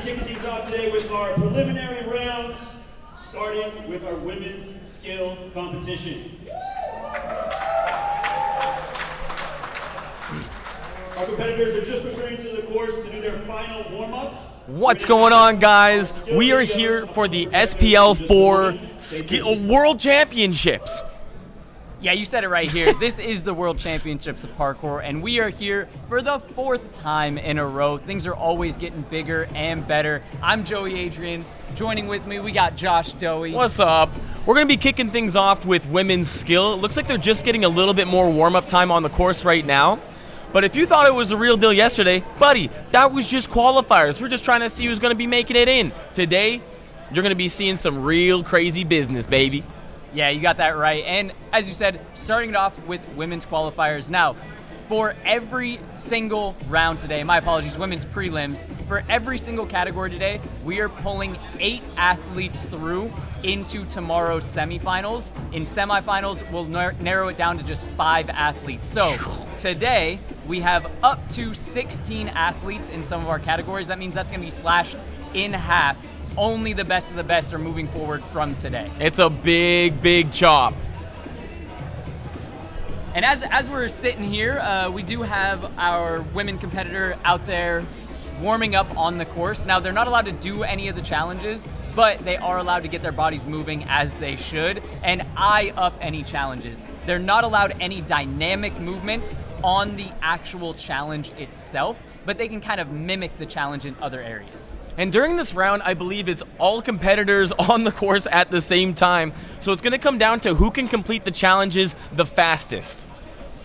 Kicking things off today with our preliminary rounds, starting with our women's skill competition. Our competitors are just returning to the course to do their final warm-ups. What's going on, guys? We are here for the SPL4 World Championships. Yeah, you said it right here. This is the World Championships of Parkour, and we are here for the 4th time in a row. Things are always getting bigger and better. I'm Joey Adrian. Joining with me, we got Josh Doey. What's up? We're going to be kicking things off with women's skill. It looks like they're just getting a little bit more warm-up time on the course right now. But if you thought it was the real deal yesterday, buddy, that was just qualifiers. We're just trying to see who's going to be making it in. Today, you're going to be seeing some real crazy business, baby. Yeah, you got that right. And as you said, starting it off with women's qualifiers. Now, for every single round today, my apologies, women's prelims, for every single category today, we are pulling 8 athletes through into tomorrow's semifinals. In semifinals, we'll narrow it down to just 5 athletes. So today, we have up to 16 athletes in some of our categories. That means that's going to be slashed in half. Only the best of the best are moving forward from today. It's a big, big chop. And as we're sitting here, we do have our women competitor out there warming up on the course. Now, they're not allowed to do any of the challenges, but they are allowed to get their bodies moving as they should and eye up any challenges. They're not allowed any dynamic movements on the actual challenge itself, but they can kind of mimic the challenge in other areas. And during this round, I believe it's all competitors on the course at the same time. So it's going to come down to who can complete the challenges the fastest.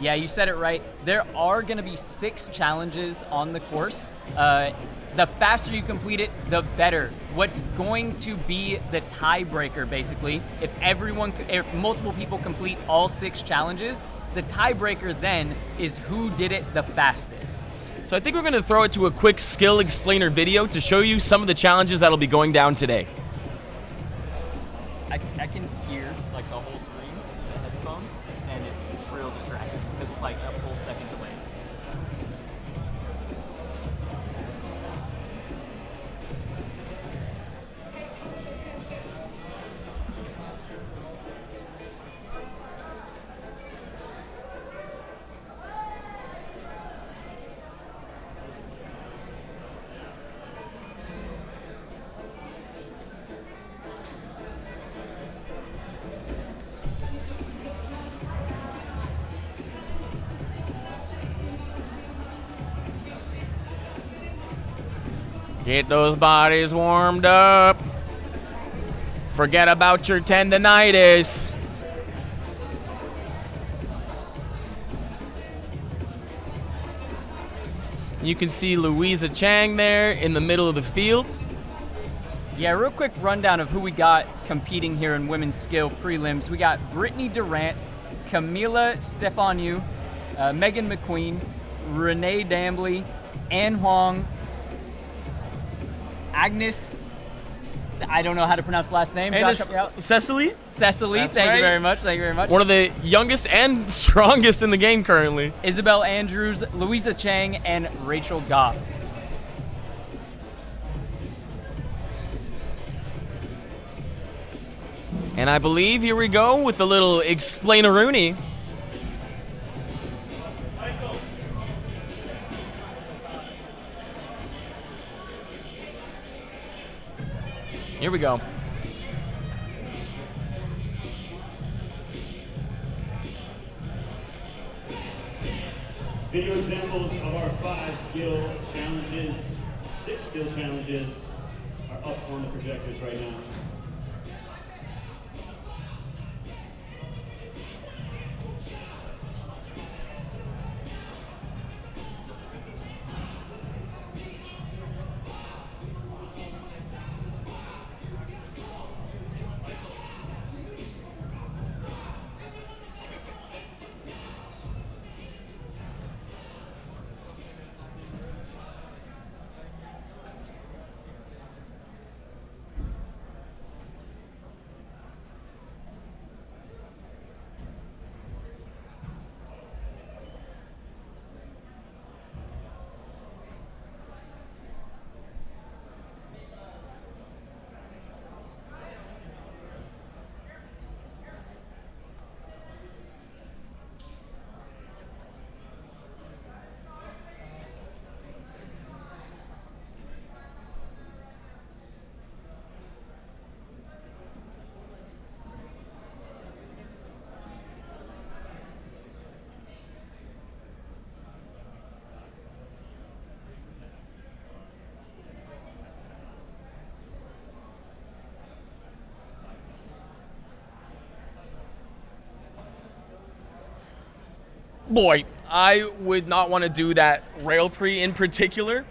Yeah, you said it right. There are going to be 6 challenges on the course. The faster you complete it, the better. What's going to be the tiebreaker, basically, if multiple people complete all 6 challenges, the tiebreaker then is who did it the fastest. So I think we're going to throw it to a quick skill explainer video to show you some of the challenges that'll be going down today. I can hear like the whole screen with the headphones, and it's real distracting because it's like a full second delay. Get those bodies warmed up. Forget about your tendinitis. You can see Louisa Chang there in the middle of the field. Yeah, real quick rundown of who we got competing here in women's skill prelims. We got Brittany Durant, Camila Stefaniou, Megan McQueen, Renee Dambley, Ann Huang, Agnes, I don't know how to pronounce the last name. Josh, help me out. Cecily? Cecily, That's thank right. you very much, thank you very much. One of the youngest and strongest in the game currently. Isabel Andrews, Louisa Chang, and Rachel Goff. And I believe here we go with the little explainer-rooney. Here we go. Video examples of our 5 skill challenges, 6 skill challenges are up on the projectors right now. Boy, I would not want to do that rail pre in particular.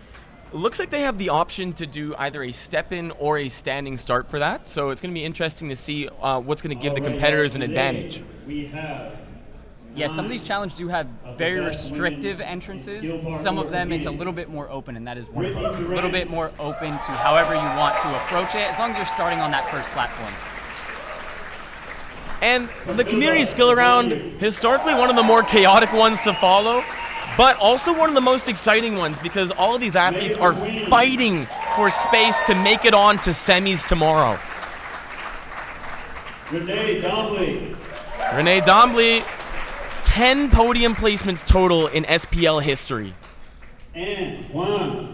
It looks like they have the option to do either a step-in or a standing start for that, so it's going to be interesting to see what's going to give the competitors an advantage. Yeah, some of these challenges do have very restrictive entrances. Some of them, it's a little bit more open, and that is one of them. A little bit more open to however you want to approach it, as long as you're starting on that first platform. And the community skill round, historically one of the more chaotic ones to follow, but also one of the most exciting ones because all of these athletes are fighting for space to make it on to semis tomorrow. Renee Dombly, 10 podium placements total in SPL history. And 1.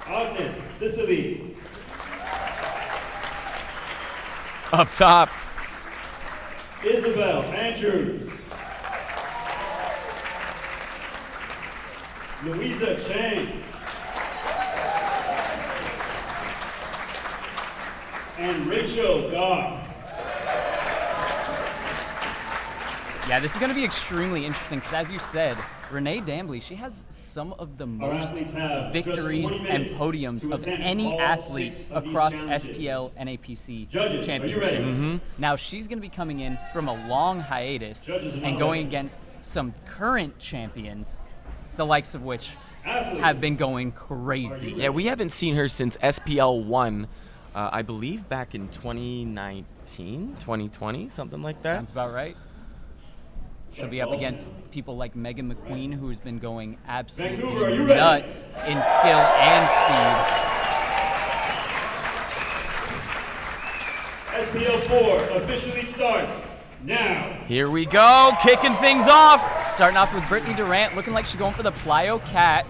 Agnes Sicily. Up top. Isabel Andrews. Louisa Chang. And Rachel Goff. Yeah, this is going to be extremely interesting because, as you said, Renee Dambly, she has some of the most victories and podiums of any athlete across SPL and APC championships. Now, she's going to be coming in from a long hiatus and going against some current champions, the likes of which have been going crazy. Yeah, we haven't seen her since SPL1, I believe back in 2019, 2020, something like that. Sounds about right. She'll be up against people like Megan McQueen, who's been going absolutely nuts in skill and speed. SPL4 officially starts now. Here we go, kicking things off. Starting off with Brittany Durant, looking like she's going for the plyo cat.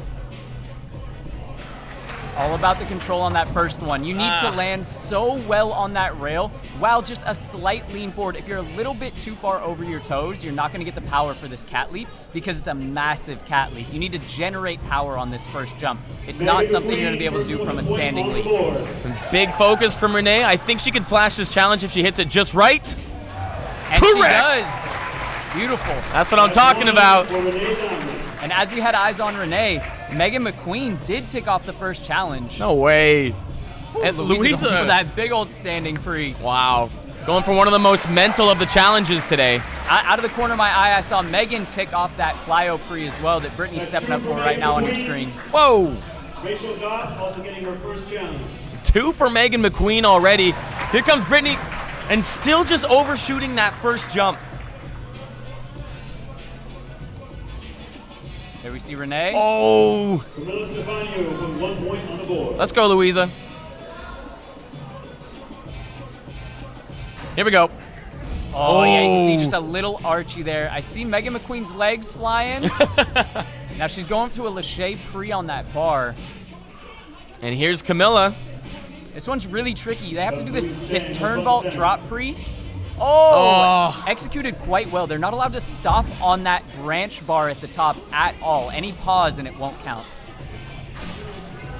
All about the control on that first one. You need to land so well on that rail while just a slight lean forward. If you're a little bit too far over your toes, you're not going to get the power for this cat leap because it's a massive cat leap. You need to generate power on this first jump. It's not something you're going to be able to do from a standing leap. Big focus from Renee. I think she can flash this challenge if she hits it just right. And Correct. She does. Beautiful. That's what I'm talking about. And as we had eyes on Renee, Megan McQueen did tick off the first challenge. No way. And Louisa going for that big old standing free. Wow. Going for one of the most mental of the challenges today. Out of the corner of my eye, I saw Megan tick off that plyo free as well that Brittany's stepping up for right now on your screen. Whoa. Rachel Goff also getting her first challenge. 2 for Megan McQueen already. Here comes Brittany, and still just overshooting that first jump. There we see Renee. Oh. Camilla Stefano with 1 point on the board. Let's go, Louisa. Here we go. Oh, yeah, you can see just a little archy there. I see Megan McQueen's legs flying. Now she's going to a lache pre on that bar. And here's Camilla. This one's really tricky. They have to do this turn vault drop pre. Oh, executed quite well. They're not allowed to stop on that branch bar at the top at all. Any pause and it won't count.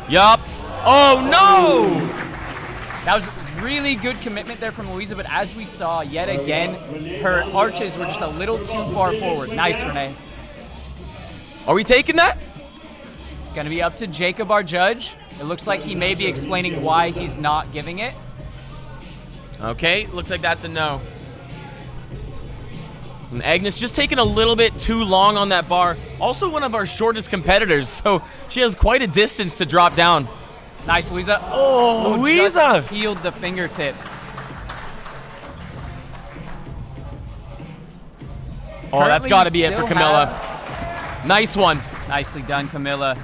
Yup. Oh, no! That was really good commitment there from Louisa, but as we saw yet again, her arches were just a little too far forward. Nice, Renee. Are we taking that? It's going to be up to Jacob, our judge. It looks like he may be explaining why he's not giving it. Okay, looks like that's a no. And Agnes just taking a little bit too long on that bar. Also one of our shortest competitors, so she has quite a distance to drop down. Nice, Louisa. Oh, Louisa! Just healed the fingertips. Oh, that's got to be it for Camilla. Nice one. Nicely done, Camilla.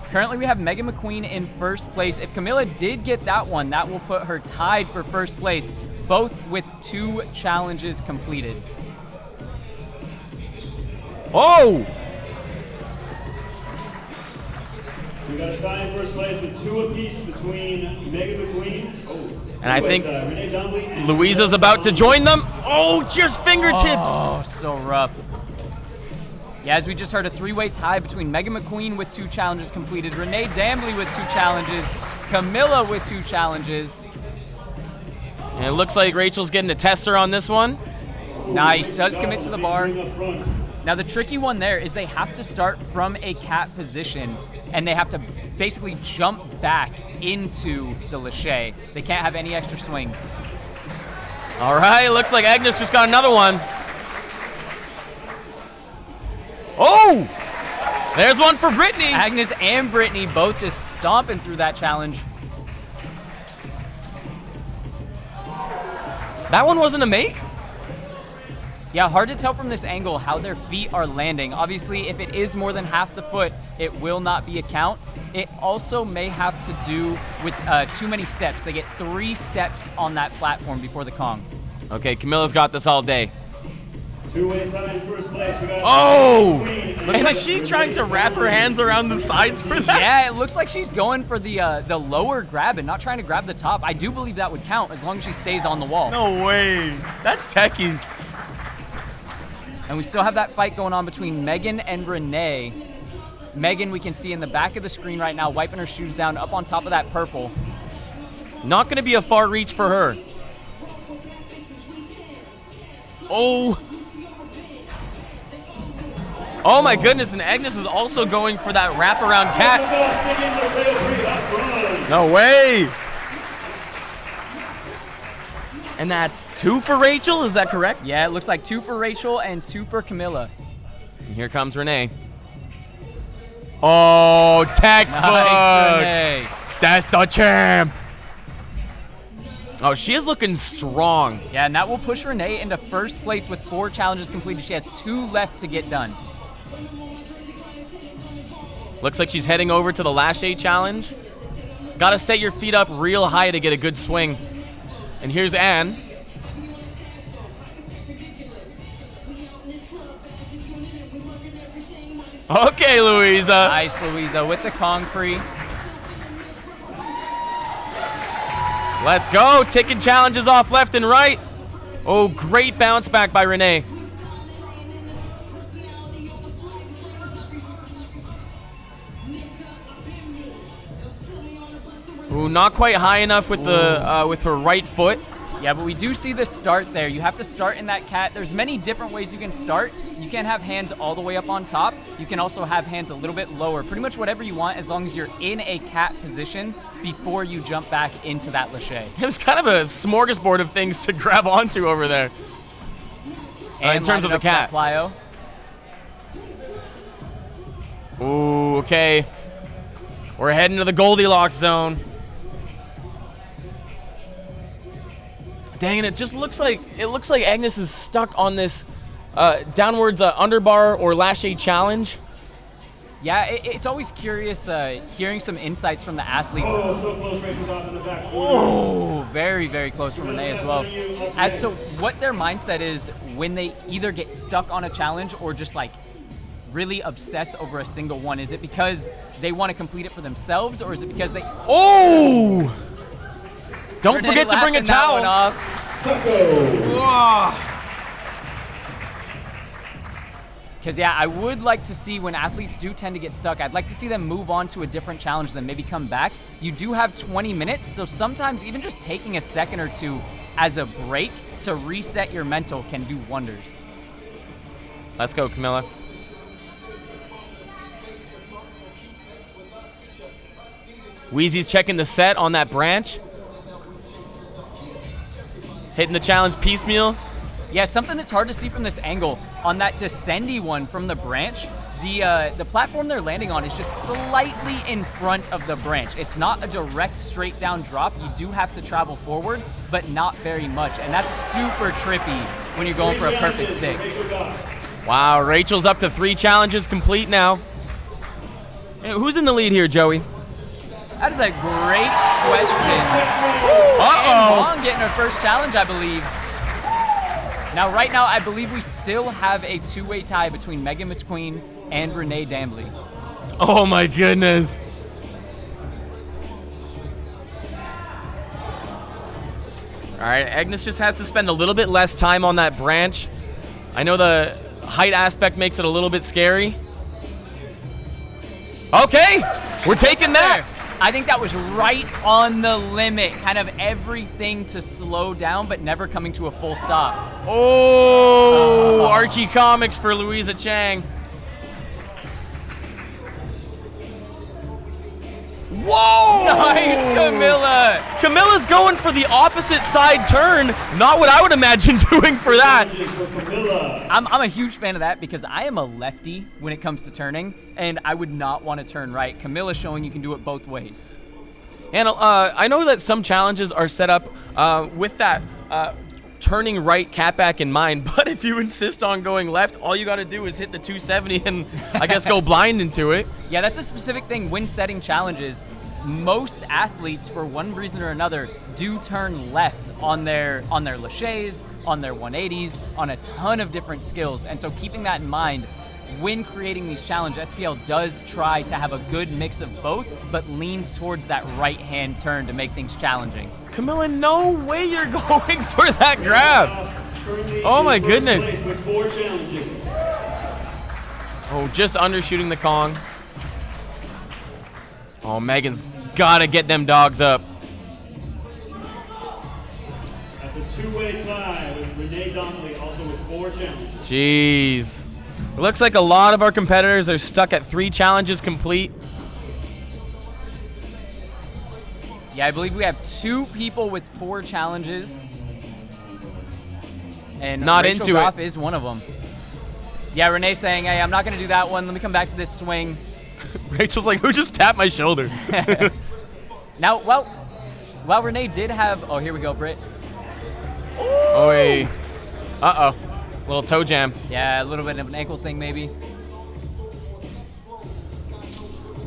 Currently, we have Megan McQueen in first place. If Camilla did get that one, that will put her tied for first place, both with 2 challenges completed. Oh! We got a tie in first place with 2 apiece between Megan McQueen. And I think Renee Dombly and Louisa's about to join them. Oh, just fingertips. Oh, so rough. Yeah, as we just heard, a 3-way tie between Megan McQueen with 2 challenges completed, Renee Dambly with 2 challenges, Camilla with 2 challenges. And it looks like Rachel's getting a tester on this one. Nice, does commit to the bar. Now the tricky one there is they have to start from a cat position and they have to basically jump back into the lache. They can't have any extra swings. All right, looks like Agnes just got another one. Oh! There's one for Brittany. Agnes and Brittany both just stomping through that challenge. That one wasn't a make? Yeah, hard to tell from this angle how their feet are landing. Obviously, if it is more than half the foot, it will not be a count. It also may have to do with too many steps. They get 3 steps on that platform before the Kong. Okay, Camilla's got this all day. Two-way tie in first place. Oh! And is she trying to wrap her hands around the sides for that? Yeah, it looks like she's going for the lower grab and not trying to grab the top. I do believe that would count as long as she stays on the wall. No way. That's techie. And we still have that fight going on between Megan and Renee. Megan, we can see in the back of the screen right now, wiping her shoes down up on top of that purple. Not going to be a far reach for her. Oh. Oh my goodness, and Agnes is also going for that wraparound cat. No way. And that's 2 for Rachel, is that correct? Yeah, it looks like 2 for Rachel and 2 for Camilla. And here comes Renee. Oh, textbook. Nice, Renee. That's the champ. Oh, she is looking strong. Yeah, and that will push Renee into first place with 4 challenges completed. She has 2 left to get done. Looks like she's heading over to the lache challenge. Gotta set your feet up real high to get a good swing. And here's Anne. Okay, Louisa. Nice, Louisa, with the concrete. Let's go. Ticking challenges off left and right. Oh, great bounce back by Renee. Ooh, not quite high enough with the with her right foot. Yeah, but we do see the start there. You have to start in that cat. There's many different ways you can start. You can have hands all the way up on top. You can also have hands a little bit lower. Pretty much whatever you want as long as you're in a cat position before you jump back into that lache. It's kind of a smorgasbord of things to grab onto over there. In terms of the cat. Plyo. Ooh, okay. We're heading to the Goldilocks zone. Dang it, it just looks like Agnes is stuck on this downwards underbar or lache challenge. Yeah, it's always curious hearing some insights from the athletes. Oh, so close, Rachel got in the back. Oh, very, very close from Renee as well. As to what their mindset is when they either get stuck on a challenge or just like really obsess over a single one. Is it because they want to complete it for themselves, or is it because they... Oh! Don't Renee forget to bring a laughing that one towel. off. Because, yeah, I would like to see when athletes do tend to get stuck, I'd like to see them move on to a different challenge, then maybe come back. You do have 20 minutes, so sometimes even just taking a second or two as a break to reset your mental can do wonders. Let's go, Camilla. Wheezy's checking the set on that branch. Hitting the challenge piecemeal. Yeah, something that's hard to see from this angle. On that descendy one from the branch, the platform they're landing on is just slightly in front of the branch. It's not a direct straight down drop. You do have to travel forward, but not very much. And that's super trippy when you're going for a perfect stick. Wow, Rachel's up to 3 challenges complete now. Hey, who's in the lead here, Joey? That is a great question. Uh-oh. And Vaughn getting her first challenge, I believe. Now, right now, I believe we still have a 2-way tie between Megan McQueen and Renee Dambly. Oh my goodness. All right, Agnes just has to spend a little bit less time on that branch. I know the height aspect makes it a little bit scary. Okay, we're taking that. I think that was right on the limit. Kind of everything to slow down, but never coming to a full stop. Oh, Archie Comics for Louisa Chang. Whoa! Nice, Camilla. Camilla's going for the opposite side turn. Not what I would imagine doing for that. I'm a huge fan of that because I am a lefty when it comes to turning, and I would not want to turn right. Camilla's showing you can do it both ways. And I know that some challenges are set up with that turning right catback in mind, but if you insist on going left, all you got to do is hit the 270 and I guess go blind into it. Yeah, that's a specific thing when setting challenges. Most athletes, for one reason or another, do turn left on their laches, on their 180s, on a ton of different skills. And so keeping that in mind, when creating these challenges, SPL does try to have a good mix of both, but leans towards that right-hand turn to make things challenging. Camilla, no way you're going for that grab. Oh my goodness. Oh, just undershooting the Kong. Oh, Megan's gotta get them dogs up. That's a two-way tie with Renee Donnelly also with 4 challenges. Jeez. It looks like a lot of our competitors are stuck at 3 challenges complete. Yeah, I believe we have 2 people with 4 challenges. And Not Rachel into it. Goff is one of them. Yeah, Renee's saying, hey, I'm not going to do that one. Let me come back to this swing. Rachel's like, who just tapped my shoulder? Now, while Renee did have... Oh, here we go, Britt. Oh, hey. Uh-oh. Little toe jam. Yeah, a little bit of an ankle thing, maybe.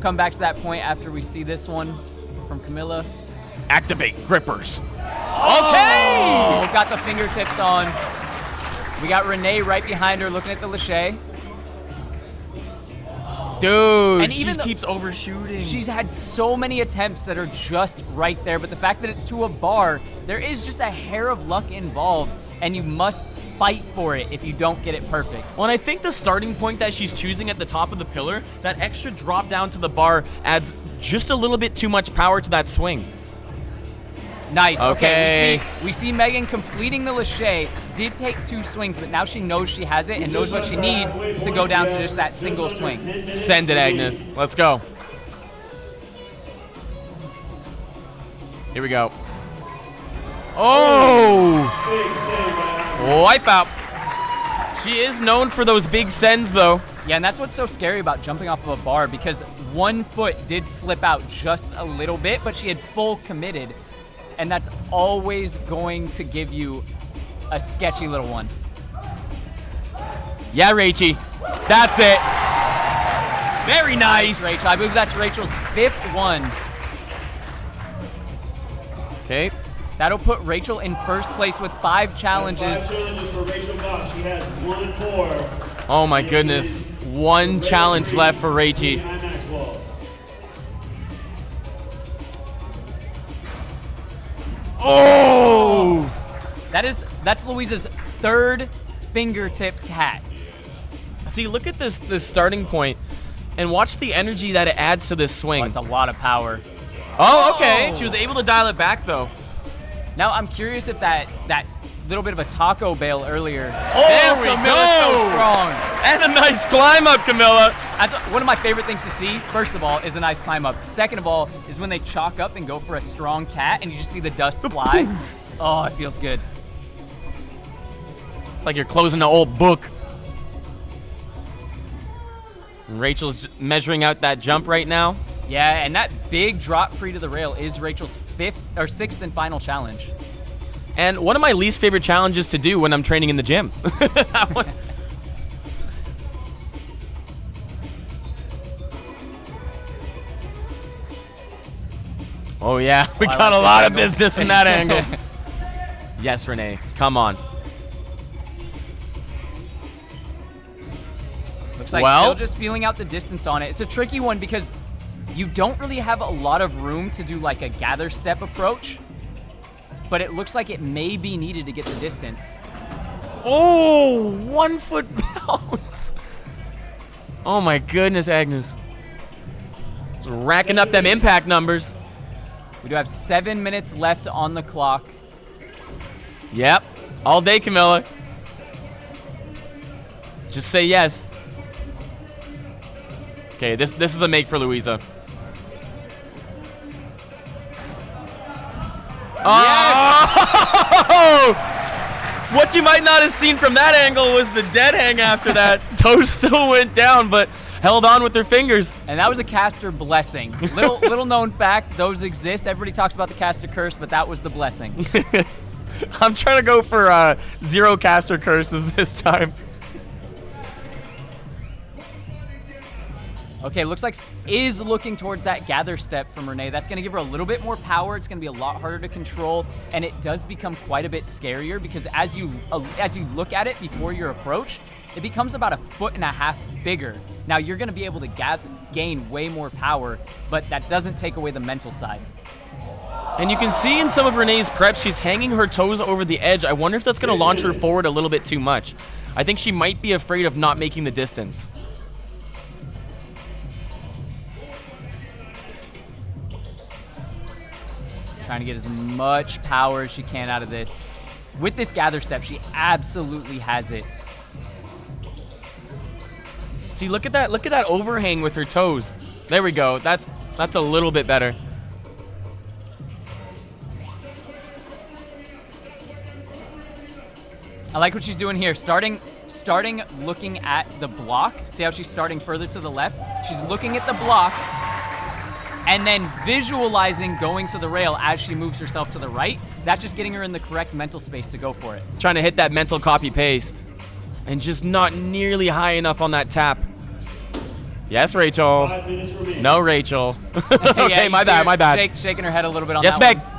Come back to that point after we see this one from Camilla. Activate grippers. Oh, got the fingertips on. We got Renee right behind her looking at the lache. Dude, And she even keeps overshooting. She's had so many attempts that are just right there, but the fact that it's to a bar, there is just a hair of luck involved, and you must fight for it if you don't get it perfect. Well, and I think the starting point that she's choosing at the top of the pillar, that extra drop down to the bar adds just a little bit too much power to that swing. Nice. Okay. We see Megan completing the lache. Did take 2 swings, but now she knows she has it and knows what she needs to go down to just that single swing. Send it, Agnes. Let's go. Here we go. Oh! Wipeout. She is known for those big sends, though. Yeah, and that's what's so scary about jumping off of a bar, because one foot did slip out just a little bit, but she had full committed. And that's always going to give you a sketchy little one. Yeah, Rachie. That's it. Very nice. Rachel, I believe that's Rachel's 5th one. Okay. That'll put Rachel in first place with 5 challenges. 5 challenges for Rachel Goff. She has 1 and 4. Oh my goodness. 1 challenge left for Rachie. IMAX walls. Oh! That's Louisa's 3rd fingertip cat. See, look at this starting point and watch the energy that it adds to this swing. That's a lot of power. Oh, okay. She was able to dial it back, though. Now, I'm curious if that little bit of a taco bail earlier. There we Camilla's go. so strong. And a nice climb up, Camilla. That's one of my favorite things to see. First of all, is a nice climb up. Second of all, is when they chalk up and go for a strong cat and you just see the dust fly. Oh, it feels good. It's like you're closing an old book. And Rachel's measuring out that jump right now. Yeah, and that big drop free to the rail is Rachel's 6th and final challenge. And one of my least favorite challenges to do when I'm training in the gym. That one. Oh yeah, we got a lot of business in that angle. Yes, Renee, come on. Looks like Well- still just feeling out the distance on it. It's a tricky one because you don't really have a lot of room to do like a gather step approach, but it looks like it may be needed to get the distance. Oh, 1 foot bounce. Oh my goodness, Agnes. Racking up them impact numbers. We do have 7 minutes left on the clock. Yep. All day, Camilla. Just say yes. Okay, this is a make for Louisa. Oh! What you might not have seen from that angle was the dead hang after that. Toes still went down, but held on with their fingers. And that was a caster blessing. Little known fact, those exist. Everybody talks about the caster curse, but that was the blessing. I'm trying to go for 0 caster curses this time. Okay, looks like is looking towards that gather step from Renee. That's going to give her a little bit more power. It's going to be a lot harder to control, and it does become quite a bit scarier because as you look at it before your approach, it becomes about 1.5 feet bigger. Now you're going to be able to gain way more power, but that doesn't take away the mental side. And you can see in some of Renee's preps, she's hanging her toes over the edge. I wonder if that's going to launch her forward a little bit too much. I think she might be afraid of not making the distance. Trying to get as much power as she can out of this. With this gather step, she absolutely has it. See, look at that overhang with her toes. There we go. That's a little bit better. I like what she's doing here. Starting looking at the block. See how she's starting further to the left? She's looking at the block and then visualizing going to the rail as she moves herself to the right. That's just getting her in the correct mental space to go for it. Trying to hit that mental copy-paste. And just not nearly high enough on that tap. Yes, Rachel. No, Rachel. Okay, Yeah, my bad. Shaking her head a little bit on Yes, that Meg. one.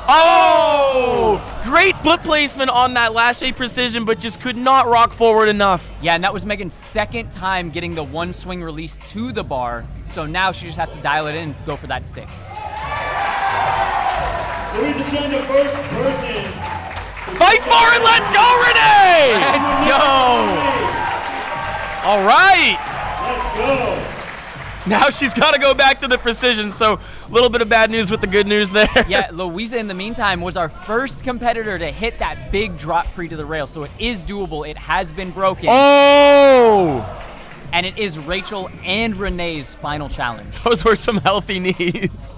Oh! Great foot placement on that lash A precision, but just could not rock forward enough. Yeah, and that was Megan's second time getting the one swing release to the bar. So now she just has to dial it in and go for that stick. Louisa Chen, the first person. Fight for it! Let's go, Renee! Let's go! All right. Let's go. Now she's got to go back to the precision, so a little bit of bad news with the good news there. Yeah, Louisa, in the meantime, was our first competitor to hit that big drop pre to the rail, so it is doable. It has been broken. Oh! And it is Rachel and Renee's final challenge. Those were some healthy knees.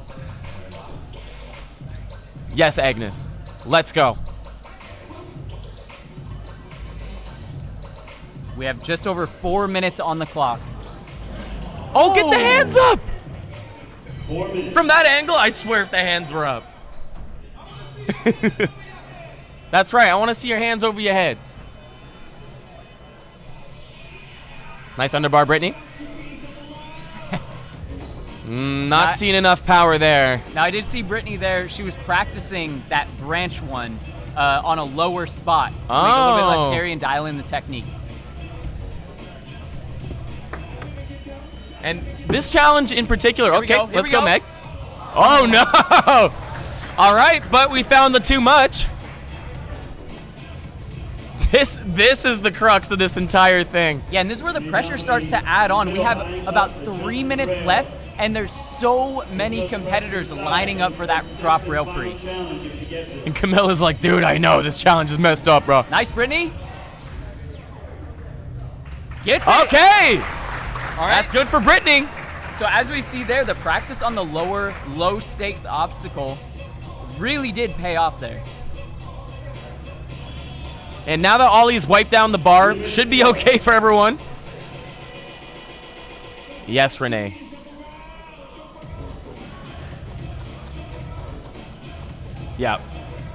Yes, Agnes. Let's go. We have just over 4 minutes on the clock. Oh, get the hands up! 4 minutes. From that angle, I swear if the hands were up. That's right, I want to see your hands over your heads. Nice underbar, Brittany. Not seeing enough power there. Now, I did see Brittany there. She was practicing that branch one on a lower spot to make it a little bit less scary and dial in the technique. And this challenge in particular, Here we okay, go, here let's we go, go. Meg. Oh, no. All right, but we found the too much. This is the crux of this entire thing. Yeah, and this is where the pressure starts to add on. We have about 3 minutes left, and there's so many competitors lining up for that drop rail pre. And Camilla's like, dude, I know, this challenge is messed up, bro. Nice, Brittany. Gets it. Okay. All right. That's good for Brittany. So as we see there, the practice on the lower, low-stakes obstacle really did pay off there. And now that Ollie's wiped down the bar, should be okay for everyone. Yes, Renee. Yeah,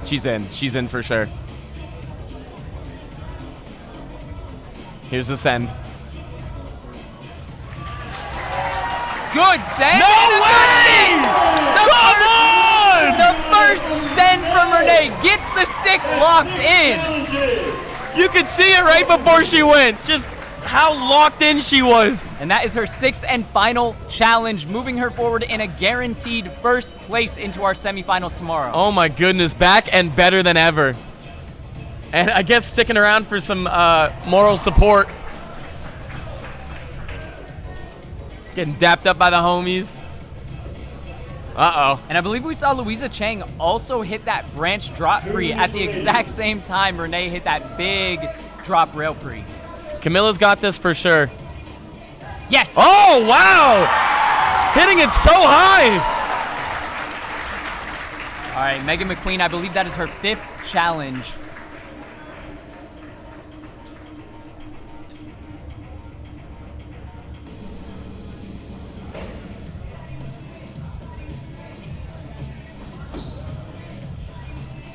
she's in. She's in for sure. Here's the send. Good send. No way! Come on! The first send from Renee gets the stick locked in. You could see it right before she went. Just how locked in she was. And that is her 6th and final challenge, moving her forward in a guaranteed first place into our semifinals tomorrow. Oh my goodness, back and better than ever. And I guess sticking around for some moral support. Getting dapped up by the homies. Uh-oh. And I believe we saw Louisa Chang also hit that branch drop pre at the exact same time Renee hit that big drop rail pre. Camilla's got this for sure. Yes! Oh, wow! Hitting it so high! All right, Megan McQueen, I believe that is her 5th challenge.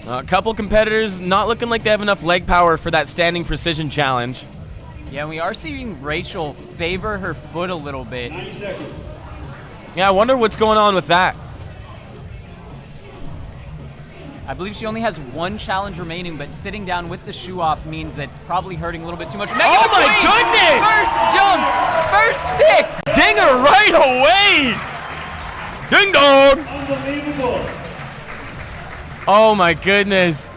A couple competitors not looking like they have enough leg power for that standing precision challenge. Yeah, and we are seeing Rachel favor her foot a little bit. 90 seconds. Yeah, I wonder what's going on with that. I believe she only has 1 challenge remaining, but sitting down with the shoe off means that it's probably hurting a little bit too much. Megan Oh my McQueen! goodness! First jump! First stick! Dinger right away! Ding dong! Unbelievable. Oh my goodness.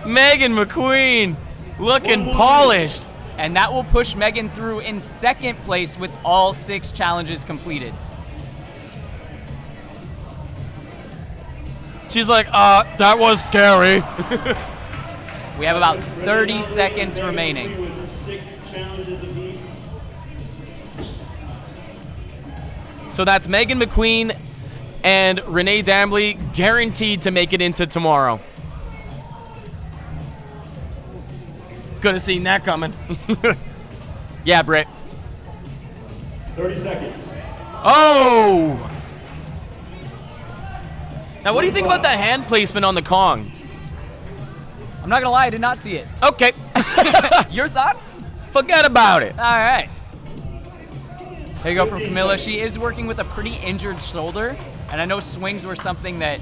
Megan McQueen looking One more. polished. And that will push Megan through in 2nd place with all 6 challenges completed. She's like, that was scary. We have about 30 seconds remaining. With 6 challenges apiece. So that's Megan McQueen and Renee Dambley guaranteed to make it into tomorrow. Could have seen that coming. Yeah, Britt. 30 seconds. Oh! Now, what do you think about that hand placement on the Kong? I'm not gonna lie, I did not see it. Okay. Your thoughts? Forget about it. All right. Here you go from Camilla. She is working with a pretty injured shoulder, and I know swings were something that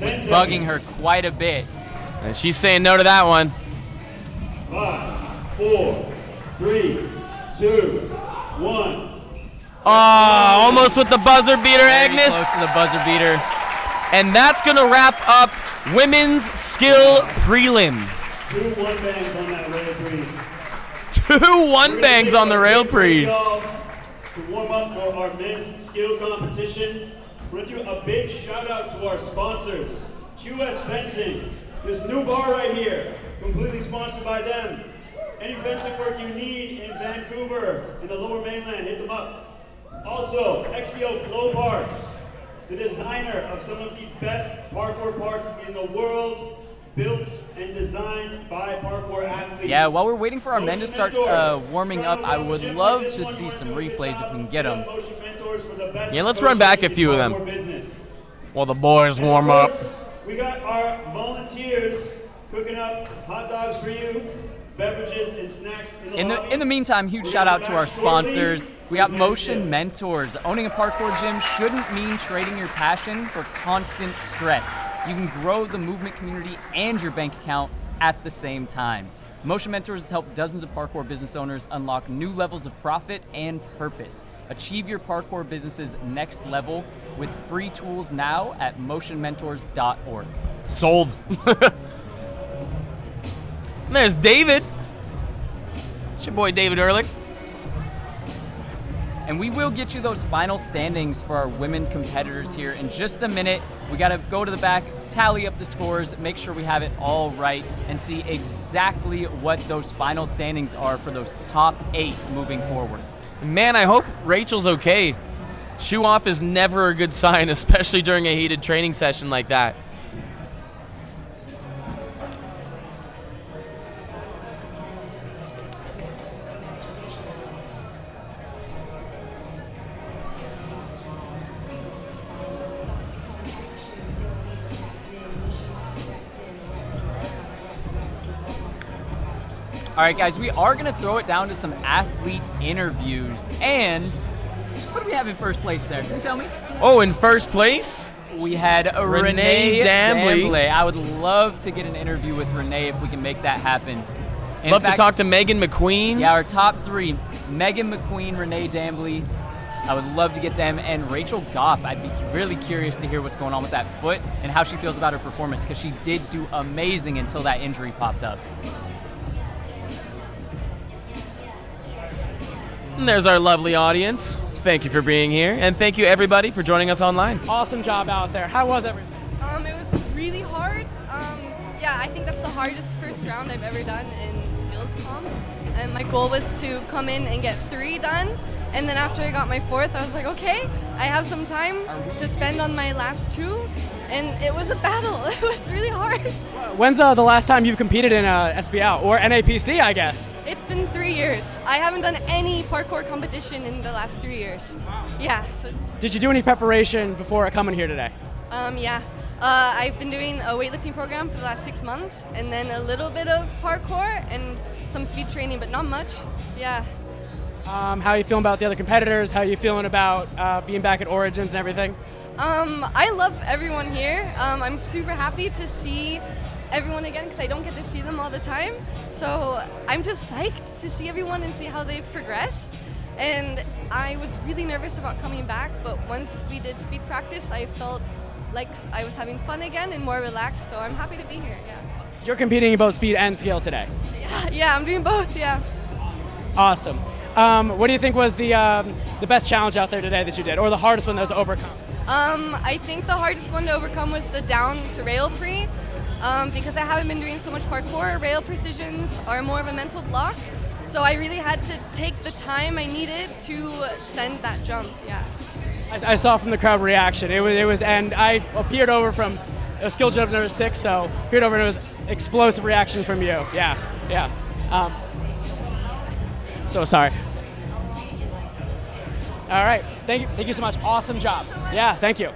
was bugging her quite a bit. And she's saying no to that one. 5, 4, 3, 2, 1. Oh, almost with the buzzer beater, Very Agnes. close to the buzzer beater. And that's going to wrap up women's skill prelims. 2 1-bangs on that rail pre. 2 1-bangs on the rail pre. To warm up for our men's skill competition, we're going to do a big shout out to our sponsors. QS Fencing, this new bar right here, completely sponsored by them. Any fencing work you need in Vancouver, in the lower mainland, hit them up. Also, XEO Flow Parks, the designer of some of the best parkour parks in the world, built and designed by parkour athletes. Yeah, while we're waiting for our men to start warming up, I would love to see some replays if we can get them. Yeah, let's run back a few of them while the boys warm up. We got our volunteers cooking up hot dogs for you, beverages and snacks in the lobby. In the meantime, huge shout out to our sponsors. We got Motion Mentors. Owning a parkour gym shouldn't mean trading your passion for constant stress. You can grow the movement community and your bank account at the same time. Motion Mentors has helped dozens of parkour business owners unlock new levels of profit and purpose. Achieve your parkour business's next level with free tools now at motionmentors.org. Sold. There's David. It's your boy David Ehrlich. And we will get you those final standings for our women competitors here in just a minute. We got to go to the back, tally up the scores, make sure we have it all right, and see exactly what those final standings are for those top 8 moving forward. Man, I hope Rachel's okay. Shoe off is never a good sign, especially during a heated training session like that. All right, guys, we are going to throw it down to some athlete interviews. And what do we have in first place there? Can you tell me? Oh, in first place? We had Renee Renee Dambley. Dambley. I would love to get an interview with Renee if we can make that happen. In Love fact, to talk to Megan McQueen. Yeah, our top 3, Megan McQueen, Renee Dambley. I would love to get them, and Rachel Goff. I'd be really curious to hear what's going on with that foot and how she feels about her performance, because she did do amazing until that injury popped up. And there's our lovely audience. thank you for being here, and thank you everybody for joining us online. Awesome job out there. How was everything? It was really hard. Yeah, I think that's the hardest first round I've ever done in skills comp. And my goal was to come in and get 3 done. And then after I got my 4th, I was like, okay, I have some time to spend on my last 2. And it was a battle. It was really hard. When's the last time you've competed in SPL or NAPC, I guess? It's been 3 years. I haven't done any parkour competition in the last 3 years. Yeah. So, Did you do any preparation before coming here today? yeah. I've been doing a weightlifting program for the last 6 months, and then a little bit of parkour and some speed training, but not much. Yeah. How are you feeling about the other competitors? How are you feeling about being back at Origins and everything? I love everyone here. I'm super happy to see everyone again because I don't get to see them all the time. So I'm just psyched to see everyone and see how they've progressed. And I was really nervous about coming back, but once we did speed practice, I felt like I was having fun again and more relaxed. So I'm happy to be here. Yeah. You're competing in both speed and skill today. Yeah, I'm doing both. Yeah. Awesome. What do you think was the best challenge out there today that you did, or the hardest one that was overcome? I think the hardest one to overcome was the down to rail pre, because I haven't been doing so much parkour. Rail precisions are more of a mental block, so I really had to take the time I needed to send that jump. Yeah. I saw from the crowd reaction. It was, and I peered over from skill jump number 6, so peered over and it was explosive reaction from you. Yeah. So sorry. All right, thank you so much. Awesome job. Yeah, thank you.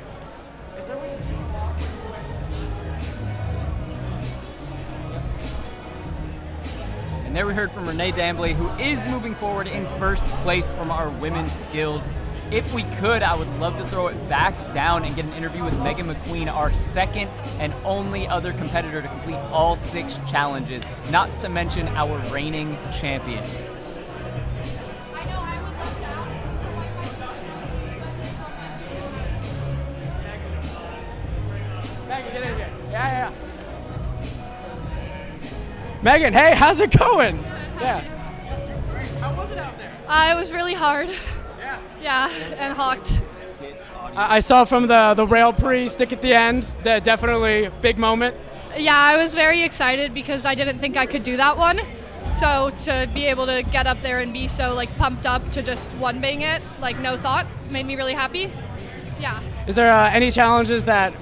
And there we heard from Renee Dambley, who is moving forward in first place from our women's skills. If we could, I would love to throw it back down and get an interview with Megan McQueen, our second and only other competitor to complete all 6 challenges, not to mention our reigning champion. Megan, get in here. Yeah. Megan, hey, how's it going? Yeah. How was it out there? It was really hard. Yeah, and hawked. I saw from the rail pre-stick at the end, that definitely big moment. Yeah, I was very excited because I didn't think I could do that one. So to be able to get up there and be so like pumped up to just one-bang it, like no thought, made me really happy. Yeah. Is there any challenges that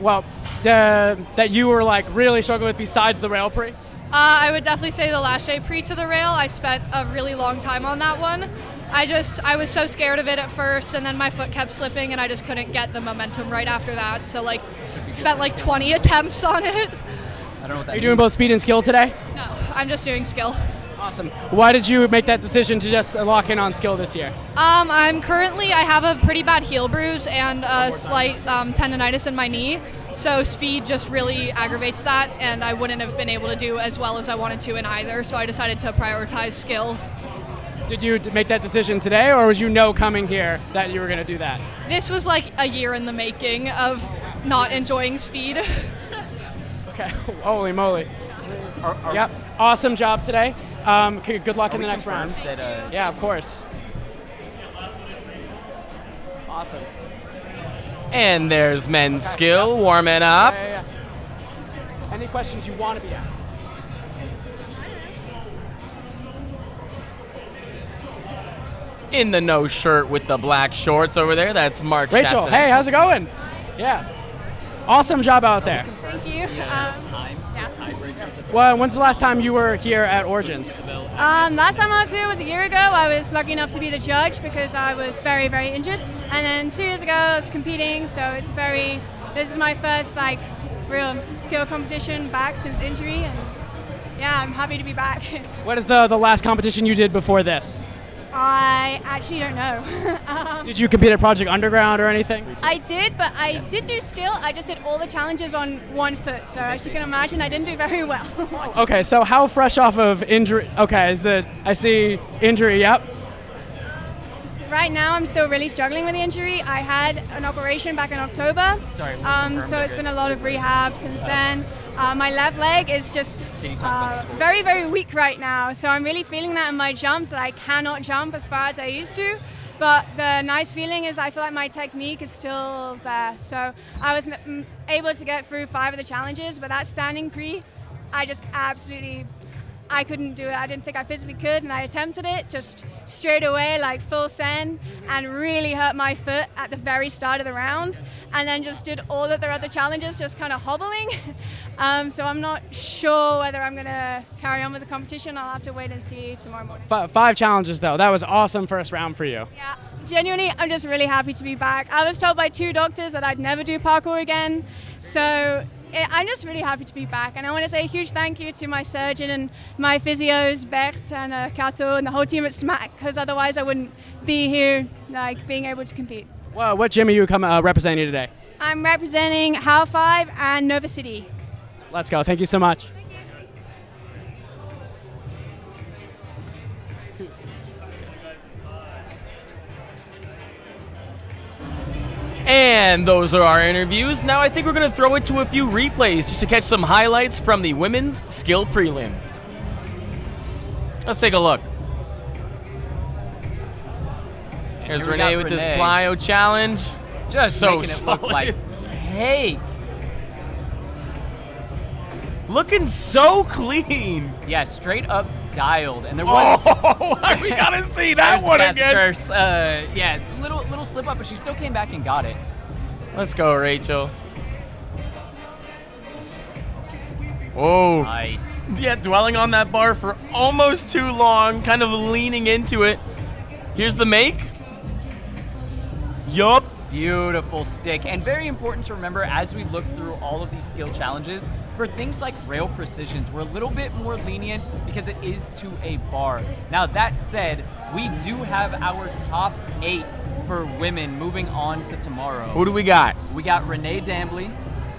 you were like really struggling with besides the rail pre? I would definitely say the lache pre to the rail. I spent a really long time on that one. I was so scared of it at first, and then my foot kept slipping, and I just couldn't get the momentum right after that. So like, spent like 20 attempts on it. I don't know what that Are you doing both speed and skill today? No, I'm just doing skill. Awesome. Why did you make that decision to just lock in on skill this year? I have a pretty bad heel bruise and a slight tendonitis in my knee. So speed just really aggravates that, and I wouldn't have been able to do as well as I wanted to in either. So I decided to prioritize skills. Did you make that decision today, or was you coming here that you were going to do that? This was like a year in the making of not enjoying speed. Okay. Holy moly. Yep. Awesome job today. Good luck in the next round. Yeah, of course. Awesome. And there's men's skill warming up. Yeah. Any questions you want to be asked? In the no shirt with the black shorts over there, that's Mark Rachel, Chassin. hey, how's it going? Yeah. Awesome job out there. Thank you. Well, when's the last time you were here at Origins? Last time I was here was a year ago. I was lucky enough to be the judge because I was very, very injured. And then 2 years ago I was competing, so this is my first real skill competition back since injury. And yeah, I'm happy to be back. What is the last competition you did before this? I actually don't know. Did you compete at Project Underground or anything? I did, but I did do skill. I just did all the challenges on 1 foot, so as you can imagine, I didn't do very well. Okay, so how fresh off of injury? Okay, I see injury, yep. Right now, I'm still really struggling with the injury. I had an operation back in October, so it's been a lot of rehab since then. My left leg is just very, very weak right now, so I'm really feeling that in my jumps that I cannot jump as far as I used to. But the nice feeling is I feel like my technique is still there. So I was able to get through 5 of the challenges, but that standing pre, I just absolutely, I couldn't do it. I didn't think I physically could, and I attempted it just straight away, like full send, and really hurt my foot at the very start of the round, and then just did all of the other challenges just kind of hobbling. So I'm not sure whether I'm going to carry on with the competition. I'll have to wait and see tomorrow morning. 5 challenges, though. That was awesome first round for you. Yeah, genuinely, I'm just really happy to be back. I was told by 2 doctors that I'd never do parkour again, so I'm just really happy to be back. And I want to say a huge thank you to my surgeon and my physios, Bert and Kato, and the whole team at SMAC, because otherwise I wouldn't be here, like, being able to compete. Well, what gym are you representing today? I'm representing Hal 5 and Nova City. Let's go. Thank you so much. And those are our interviews. Now I think we're going to throw it to a few replays just to catch some highlights from the women's skill prelims. Let's take a look. Here's Renee with this plyo challenge. Just so making it look like cake. Looking so clean. Yeah, straight up dialed. And there was... Oh, we got to see that one again. Yeah, little slip up, but she still came back and got it. Let's go, Rachel. Oh. Nice. Yeah, dwelling on that bar for almost too long, kind of leaning into it. Here's the make. Yup. Beautiful stick, and very important to remember as we look through all of these skill challenges, for things like rail precisions, we're a little bit more lenient because it is to a bar. Now that said, we do have our top 8 for women moving on to tomorrow. Who do we got? We got Renee Dambley,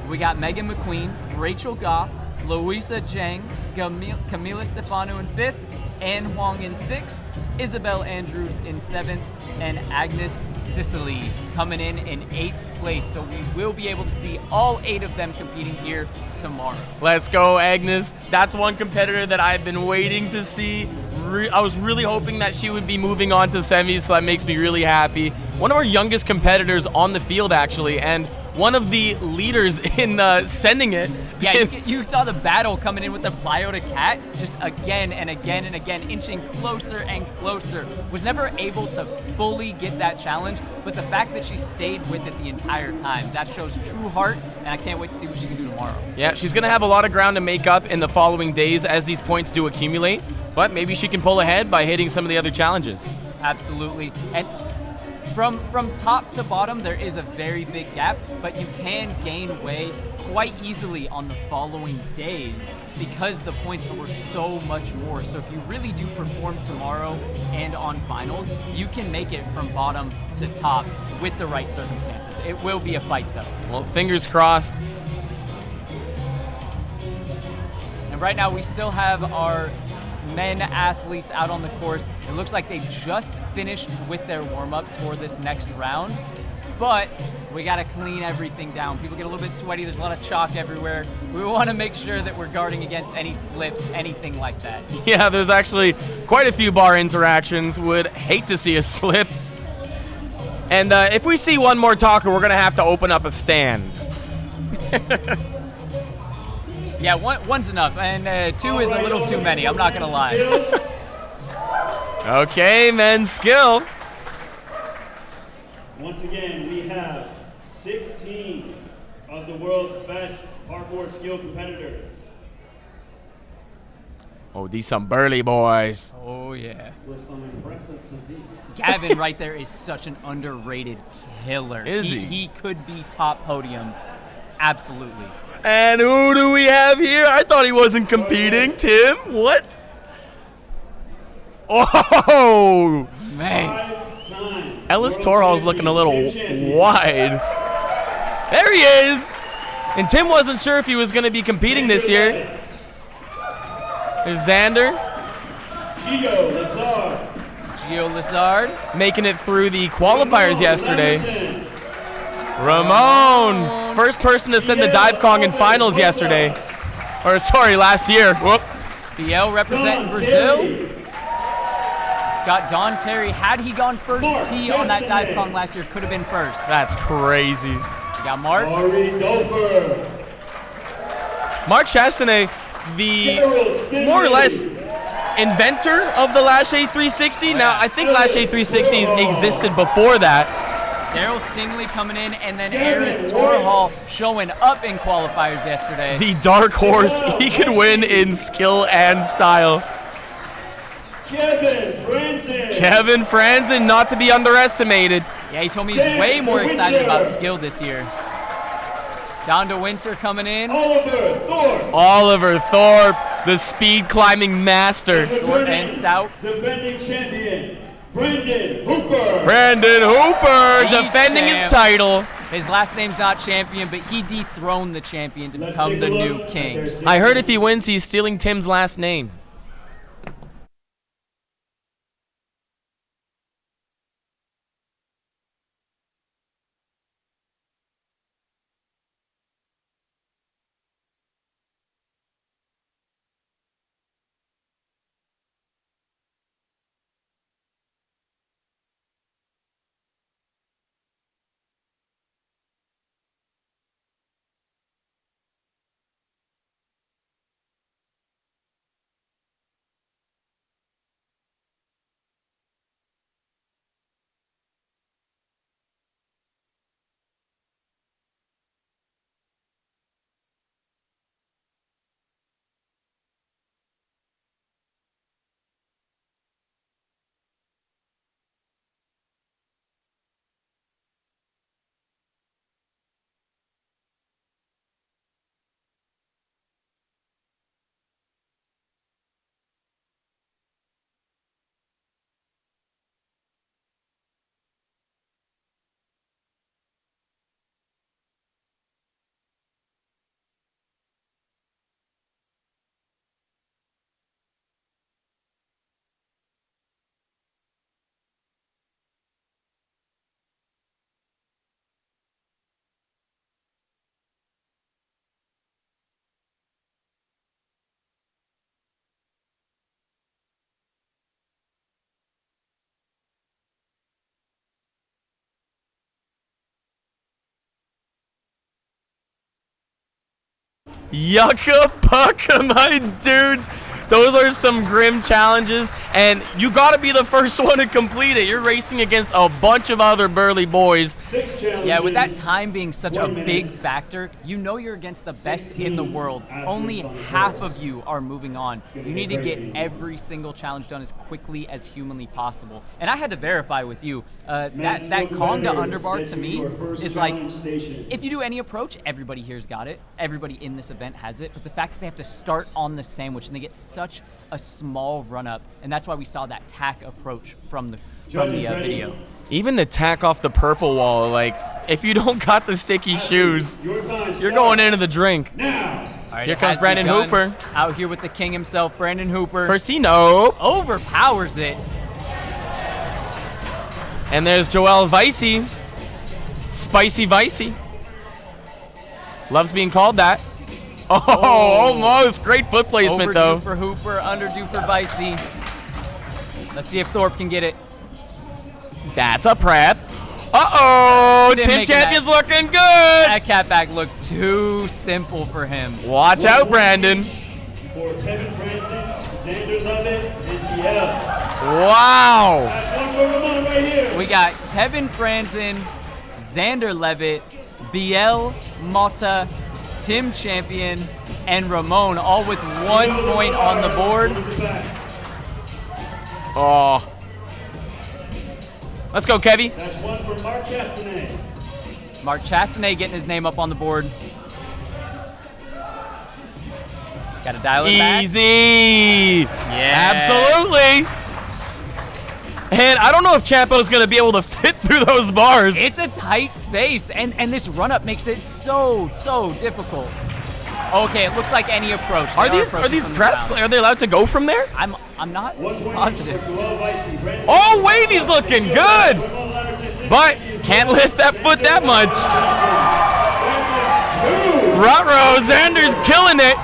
we got Megan McQueen, Rachel Goff, Louisa Zhang, Camila Stefano in 5th, Ann Huang in 6th, Isabel Andrews in 7th, and Agnes Sicily coming in 8th place. So we will be able to see all 8 of them competing here tomorrow. Let's go, Agnes. That's one competitor that I've been waiting to see. I was really hoping that she would be moving on to semis, so that makes me really happy. One of our youngest competitors on the field, actually, and one of the leaders in sending it. Yeah, you saw the battle coming in with the plyo to cat, just again and again and again, inching closer and closer. Was never able to fully get that challenge, but the fact that she stayed with it the entire time, that shows true heart, and I can't wait to see what she can do tomorrow. Yeah, she's going to have a lot of ground to make up in the following days as these points do accumulate, but maybe she can pull ahead by hitting some of the other challenges. Absolutely. And from top to bottom, there is a very big gap, but you can gain weight quite easily on the following days because the points are so much more. So if you really do perform tomorrow and on finals, you can make it from bottom to top with the right circumstances. It will be a fight though. Well, fingers crossed. And right now we still have our men athletes out on the course. It looks like they just finished with their warm-ups for this next round, but we got to clean everything down. People get a little bit sweaty. There's a lot of chalk everywhere. We want to make sure that we're guarding against any slips, anything like that. Yeah, there's actually quite a few bar interactions. Would hate to see a slip. And if we see one more talker, we're going to have to open up a stand. Yeah, one's enough, and 2 is a little too many, I'm not going to lie. Okay, men's skill. Once again, we have 16 of the world's best parkour skill competitors. Oh, these some burly boys. Oh, yeah. With some impressive physiques. Gavin right there is such an underrated killer. Is he? He could be top podium, absolutely. And who do we have here? I thought he wasn't competing. Tim, what? Oh! Man. Ellis Torhall's looking a little wide. There he is! And Tim wasn't sure if he was going to be competing this year. There's Xander. Gio Lazard. Making it through the qualifiers yesterday. Ramon, first person to send the dive Kong in finals yesterday. Or sorry, last year. Whoop. Biel representing Brazil. Got Don Terry. Had he gone first T on that dive Kong last year, could have been first. That's crazy. We got Mark. Ari Dofer. Mark Chastanet, the more or less inventor of the Lash A360. Now, I think Lash A360s existed before that. Daryl Stingley coming in, and then Eris Torhall showing up in qualifiers yesterday. The dark horse. He could win in skill and style. Kevin Franzen, not to be underestimated. Yeah, he told me he's way more excited about skill this year. Donda Winter coming in. Oliver Thorpe, the speed climbing master. Short and stout. Defending champion, Brandon Hooper. Brandon Hooper He's defending his champ. title. His last name's not champion, but he dethroned the champion to become the new king. I heard if he wins, he's stealing Tim's last name. Yucca pucka, my dudes. Those are some grim challenges, and you got to be the first one to complete it. You're racing against a bunch of other burly boys. Yeah, with that time being such a big factor, you know you're against the best in the world. Only half of you are moving on. You need to get every single challenge done as quickly as humanly possible. And I had to verify with you, that Kong to underbar to me is like, if you do any approach, everybody here's got it. Everybody in this event has it. But the fact that they have to start on the sandwich and they get such a small run up, and that's why we saw that tack approach from the video. Even the tack off the purple wall, like, if you don't got the sticky shoes, you're going into the drink. All right, Here comes Brandon Hooper. Out here with the king himself, Brandon Hooper. First he nope. Overpowers it. And there's Joel Vicey. Spicy Vicey. Loves being called that. Oh, almost. Great foot placement, though. Overdue for Hooper, underdue for Vicey. Let's see if Thorpe can get it. That's a prep. Uh-oh, Tim Champion's looking good. That catback looked too simple for him. Watch out, Brandon. For Kevin Franzen, Xander Levitt, and DL. Wow. That's one for Ramon right here. We got Kevin Franzen, Xander Levitt, BL, Mata, Tim Champion, and Ramon, all with 1 point on the board. Oh. Let's go, Kevy. That's one for Mark Chastanet. Mark Chastanet getting his name up on the board. Got to dial it back. Easy. Yeah. Absolutely. And I don't know if Champo's going to be able to fit through those bars. It's a tight space, and this run-up makes it so difficult. Okay, it looks like any approach. Are these preps? Are they allowed to go from there? I'm not positive. Oh, Wavy's looking good, but can't lift that foot that much. Ruh-roh, Xander's killing it.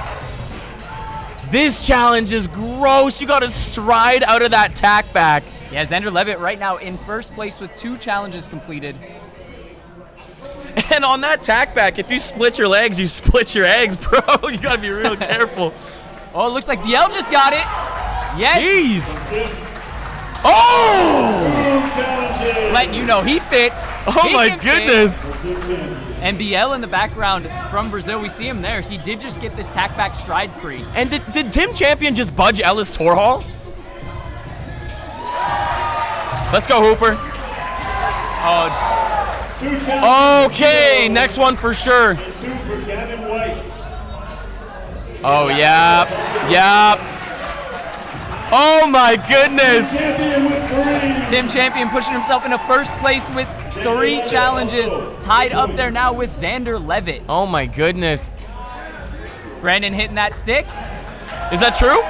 This challenge is gross. You got to stride out of that tack back. Yeah, Xander Levitt right now in first place with 2 challenges completed. And on that tack back, if you split your legs, you split your eggs, bro. You gotta be real careful. Oh, it looks like Biel just got it. Yes. Jeez. Oh! Letting you know he fits. Oh He my can goodness. fit. And Biel in the background from Brazil, we see him there. He did just get this tack back stride free. And did Tim Champion just budge Ellis Torhall? Let's go, Hooper. Oh, Okay, next one for sure. Oh, yeah. Yep. Oh my goodness. Tim Champion pushing himself into first place with 3 challenges. Tied up there now with Xander Levitt. Oh my goodness. Brandon hitting that stick. Is that true?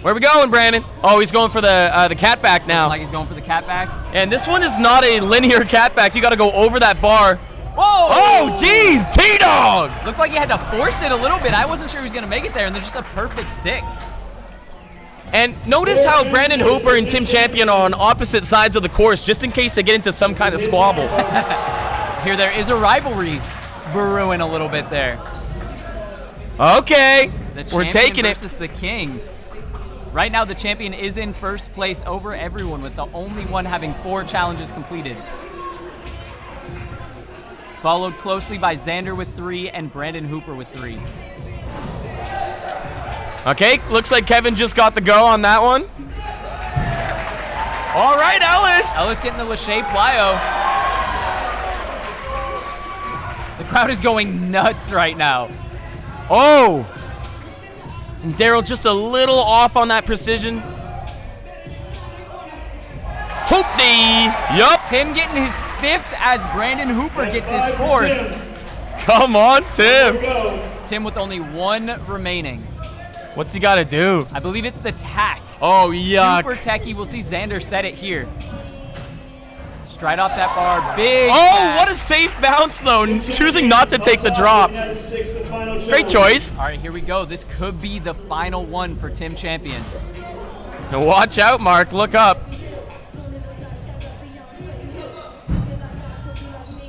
Where we going, Brandon? Oh, he's going for the cat back now. Like he's going for the cat back. And this one is not a linear cat back. You got to go over that bar. Whoa! Oh, geez, T-Dog! Looked like he had to force it a little bit. I wasn't sure he was going to make it there, and there's just a perfect stick. And notice how Brandon Hooper and Tim Champion are on opposite sides of the course, just in case they get into some kind of squabble. Here, there is a rivalry brewing a little bit there. Okay, The we're champion taking it. versus the king. Right now, the champion is in first place over everyone, with the only one having 4 challenges completed. Followed closely by Xander with 3 and Brandon Hooper with 3. Okay, looks like Kevin just got the go on that one. All right, Ellis. Ellis getting the Lachey Plyo. The crowd is going nuts right now. Oh. And Daryl just a little off on that precision. Hoopty. Yup. Tim getting his 5th as Brandon Hooper gets his 4th. Come on, Tim. Tim with only 1 remaining. What's he got to do? I believe it's the tack. Oh, yuck. Super techie. We'll see Xander set it here. Straight off that bar. Big Oh, tack. what a safe bounce, though. Choosing not to take the drop. Great choice. All right, here we go. This could be the final one for Tim Champion. Now watch out, Mark. Look up.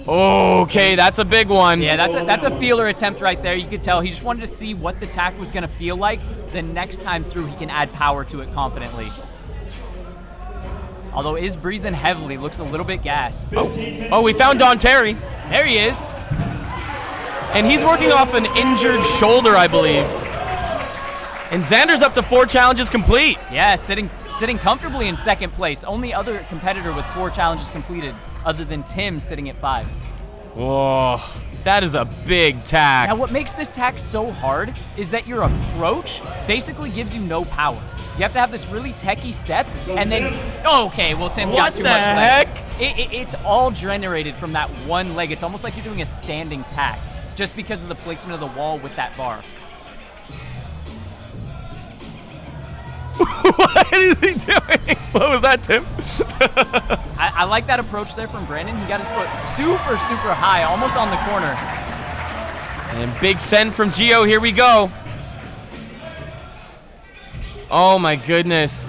Okay, that's a big one. Yeah, that's a feeler attempt right there. You could tell he just wanted to see what the tack was going to feel like. The next time through, he can add power to it confidently. Although is breathing heavily, looks a little bit gassed. Oh, we found Don Terry. There he is. And he's working off an injured shoulder, I believe. And Xander's up to 4 challenges complete. Yeah, sitting comfortably in second place. Only other competitor with 4 challenges completed, other than Tim sitting at 5. Whoa, that is a big tack. Now, what makes this tack so hard is that your approach basically gives you no power. You have to have this really techie step, and then, oh, okay, well, Tim's got too much What the legs. It's all generated from that one leg. It's almost like you're doing a standing tack, just because of the placement of the wall with that bar. What is he doing? What was that, Tim? I like that approach there from Brandon. He got his foot super, super high, almost on the corner. And big send from Gio. Here we go. Oh, my goodness.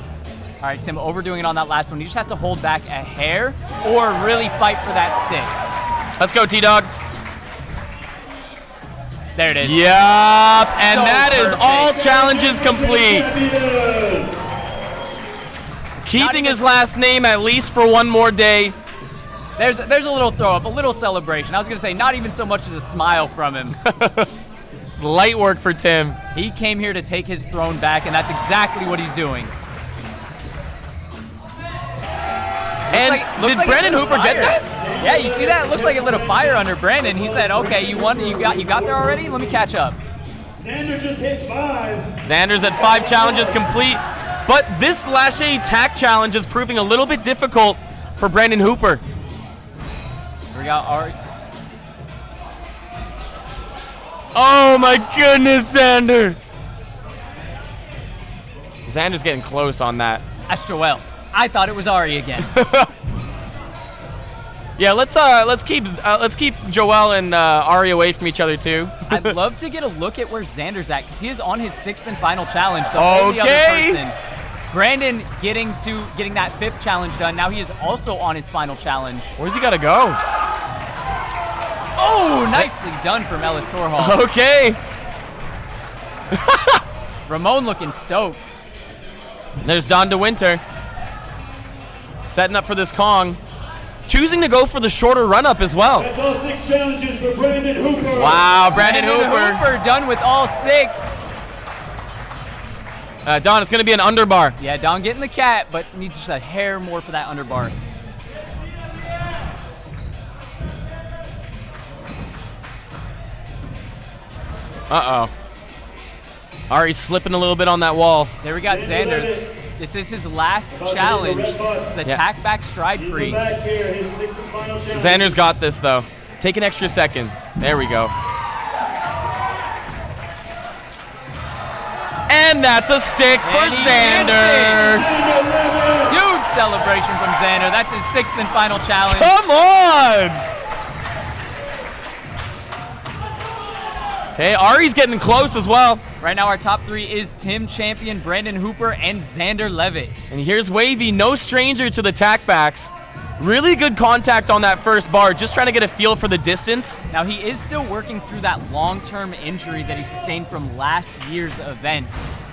All right, Tim overdoing it on that last one. He just has to hold back a hair or really fight for that stick. Let's go, T-Dog. There it is. Yup, and So that is perfect. all challenges complete. Keeping his last name at least for one more day. There's a little throw up, a little celebration. I was going to say not even so much as a smile from him. It's light work for Tim. He came here to take his throne back, and that's exactly what he's doing. And Looks did like it Brandon lit a Hooper get fire. that? Yeah, you see that? It looks like it lit a fire under Brandon. He said, "Okay, you won. You got there already. Let me catch up." Xander just hit 5. Xander's at 5 challenges complete, but this Lachey tack challenge is proving a little bit difficult for Brandon Hooper. Here we got Art. Oh my goodness, Xander. Xander's getting close on that. That's Joel. I thought it was Ari again. Yeah, let's keep Joel and Ari away from each other too. I'd love to get a look at where Xander's at because he is on his 6th and final challenge. The only other person. Brandon getting that 5th challenge done. Now he is also on his final challenge. Where's he gotta go? Oh, nicely done from Ellis Torhall. Okay. Ramon looking stoked. There's Don DeWinter. Setting up for this Kong. Choosing to go for the shorter run-up as well. That's all 6 challenges for Brandon Hooper. Wow, Brandon Hooper. Hooper done with all 6. Don, it's going to be an underbar. Yeah, Don getting the cat, but needs just a hair more for that underbar. Uh-oh. Ari's slipping a little bit on that wall. There we got Xander. This is his last challenge. The tack back stride free. Xander's got this, though. Take an extra second. There we go. And that's a stick for Xander. Huge celebration from Xander. That's his 6th and final challenge. Come on. Okay, Ari's getting close as well. Right now our top 3 is Tim Champion, Brandon Hooper, and Xander Levitt. And here's Wavy, no stranger to the tackbacks. Really good contact on that first bar, just trying to get a feel for the distance. Now he is still working through that long-term injury that he sustained from last year's event.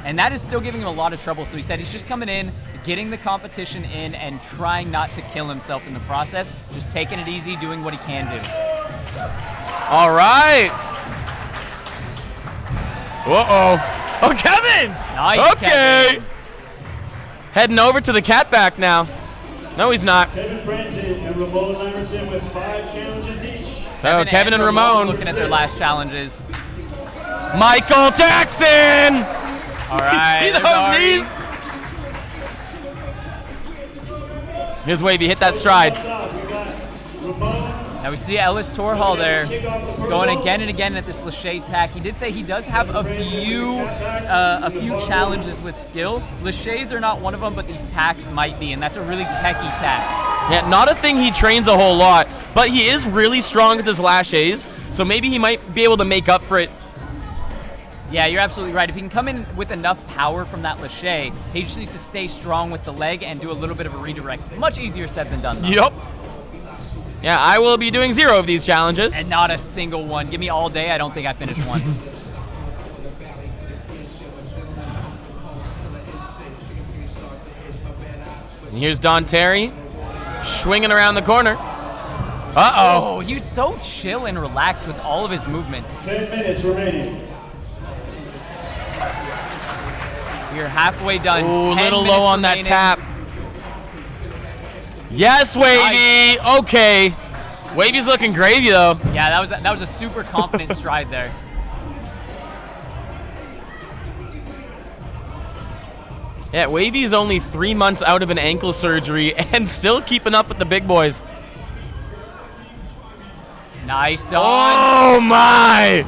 And that is still giving him a lot of trouble. So he said he's just coming in, getting the competition in, and trying not to kill himself in the process. Just taking it easy, doing what he can do. All right. Uh-oh. Oh, Kevin! Nice, okay. Kevin. Heading over to the catback now. No, he's not. Kevin Franzen and Ramon Emerson with 5 challenges each. So Kevin and Ramon looking at their last challenges. Michael Jackson! All right. See those knees? Here's Wavy, hit that stride. Now we see Ellis Torhall there going again and again at this Lachey tack. He did say he does have a few challenges with skill. Lachey's are not one of them, but these tacks might be, and that's a really techie tack. Yeah, not a thing he trains a whole lot, but he is really strong with his Lachey's, so maybe he might be able to make up for it. Yeah, you're absolutely right. If he can come in with enough power from that Lachey, he just needs to stay strong with the leg and do a little bit of a redirect. Much easier said than done, though. Yep. Yeah, I will be doing 0 of these challenges. And not a single one. Give me all day, I don't think I finished one. And here's Don Terry, swinging around the corner. Uh-oh. Oh, he's so chill and relaxed with all of his movements. 10 minutes remaining. We're halfway done. Ooh, a 10 little minutes low on remaining. that tap. Yes, Wavy. Nice. Okay. Wavy's looking gravy, though. Yeah, that was a super confident stride there. Yeah, Wavy's only 3 months out of an ankle surgery and still keeping up with the big boys. Nice, Don. Oh, my.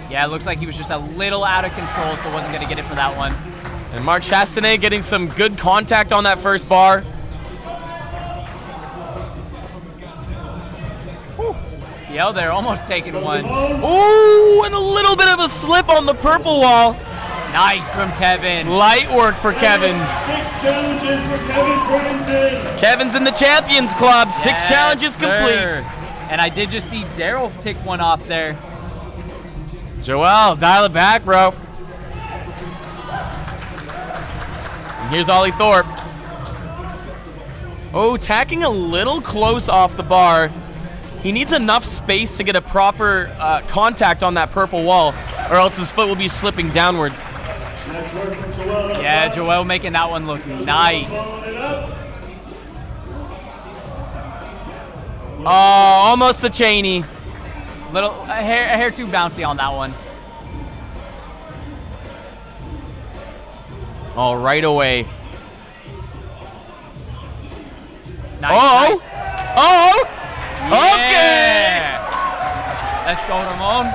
Yeah, it looks like he was just a little out of control, so wasn't going to get it for that one. And Mark Chastanet getting some good contact on that first bar. Yo, they're almost taking one. Ooh, and a little bit of a slip on the purple wall. Nice from Kevin. Light work for Kevin. 6 challenges for Kevin Franzen. Kevin's in the Champions Club. 6 Yes, challenges complete. sir. And I did just see Daryl tick one off there. Joel, dial it back, bro. And here's Ollie Thorpe. Oh, tacking a little close off the bar. He needs enough space to get a proper contact on that purple wall, or else his foot will be slipping downwards. Nice work from Joel. Yeah, Joel making that one look nice. Oh, almost the Cheney. A hair too bouncy on that one. Oh, right away. Nice. Oh! Nice. Oh! Yeah. Let's go, Ramon.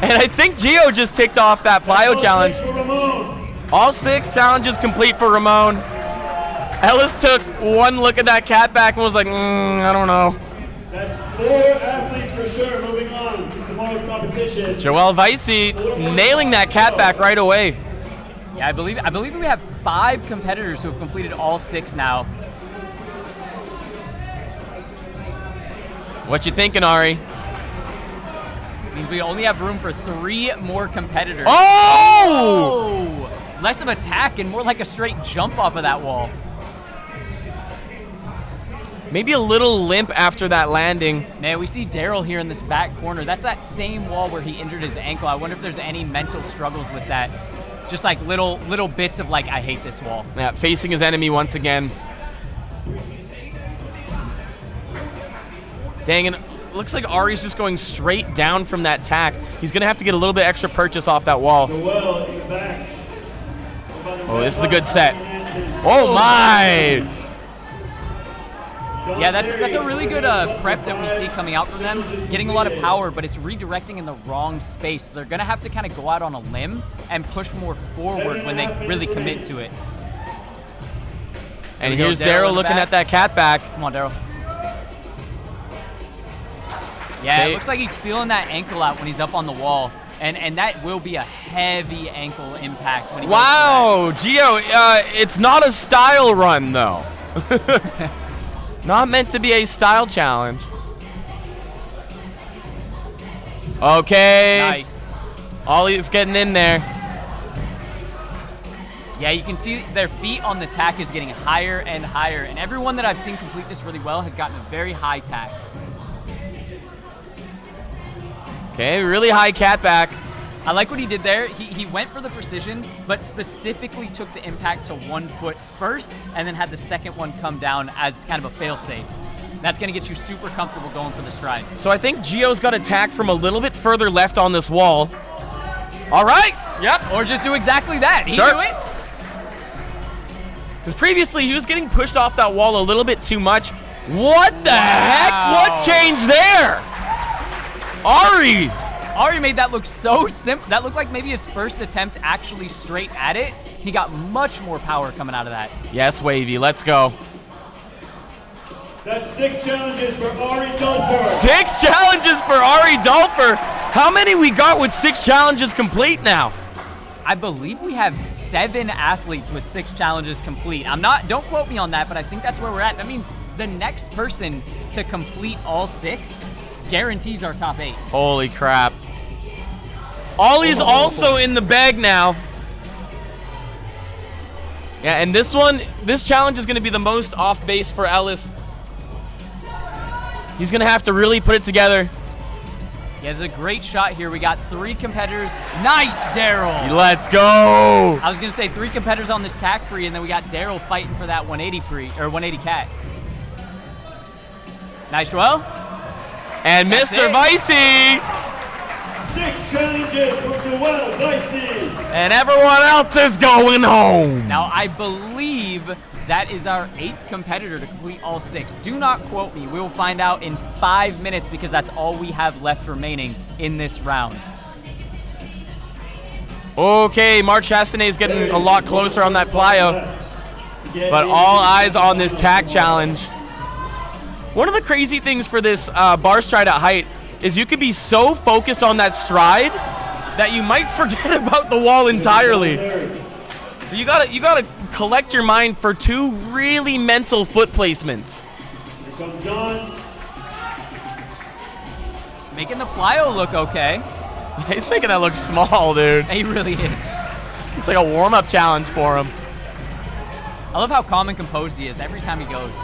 And I think Gio just ticked off that plyo challenge. For Ramon. All 6 challenges complete for Ramon. Ellis took one look at that cat back and was like, I don't know. That's 4 athletes for sure. Moving on to tomorrow's competition. Joel Vicey nailing that cat back right away. Yeah, I believe we have 5 competitors who have completed all 6 now. What you thinking, Ari? Means we only have room for 3 more competitors. Oh! Oh! Less of attack and more like a straight jump off of that wall. Maybe a little limp after that landing. Man, we see Daryl here in this back corner. That's that same wall where he injured his ankle. I wonder if there's any mental struggles with that. Just like little bits of like, I hate this wall. Yeah, facing his enemy once again. Dang, and looks like Ari's just going straight down from that tack. He's going to have to get a little bit extra purchase off that wall. Joel in the back. Oh, this is a good set. Oh, my! Yeah, that's a really good prep that we see coming out from them. Getting a lot of power, but it's redirecting in the wrong space. They're going to have to kind of go out on a limb and push more forward when they really commit to it. And here's Daryl looking at that cat back. Come on, Daryl. Yeah, Okay. it looks like he's feeling that ankle out when he's up on the wall. And that will be a heavy ankle impact when he Wow, Gio, it's not a style run, though. Not meant to be a style challenge. Okay. Nice. Ollie's getting in there. Yeah, you can see their feet on the tack is getting higher and higher. And everyone that I've seen complete this really well has gotten a very high tack. Okay, really high cat back. I like what he did there. He went for the precision, but specifically took the impact to 1 foot first and then had the second one come down as kind of a fail-safe. That's going to get you super comfortable going for the stride. So I think Gio's got attack from a little bit further left on this wall. All right. Yep. Or just do exactly that. He Sure. knew it. Because previously he was getting pushed off that wall a little bit too much. What the heck? What changed there? Ari made that look so simple. That looked like maybe his first attempt actually straight at it. He got much more power coming out of that. Yes, Wavy. Let's go. That's 6 challenges for Ari Dulfer. 6 challenges for Ari Dulfer. How many we got with 6 challenges complete now? I believe we have 7 athletes with 6 challenges complete. Don't quote me on that, but I think that's where we're at. That means the next person to complete all 6 guarantees our top 8. Holy crap. Ollie's also in the bag now. Yeah, and this challenge is going to be the most off base for Ellis. He's going to have to really put it together. Yeah, there's a great shot here. We got 3 competitors. Nice, Daryl. Let's go. I was going to say 3 competitors on this tack free, and then we got Daryl fighting for that 180 free, or 180 cat. Nice, Joel. And That's Mr. it. Vicey. 6 challenges for Joel Vicey. And everyone else is going home. Now, I believe that is our 8th competitor to complete all 6. Do not quote me. We will find out in 5 minutes because that's all we have left remaining in this round. Okay, Mark Chastanet is getting a lot closer on that plyo. But all eyes on this tack challenge. One of the crazy things for this bar stride at height is you could be so focused on that stride that you might forget about the wall entirely. So you gotta collect your mind for 2 really mental foot placements. Here comes Don. Making the plyo look okay. He's making that look small, dude. He really is. It's like a warm-up challenge for him. I love how calm and composed he is every time he goes.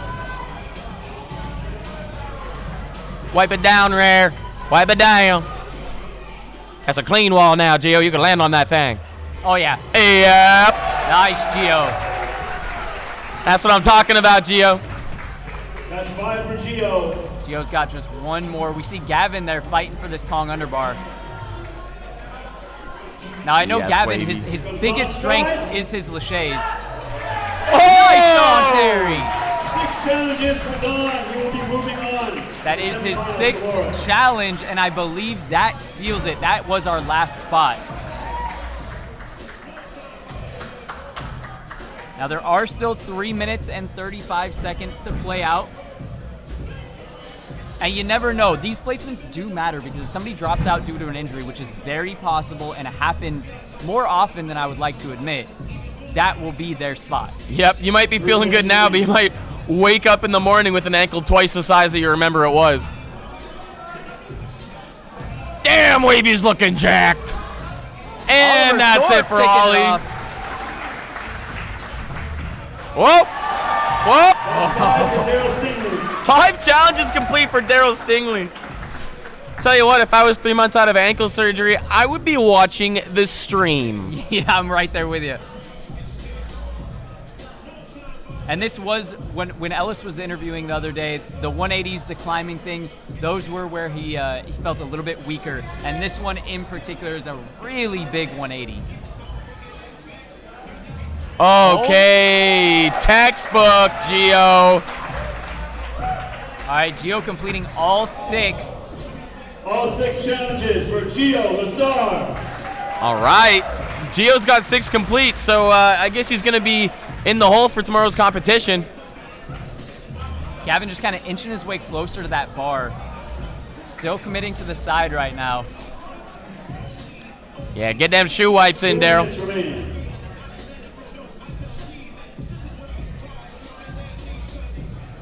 Wipe it down, Rare. Wipe it down. That's a clean wall now, Gio. You can land on that thing. Oh, yeah. Yep. Nice, Gio. That's what I'm talking about, Gio. That's 5 for Gio. Gio's got just 1 more. We see Gavin there fighting for this Kong underbar. Now, I know Yes, Gavin, Wavy. his biggest strength is his laches. Oh! Nice, Don Terry. 6 challenges for Don. He will be moving on. That is his 6th challenge, and I believe that seals it. That was our last spot. Now there are still 3 minutes and 35 seconds to play out. And you never know. These placements do matter because if somebody drops out due to an injury, which is very possible and it happens more often than I would like to admit, that will be their spot. Yep, you might be feeling good now, but you might wake up in the morning with an ankle twice the size that you remember it was. Damn, Wavy's looking jacked. And that's it for Ollie. Whoop! Whoop! 5 challenges complete for Daryl Stingley. Tell you what, if I was 3 months out of ankle surgery, I would be watching the stream. Yeah, I'm right there with you. And this was, when Ellis was interviewing the other day, the 180s, the climbing things, those were where he felt a little bit weaker. And this one in particular is a really big 180. Okay, textbook, Gio. All right, Gio completing all 6. All 6 challenges for Gio Lazar. All right, Gio's got 6 complete, so I guess he's going to be in the hole for tomorrow's competition. Gavin just kind of inching his way closer to that bar. Still committing to the side right now. Yeah, get them shoe wipes in, Daryl.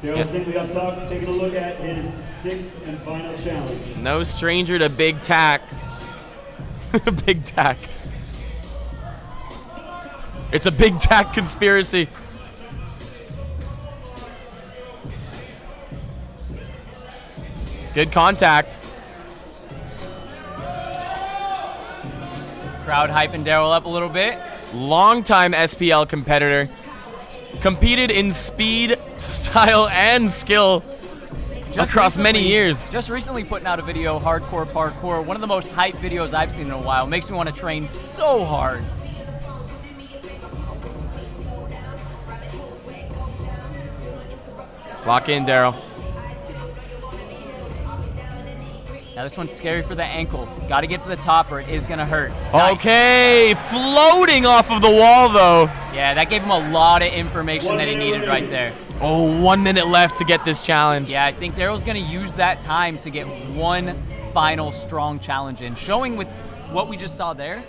Daryl Stingley up top, taking a look at his 6th and final challenge. No stranger to big tack. Big tack. It's a big tack conspiracy. Good contact. Crowd hyping Daryl up a little bit. Longtime SPL competitor. Competed in speed, style, and skill across many years. Just recently putting out a video, Hardcore Parkour, one of the most hyped videos I've seen in a while. Makes me want to train so hard. Lock in, Daryl. Now this one's scary for the ankle. Got to get to the top or it is going to hurt. Okay, floating off of the wall, though. Yeah, that gave him a lot of information that he needed right there. Oh, 1 minute left to get this challenge. Yeah, I think Daryl's going to use that time to get one final strong challenge in. Showing with what we just saw there,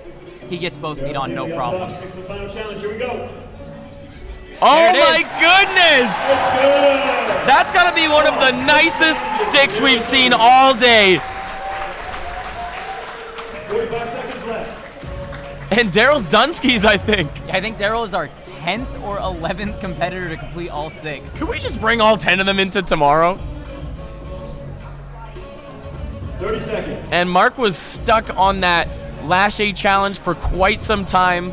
he gets both feet on, no problem. 6th and final challenge, here we go. Oh my goodness! That's got to be one of the nicest sticks we've seen all day. 45 seconds left. And Daryl's Dunskies, I think. Yeah, I think Daryl is our 10th or 11th competitor to complete all 6. Could we just bring all 10 of them into tomorrow? 30 seconds. And Mark was stuck on that lache challenge for quite some time.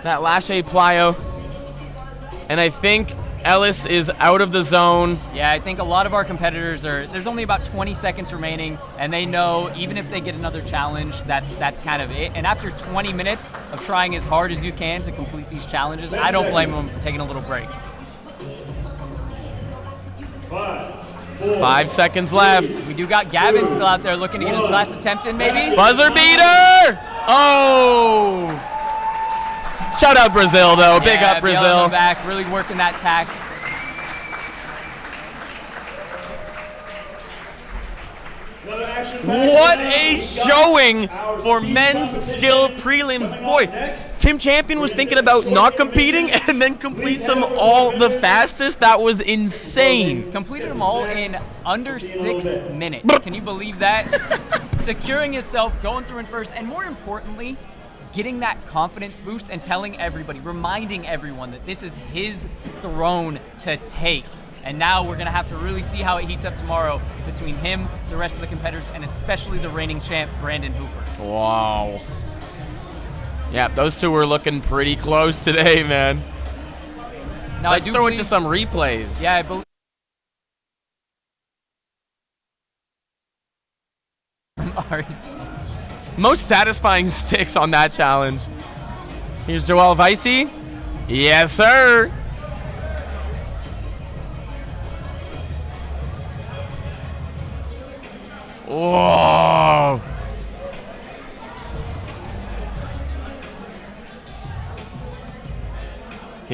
That lache plyo. And I think Ellis is out of the zone. Yeah, I think a lot of our competitors there's only about 20 seconds remaining, and they know even if they get another challenge, that's kind of it. And after 20 minutes of trying as hard as you can to complete these challenges, I don't blame them for taking a little break. 5, 4, 5 seconds left. We do got Gavin still out there looking to get his last attempt in, maybe? Buzzer beater! Oh! Shout out Brazil, though. Big up Brazil. Back, really working that tack. What a showing for men's skill prelims. Boy, Tim Champion was thinking about not competing and then completes them all the fastest. That was insane. Completed them all in under 6 minutes. Can you believe that? Securing himself, going through in first, and more importantly, getting that confidence boost and telling everybody, reminding everyone that this is his throne to take. And now we're going to have to really see how it heats up tomorrow between him, the rest of the competitors, and especially the reigning champ, Brandon Hooper. Wow. Yeah, those two were looking pretty close today, man. Now, Let's throw it to some replays. Yeah, I believe. All right. Most satisfying sticks on that challenge. Here's Joel Vicey. Yes, sir. Whoa.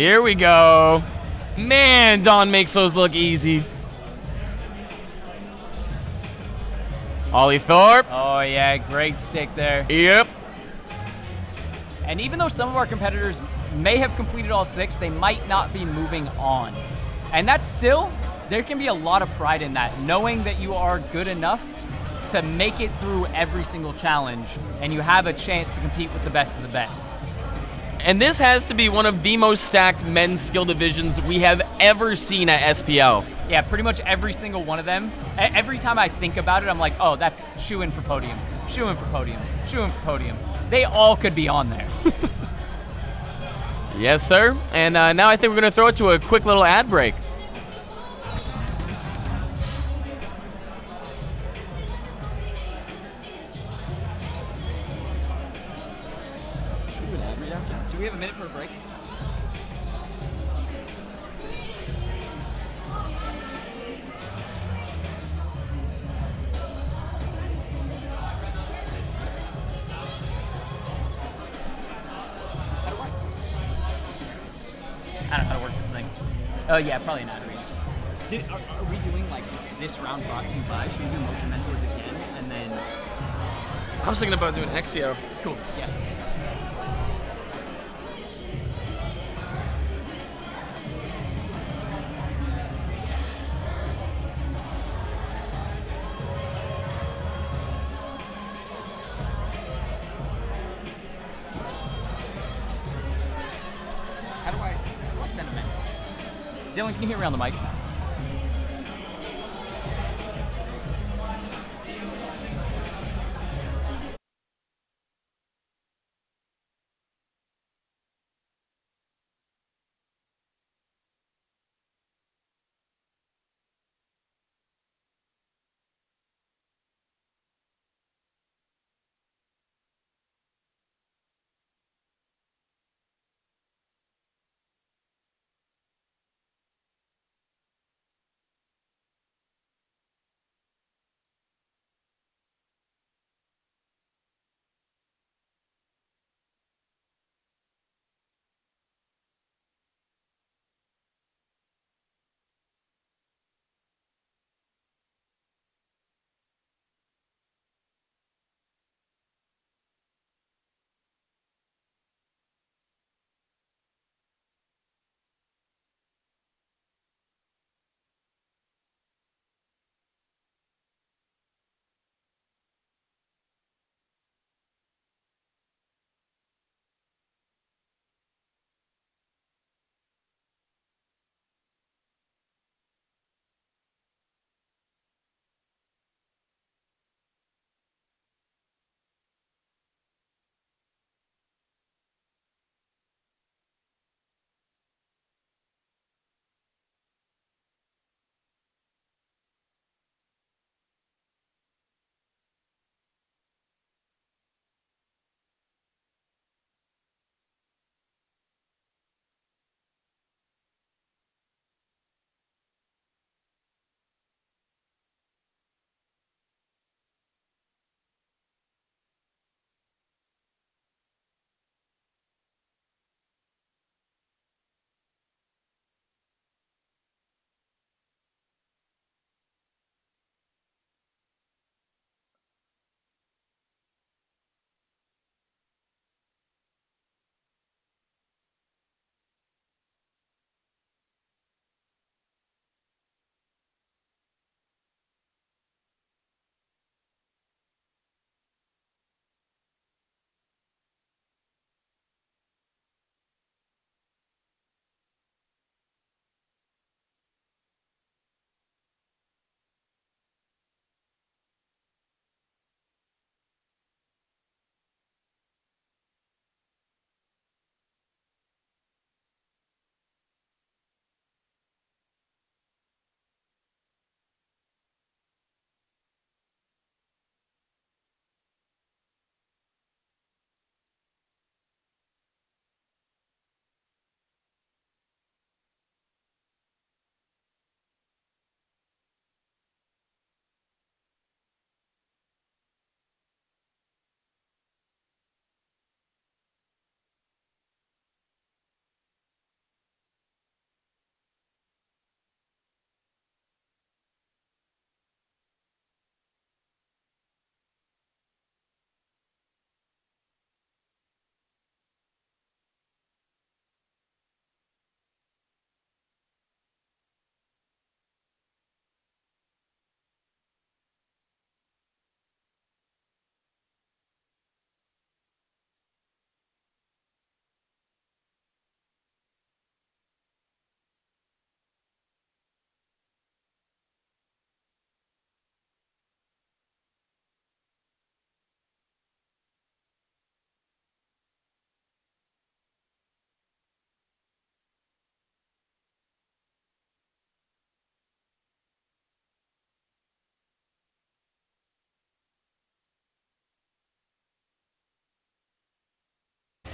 Here we go. Man, Dawn makes those look easy. Ollie Thorpe. Oh yeah, great stick there. Yep. And even though some of our competitors may have completed all 6, they might not be moving on. And that's still, there can be a lot of pride in that, knowing that you are good enough to make it through every single challenge and you have a chance to compete with the best of the best. And this has to be one of the most stacked men's skill divisions we have ever seen at SPL. Yeah, pretty much every single one of them. Every time I think about it, I'm like, oh, that's shoe in for podium, shoe in for podium, shoe in for podium. They all could be on there. Yes, sir. And now I think we're going to throw it to a quick little ad break. Do we have a minute for a break? I don't know how to work this thing. Oh yeah, probably not. Are we doing like this round brought to you by? Should we do motion mentors again and then? I was thinking about doing Exio. Cool. Yeah. How do I send a message? Dylan, can you hear me on the mic?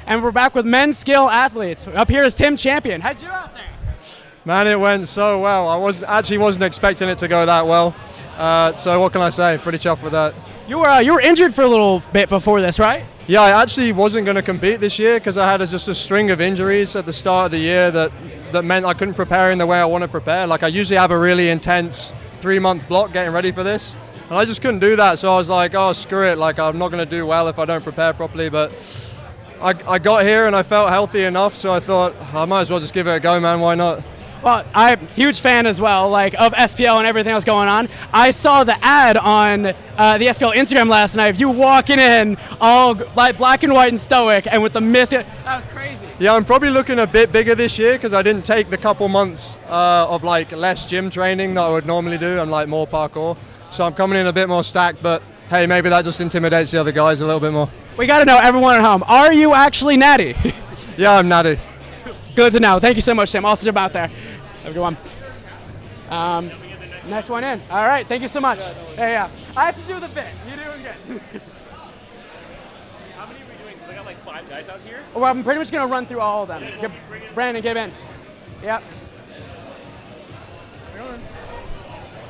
And we're back with men's skill athletes. Up here is Tim Champion. How'd you do out there? Man, it went so well. I wasn't expecting it to go that well. So what can I say? Pretty chuffed with that. You were injured for a little bit before this, right? Yeah, I actually wasn't going to compete this year because I had just a string of injuries at the start of the year that meant I couldn't prepare in the way I want to prepare. Like I usually have a really intense 3-month block getting ready for this, and I just couldn't do that. So I was like, oh, screw it. Like I'm not going to do well if I don't prepare properly. But I got here and I felt healthy enough, so I thought I might as well just give it a go, man. Why not? Well, I'm a huge fan as well, like of SPL and everything else going on. I saw the ad on the SPL Instagram last night. You walking in all like black and white and stoic, and with the mist. That was crazy. Yeah, I'm probably looking a bit bigger this year because I didn't take the couple months of like less gym training that I would normally do and like more parkour. So I'm coming in a bit more stacked, but hey, maybe that just intimidates the other guys a little bit more. We got to know, everyone at home, are you actually natty? Yeah, I'm natty. Good to know. Thank you so much, Tim. I'll jump out there. Have a good one. Next one in. All right. Thank you so much. Yeah. I have to do the bit. You're doing good. How many are we doing? We got like 5 guys out here. Well, I'm pretty much going to run through all of them. Brandon, get in. Yep.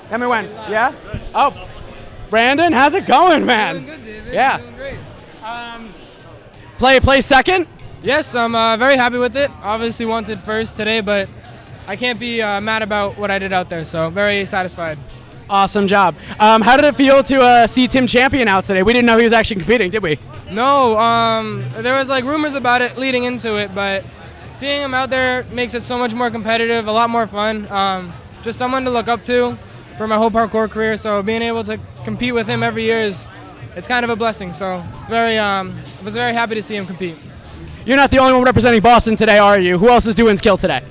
Tell me when. Yeah? Oh, Brandon, how's it going, man? Doing good, David. Yeah. Doing great. Play second? Yes, I'm very happy with it. Obviously wanted first today, but I can't be mad about what I did out there, so very satisfied. Awesome job. How did it feel to see Tim Champion out today? We didn't know he was actually competing, did we? No, there was like rumors about it leading into it, but seeing him out there makes it so much more competitive, a lot more fun. Just someone to look up to for my whole parkour career, so being able to compete with him every year it's kind of a blessing. So it's I was very happy to see him compete. You're not the only one representing Boston today, are you? Who else is doing skill today?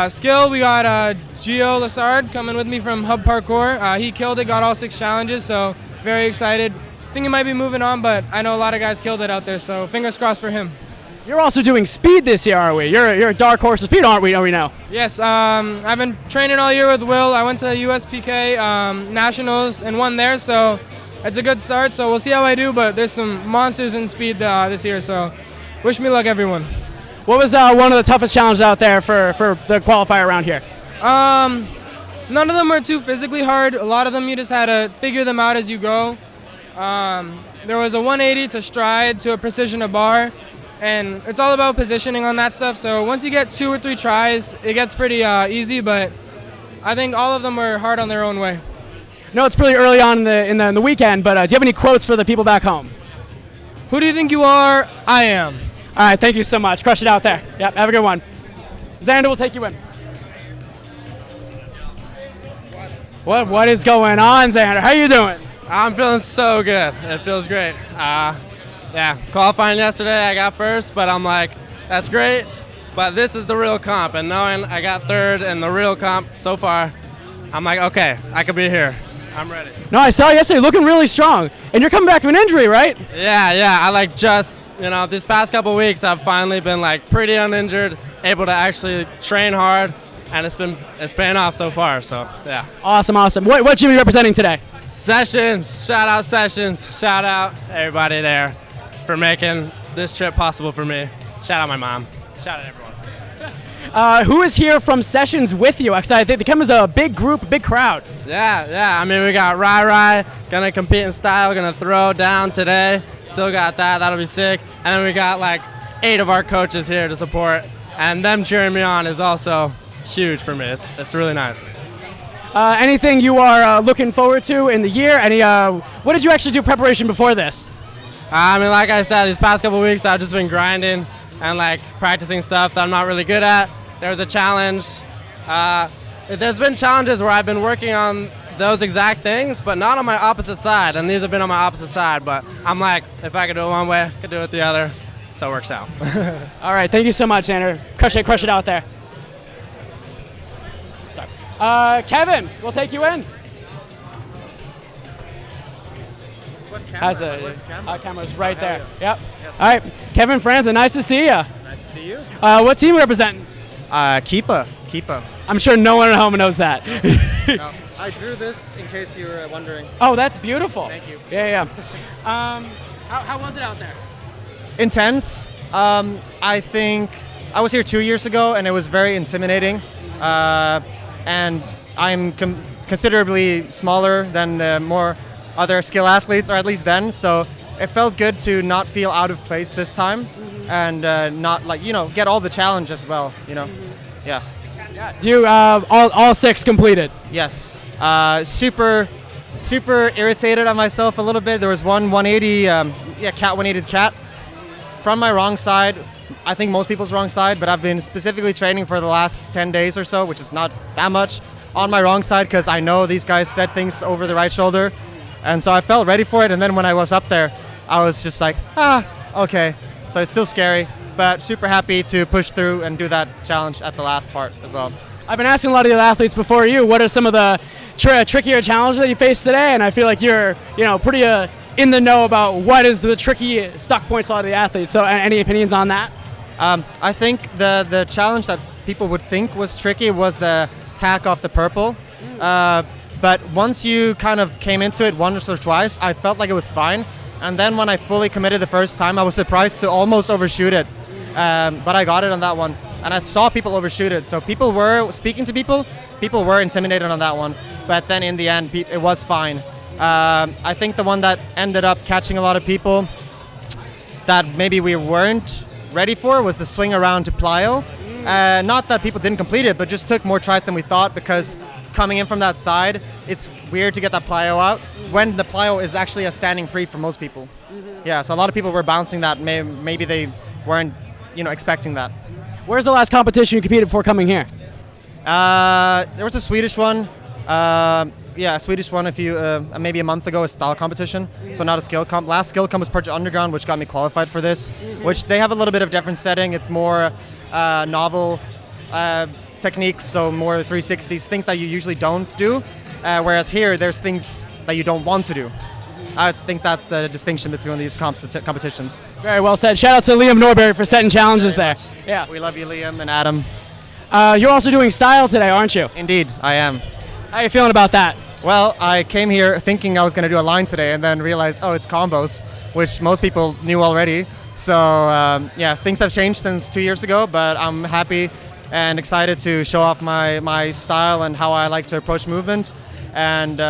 Skill, we got Gio Lassard coming with me from Hub Parkour. He killed it, got all 6 challenges, so very excited. Think he might be moving on, but I know a lot of guys killed it out there, so fingers crossed for him. You're also doing speed this year, aren't we? You're a dark horse of speed, aren't we? We know. Yes, I've been training all year with Will. I went to USPK Nationals and won there, so it's a good start. So we'll see how I do, but there's some monsters in speed this year, so wish me luck, everyone. What was one of the toughest challenges out there for the qualifier around here? None of them were too physically hard. A lot of them you just had to figure them out as you go. There was a 180 to stride to a precision to bar, and it's all about positioning on that stuff. So once you get 2 or 3 tries, it gets pretty easy, but I think all of them were hard on their own way. No, it's pretty early on in the weekend, but do you have any quotes for the people back home? Who do you think you are? I am. All right, thank you so much. Crush it out there. Yep, have a good one. Xander will take you in. What is going on, Xander? How you doing? I'm feeling so good. It feels great. Yeah, qualifying yesterday, I got first, but I'm like, that's great. But this is the real comp, and knowing I got third in the real comp so far, I'm like, okay, I could be here. I'm ready. No, I saw you yesterday looking really strong, and you're coming back from an injury, right? Yeah. I like just, these past couple weeks, I've finally been like pretty uninjured, able to actually train hard, and it's paying off so far. So yeah. Awesome. What gym are you representing today? Sessions. Shout out Sessions. Shout out everybody there for making this trip possible for me. Shout out my mom. Shout out everyone. Who is here from Sessions with you? Because I think they come as a big group, a big crowd. Yeah. I mean, we got Rai, gonna compete in style, gonna throw down today. Still got that. That'll be sick. And then we got like 8 of our coaches here to support, and them cheering me on is also huge for me. It's really nice. Anything you are looking forward to in the year? What did you actually do preparation before this? I mean, like I said, these past couple weeks I've just been grinding and like practicing stuff that I'm not really good at. There was a challenge. There's been challenges where I've been working on those exact things, but not on my opposite side, and these have been on my opposite side, but I'm like, if I could do it one way, I could do it the other, so it works out. All right, thank you so much, Xander. Crush it out there. Sorry. Kevin, we'll take you in. Camera's right there. Yep. All right, Kevin Franzen, nice to see you. Nice to see you. What team are you representing? Keepa. I'm sure no one at home knows that. No, I drew this in case you were wondering. Oh, that's beautiful. Thank you. Yeah. How was it out there? Intense, I think I was here 2 years ago, and it was very intimidating. And I'm considerably smaller than the more other skill athletes, or at least then. So it felt good to not feel out of place this time, and not get all the challenge as well. Yeah. You all 6 completed. Yes. Super irritated at myself a little bit. There was one 180, cat 180 cat from my wrong side. I think most people's wrong side, but I've been specifically training for the last 10 days or so, which is not that much, on my wrong side because I know these guys said things over the right shoulder. And so I felt ready for it. And then when I was up there, I was just like, okay. So it's still scary, but super happy to push through and do that challenge at the last part as well. I've been asking a lot of the athletes before you, what are some of the trickier challenges that you faced today? And I feel like you're, pretty in the know about what is the tricky stuck points a lot of the athletes. So any opinions on that? I think the challenge that people would think was tricky was the tack off the purple. But once you kind of came into it once or twice, I felt like it was fine. And then when I fully committed the first time, I was surprised to almost overshoot it. But I got it on that one. And I saw people overshoot it. So people were speaking to people were intimidated on that one. But then in the end, it was fine. I think the one that ended up catching a lot of people that maybe we weren't ready for was the swing around to plyo. Not that people didn't complete it, but just took more tries than we thought, because coming in from that side, it's weird to get that plyo out when the plyo is actually a standing pre for most people. Yeah, so a lot of people were bouncing that. Maybe they weren't, expecting that. Where's the last competition you competed before coming here? There was a Swedish one. A Swedish one maybe a month ago, a style competition, so not a skill comp. Last skill comp was Project Underground, which got me qualified for this, which they have a little bit of different setting. It's more novel techniques, so more 360s, things that you usually don't do, whereas here there's things that you don't want to do. I think that's the distinction between these competitions. Very well said. Shout out to Liam Norberry for setting challenges there. Yeah. We love you, Liam and Adam. You're also doing style today, aren't you? Indeed, I am. How are you feeling about that? Well, I came here thinking I was going to do a line today, and then realized, it's combos, which most people knew already. So things have changed since 2 years ago, but I'm happy and excited to show off my style and how I like to approach movement, and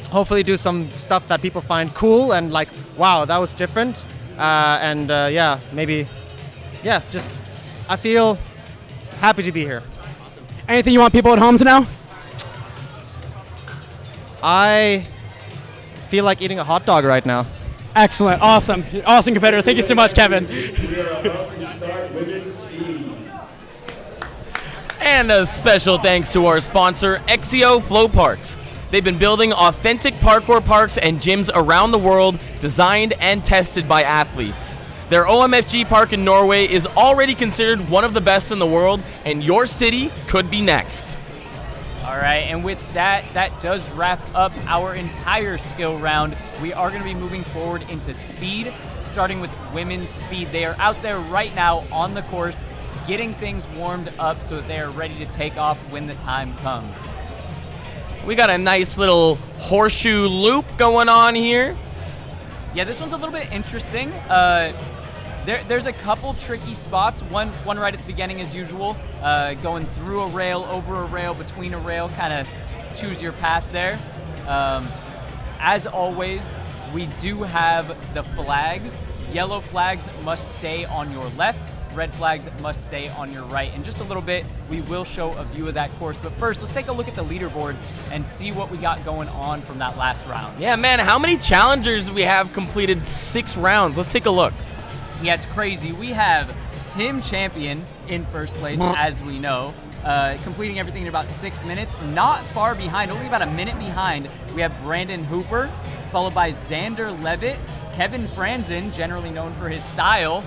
hopefully do some stuff that people find cool and like, wow, that was different. I feel happy to be here. Awesome. Anything you want people at home to know? I feel like eating a hot dog right now. Excellent. Awesome competitor. Thank you so much, Kevin. We are about to start women's speed. And a special thanks to our sponsor, Exio Flow Parks. They've been building authentic parkour parks and gyms around the world, designed and tested by athletes. Their OMFG park in Norway is already considered one of the best in the world, and your city could be next. All right, and with that does wrap up our entire skill round. We are going to be moving forward into speed, starting with women's speed. They are out there right now on the course, getting things warmed up so that they are ready to take off when the time comes. We got a nice little horseshoe loop going on here. Yeah, this one's a little bit interesting. There's a couple tricky spots. One right at the beginning as usual, going through a rail, over a rail, between a rail, kind of choose your path there. As always, we do have the flags. Yellow flags must stay on your left. Red flags must stay on your right. In just a little bit, we will show a view of that course. But first, let's take a look at the leaderboards and see what we got going on from that last round. Yeah, man, how many challengers we have completed 6 rounds? Let's take a look. Yeah, it's crazy. We have Tim Champion in first place, as we know, completing everything in about 6 minutes. Not far behind, only about a minute behind, we have Brandon Hooper, followed by Xander Levitt, Kevin Franzen, generally known for his style,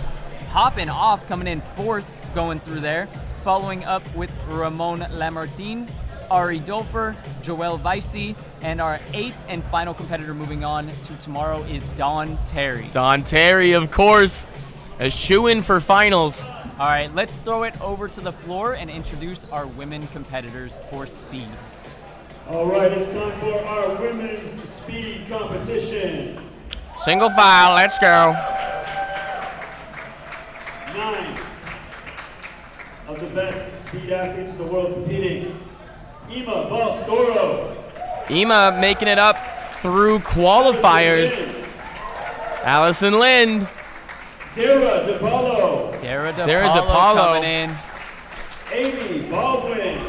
popping off, coming in 4th, going through there. Following up with Ramon Lamartine, Ari Dolfer, Joel Vicey, and our 8th and final competitor moving on to tomorrow is Don Terry. Don Terry, of course, a shoo-in for finals. All right, let's throw it over to the floor and introduce our women competitors for speed. All right, it's time for our women's speed competition. Single file, let's go. the best speed athletes in the world competing. Ima Balstoro. Ima making it up through qualifiers. Allison Lind. Dara DePaulo. Dara Dara DePaulo DePaulo. coming in. Amy Baldwin.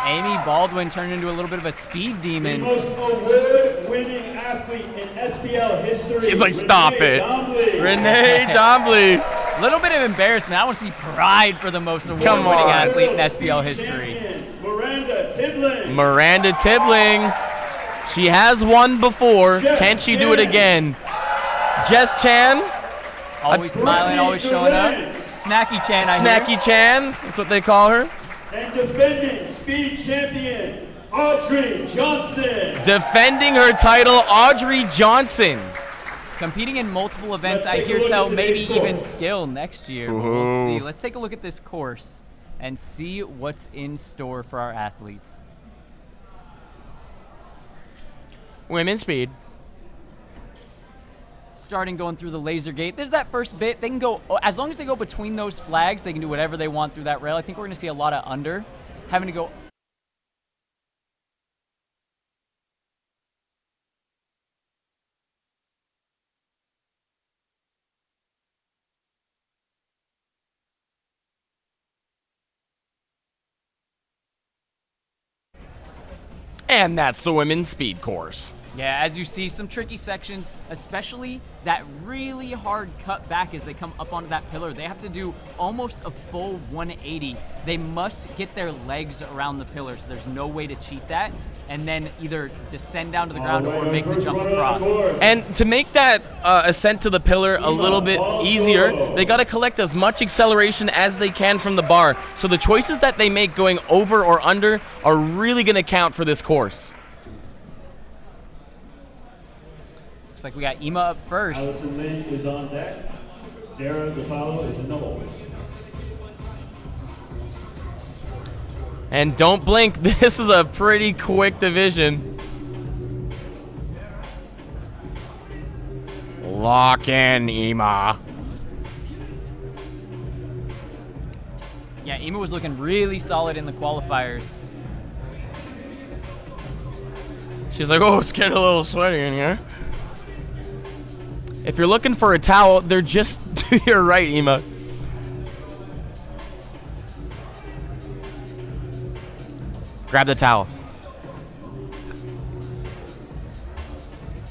Amy Baldwin turned into a little bit of a speed The demon. most award-winning athlete in SPL history. She's like, stop it. Dombly. Renee Dombly. A little bit of embarrassment. I want to see pride for the most Come award-winning on. athlete in SPL history. Champion, Miranda Tibling. Miranda Tibling. She has won before. Jess Can she do it Chan. again? Jess Chan. Always smiling, always showing up. Snacky Chan, I hear. Snacky Chan. That's what they call her. And defending speed champion, Audrey Johnson. Defending her title, Audrey Johnson. Competing in multiple events, Let's I take a hear look tell at maybe today's even course. skill next year. But we'll Ooh. see. Let's take a look at this course and see what's in store for our athletes. Women's speed. Starting going through the laser gate. There's that first bit. They can go, as long as they go between those flags, they can do whatever they want through that rail. I think we're going to see a lot of under, having to go. And that's the women's speed course. Yeah, as you see, some tricky sections, especially that really hard cut back as they come up onto that pillar. They have to do almost a full 180. They must get their legs around the pillar, so there's no way to cheat that. And then either descend down to the ground or make the jump across. And to make that ascent to the pillar a little bit easier, they got to collect as much acceleration as they can from the bar. So the choices that they make going over or under are really going to count for this course. Looks like we got Ima up first. Allison Lynn is on deck. Dara DePaulo is in the hole. And don't blink, this is a pretty quick division. Lock in, Ima. Yeah, Ima was looking really solid in the qualifiers. She's like, oh, it's getting a little sweaty in here. If you're looking for a towel, they're just to your right, Ima. Grab the towel.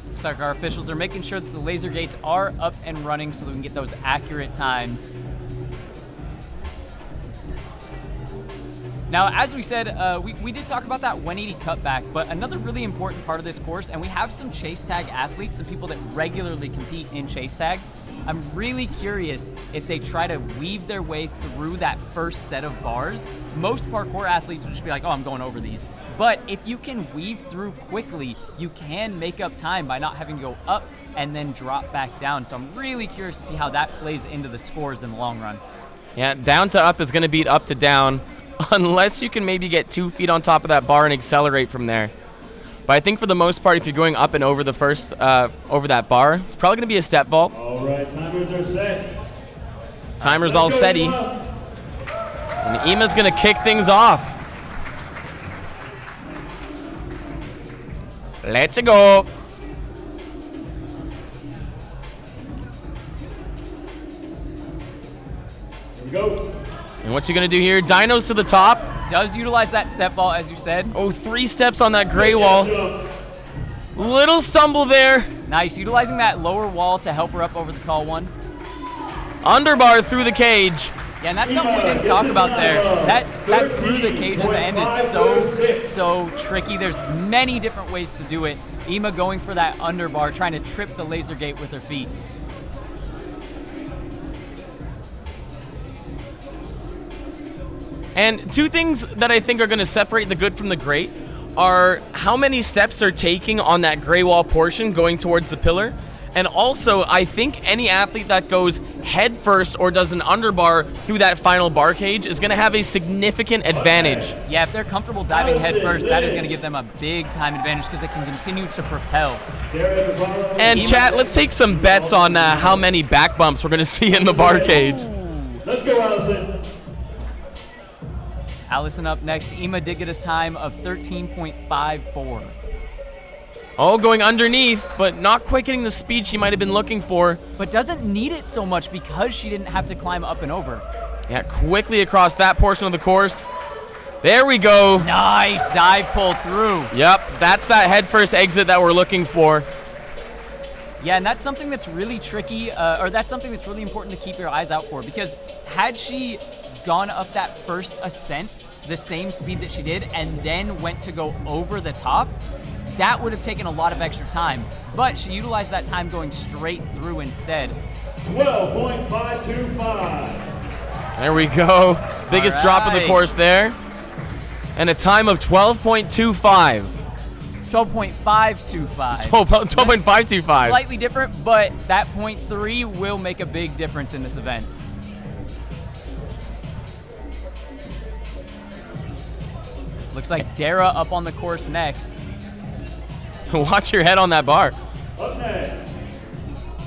Looks like our officials are making sure that the laser gates are up and running so that we can get those accurate times. Now, as we said, we did talk about that 180 cutback, but another really important part of this course, and we have some chase tag athletes, some people that regularly compete in chase tag. I'm really curious if they try to weave their way through that first set of bars. Most parkour athletes will just be like, oh, I'm going over these. But if you can weave through quickly, you can make up time by not having to go up and then drop back down. So I'm really curious to see how that plays into the scores in the long run. Yeah, down to up is going to beat up to down, unless you can maybe get 2 feet on top of that bar and accelerate from there. But I think for the most part, if you're going up and over the first, over that bar, it's probably going to be a step vault. All right, timers are set. Timer's Let's all go, setty. Ima. And Ima's going to kick things off. Let's go. Here we go. And what's he going to do here? Dinos to the top. Does utilize that step vault, as you said. Oh, 3 steps on that gray wall. Jump. Little stumble there. Nice, utilizing that lower wall to help her up over the tall one. Underbar through the cage. Yeah, and that's something we didn't talk about there. That through the cage at the end is so tricky. There's many different ways to do it. Ima going for that underbar, trying to trip the laser gate with her feet. And 2 things that I think are going to separate the good from the great are how many steps they're taking on that gray wall portion going towards the pillar. And also, I think any athlete that goes head first or does an underbar through that final bar cage is going to have a significant advantage. Yeah, if they're comfortable diving head first, that is going to give them a big time advantage because they can continue to propel. And chat, let's take some bets on how many back bumps we're going to see in the bar cage. Let's go, Allison. Allison up next. Ema did get a time of 13.54. Oh, going underneath, but not quite getting the speed she might have been looking for. But doesn't need it so much because she didn't have to climb up and over. Yeah, quickly across that portion of the course. There we go. Nice dive pull through. Yep, that's that headfirst exit that we're looking for. Yeah, and that's something that's really tricky, or that's something that's really important to keep your eyes out for, because had she gone up that first ascent the same speed that she did and then went to go over the top, that would have taken a lot of extra time. But she utilized that time going straight through instead. 12.525. There we go. Biggest drop of the course there. And a time of 12.25. 12.525. Oh, 12.525. Slightly different, but that 0.3 will make a big difference in this event. Looks like Dara up on the course next. Watch your head on that bar. Up next,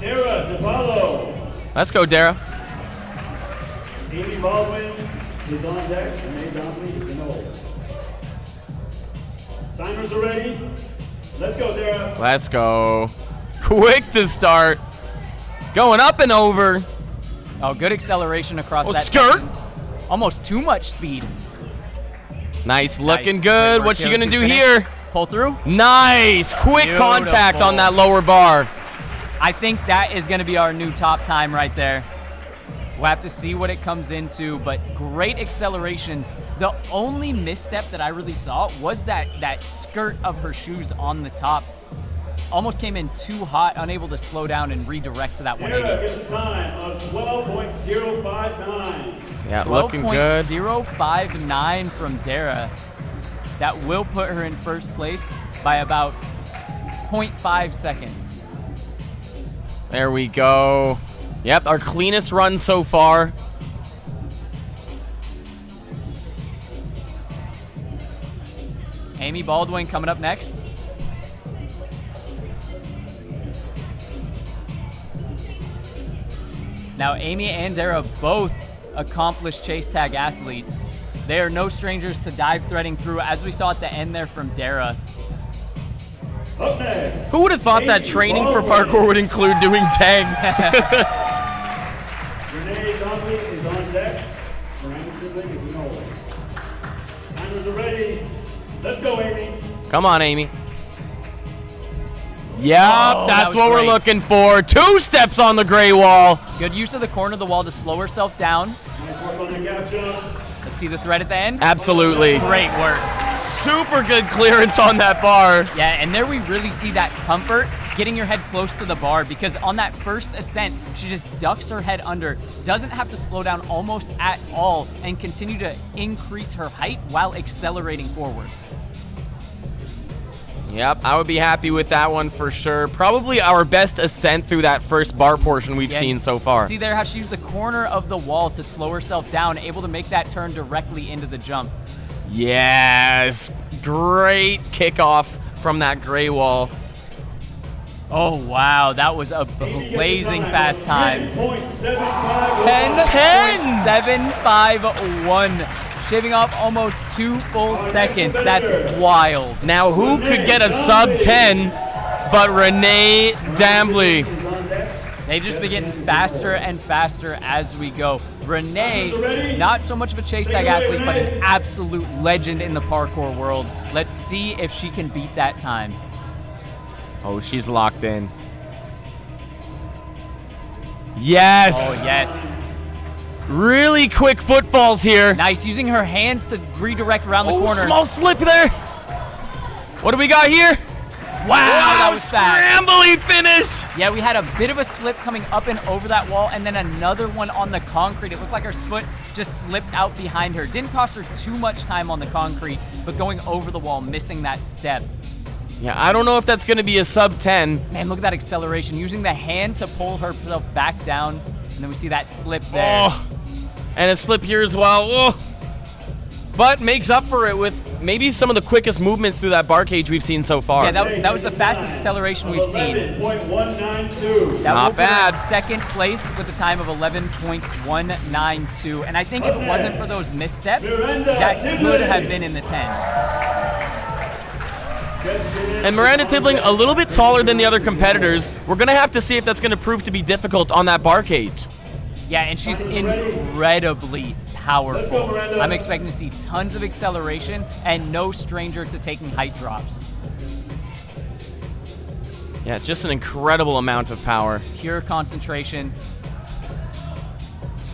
Dara DePaulo. Let's go, Dara. Amy Baldwin is on deck, and May Donnelly is in the hole. Timers are ready. Let's go, Dara. Let's go. Quick to start. Going up and over. Oh, good acceleration across that skirt. section. Almost too much speed. Nice, looking Nice. good. Great What's she work, gonna do finish. here? Pull through. Nice, quick contact on that lower bar. I think that is gonna be our new top time right there. We'll have to see what it comes into, but great acceleration. The only misstep that I really saw was that skirt of her shoes on the top. Almost came in too hot, unable to slow down and redirect to that Dara 180. gets a time of 12.059. Yeah, looking good. 12.059 from Dara. That will put her in first place by about 0.5 seconds. There we go. Yep, our cleanest run so far. Amy Baldwin coming up next. Now, Amy and Dara both accomplished chase tag athletes. They are no strangers to dive threading through, as we saw at the end there from Dara. Up next. Who would have thought that training for parkour would include doing tag? Renee Donnelly is on deck. Miranda Tidling is in the hole. Timers are ready. Let's go, Amy. Come on, Amy. Yep, Oh, that that's was what great. we're looking for. 2 steps on the gray wall. Good use of the corner of the wall to slow herself down. Nice work on the gap jumps. Let's see the thread at the end. Absolutely. Great work. Super good clearance on that bar. Yeah, and there we really see that comfort, getting your head close to the bar, because on that first ascent, she just ducks her head under, doesn't have to slow down almost at all, and continue to increase her height while accelerating forward. Yep, I would be happy with that one for sure. Probably our best ascent through that first bar portion we've seen so far. See there how she used the corner of the wall to slow herself down, able to make that turn directly into the jump. Yes, great kickoff from that gray wall. Oh, wow, that was a blazing fast time. 10.751. 10.751. Shaving off almost 2 full seconds. That's wild. Now, who could get a sub 10 but Renee Dambly? They've just been getting faster and faster as we go. Renee, not so much of a chase tag athlete, but an absolute legend in the parkour world. Let's see if she can beat that time. Oh, she's locked in. Yes. Oh, yes. Really quick footfalls here. Nice, using her hands to redirect around the corner. Small slip there. What do we got here? Wow, that was fast. Scrambly finish. Yeah, we had a bit of a slip coming up and over that wall, and then another one on the concrete. It looked like her foot just slipped out behind her. Didn't cost her too much time on the concrete, but going over the wall, missing that step. Yeah, I don't know if that's going to be a sub 10. Man, look at that acceleration. Using the hand to pull herself back down, and then we see that slip there. Oh, and a slip here as well. Oh. But makes up for it with maybe some of the quickest movements through that bar cage we've seen so far. Yeah, that was the fastest acceleration we've seen. 11.192. That Not will put her in bad. second place with a time of 11.192. And I think if it wasn't for those missteps, that could have been in the 10. And Miranda Tibbling a little bit taller than the other competitors. We're going to have to see if that's going to prove to be difficult on that bar cage. Yeah, and she's incredibly powerful. Let's go, Miranda. I'm expecting to see tons of acceleration and no stranger to taking height drops. Yeah, just an incredible amount of power. Pure concentration.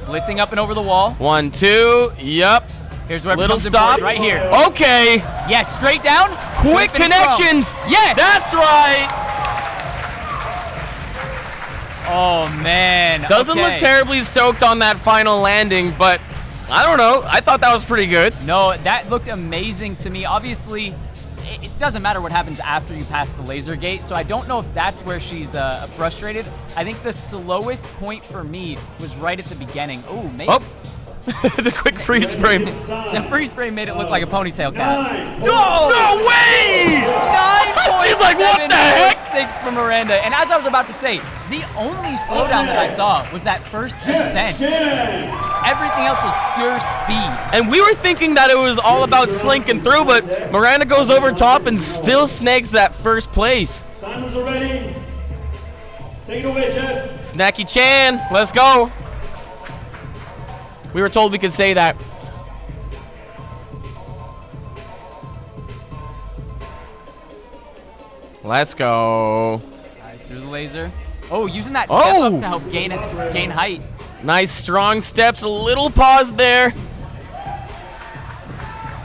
Blitzing up and over the wall. 1, 2, yep. Here's where it Little becomes stop. important, right here. Okay. Yes, straight down. Quick Finish strong. connections. Yes. That's right. Oh, man. Doesn't Okay. look terribly stoked on that final landing, but I don't know. I thought that was pretty good. No, that looked amazing to me. Obviously, it doesn't matter what happens after you pass the laser gate, so I don't know if that's where she's frustrated. I think the slowest point for me was right at the beginning. Ooh, maybe. Oh. The quick freeze frame. The freeze frame made it look like a ponytail cap. No way! 9.746 She's like, what the heck? for Miranda. And as I was about to say, the only slowdown that I saw was that first descent. Everything else was pure speed. And we were thinking that it was all about slinking through, but Miranda goes over top and still snags that first place. Timers are ready. Take it away, Jess. Snacky Chan, let's go. We were told we could say that. Let's go. Right, through the laser. Oh, using that step up to help gain height. Nice strong steps, a little pause there.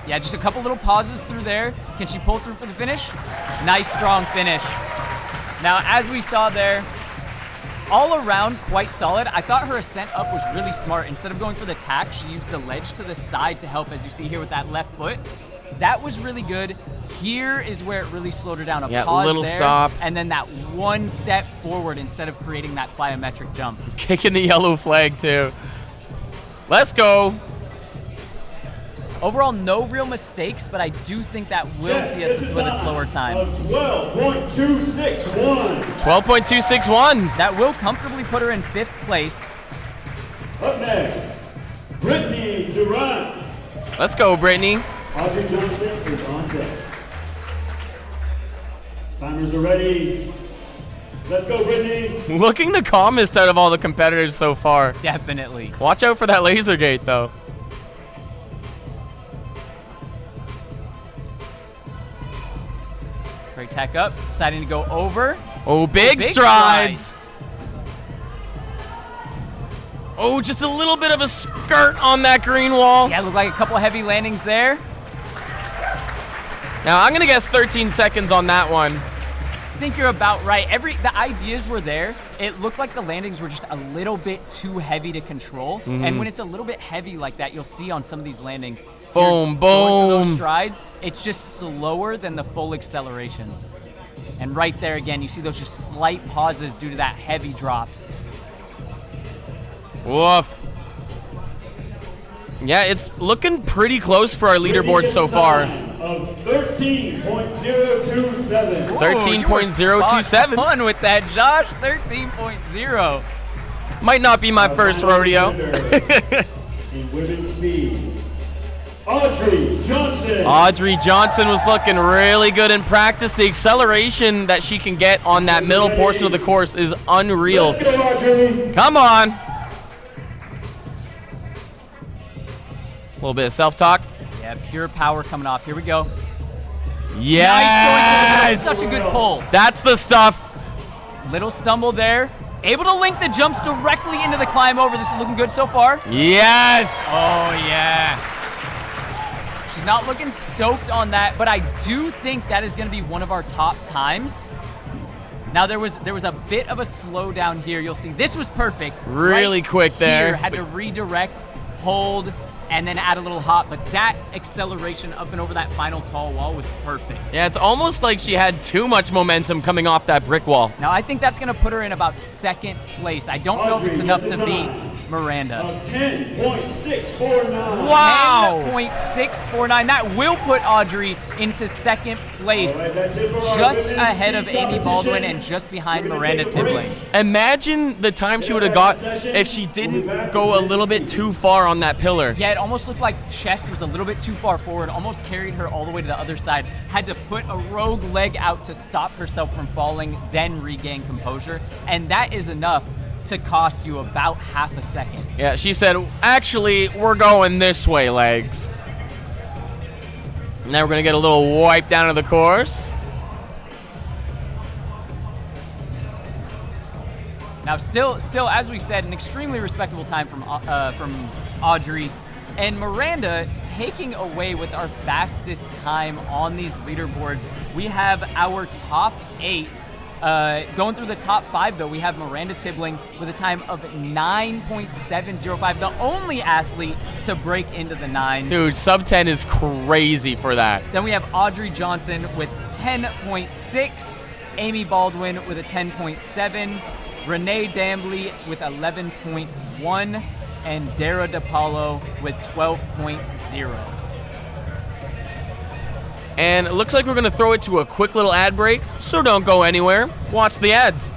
Yeah, just a couple little pauses through there. Can she pull through for the finish? Nice strong finish. Now, as we saw there, all around quite solid. I thought her ascent up was really smart. Instead of going for the tack, she used the ledge to the side to help, as you see here with that left foot. That was really good. Here is where it really slowed her down. A pause little there, stop. and then that one step forward instead of creating that plyometric jump. Kicking the yellow flag too. Let's go. Overall, no real mistakes, but I do think that will see us with a slower time. 12.261. 12.261. That will comfortably put her in 5th place. Up next, Brittany Durant. Let's go, Brittany. Audrey Johnson is on deck. Timers are ready. Let's go, Brittany. Looking the calmest out of all the competitors so far. Definitely. Watch out for that laser gate, though. Great tack up, deciding to go over. Oh, big strides. Oh, just a little bit of a skirt on that green wall. Yeah, looked like a couple heavy landings there. Now, I'm going to guess 13 seconds on that one. I think you're about right. The ideas were there. It looked like the landings were just a little bit too heavy to control. And when it's a little bit heavy like that, you'll see on some of these landings. Boom, going for those boom. strides, it's just slower than the full acceleration. And right there again, you see those just slight pauses due to that heavy drops. Woof. Yeah, it's looking pretty close for our leaderboard so far. 13.027. 13.027. Fun with that, Josh. 13.0. Might not be my first rodeo. In women's speed, Audrey Johnson. Audrey Johnson was looking really good in practice. The acceleration that she can get on that middle portion of the course is unreal. Let's go, Audrey. Come on. A little bit of self-talk. Yeah, pure power coming off. Here we go. Yes! Such a good pull. That's the stuff. Little stumble there. Able to link the jumps directly into the climb over. This is looking good so far. Yes! Oh, yeah. She's not looking stoked on that, but I do think that is going to be one of our top times. Now, there was a bit of a slowdown here. You'll see this was perfect. Really quick there. Here, had to redirect, hold, and then add a little hop, but that acceleration up and over that final tall wall was perfect. Yeah, it's almost like she had too much momentum coming off that brick wall. Now, I think that's going to put her in about second place. I don't know if it's enough to beat Miranda. 10.649. Wow! 10.649. That will put Audrey into second place, just ahead of Amy Baldwin and just behind Miranda Tibbling. Imagine the time she would have got if she didn't go a little bit too far on that pillar. Yeah, it almost looked like chest was a little bit too far forward, almost carried her all the way to the other side. Had to put a rogue leg out to stop herself from falling, then regain composure. And that is enough to cost you about half a second. Yeah, she said, actually, we're going this way, legs. Now we're going to get a little wipe down of the course. Now, still, as we said, an extremely respectable time from Audrey, and Miranda taking away with our fastest time on these leaderboards. We have our top 8. Going through the top 5, though, we have Miranda Tibbling with a time of 9.705, the only athlete to break into the 9. Dude, sub 10 is crazy for that. Then we have Audrey Johnson with 10.6, Amy Baldwin with a 10.7, Renee Dambly with 11.1, and Dara DePaulo with 12.0. And it looks like we're going to throw it to a quick little ad break, so don't go anywhere. Watch the ads.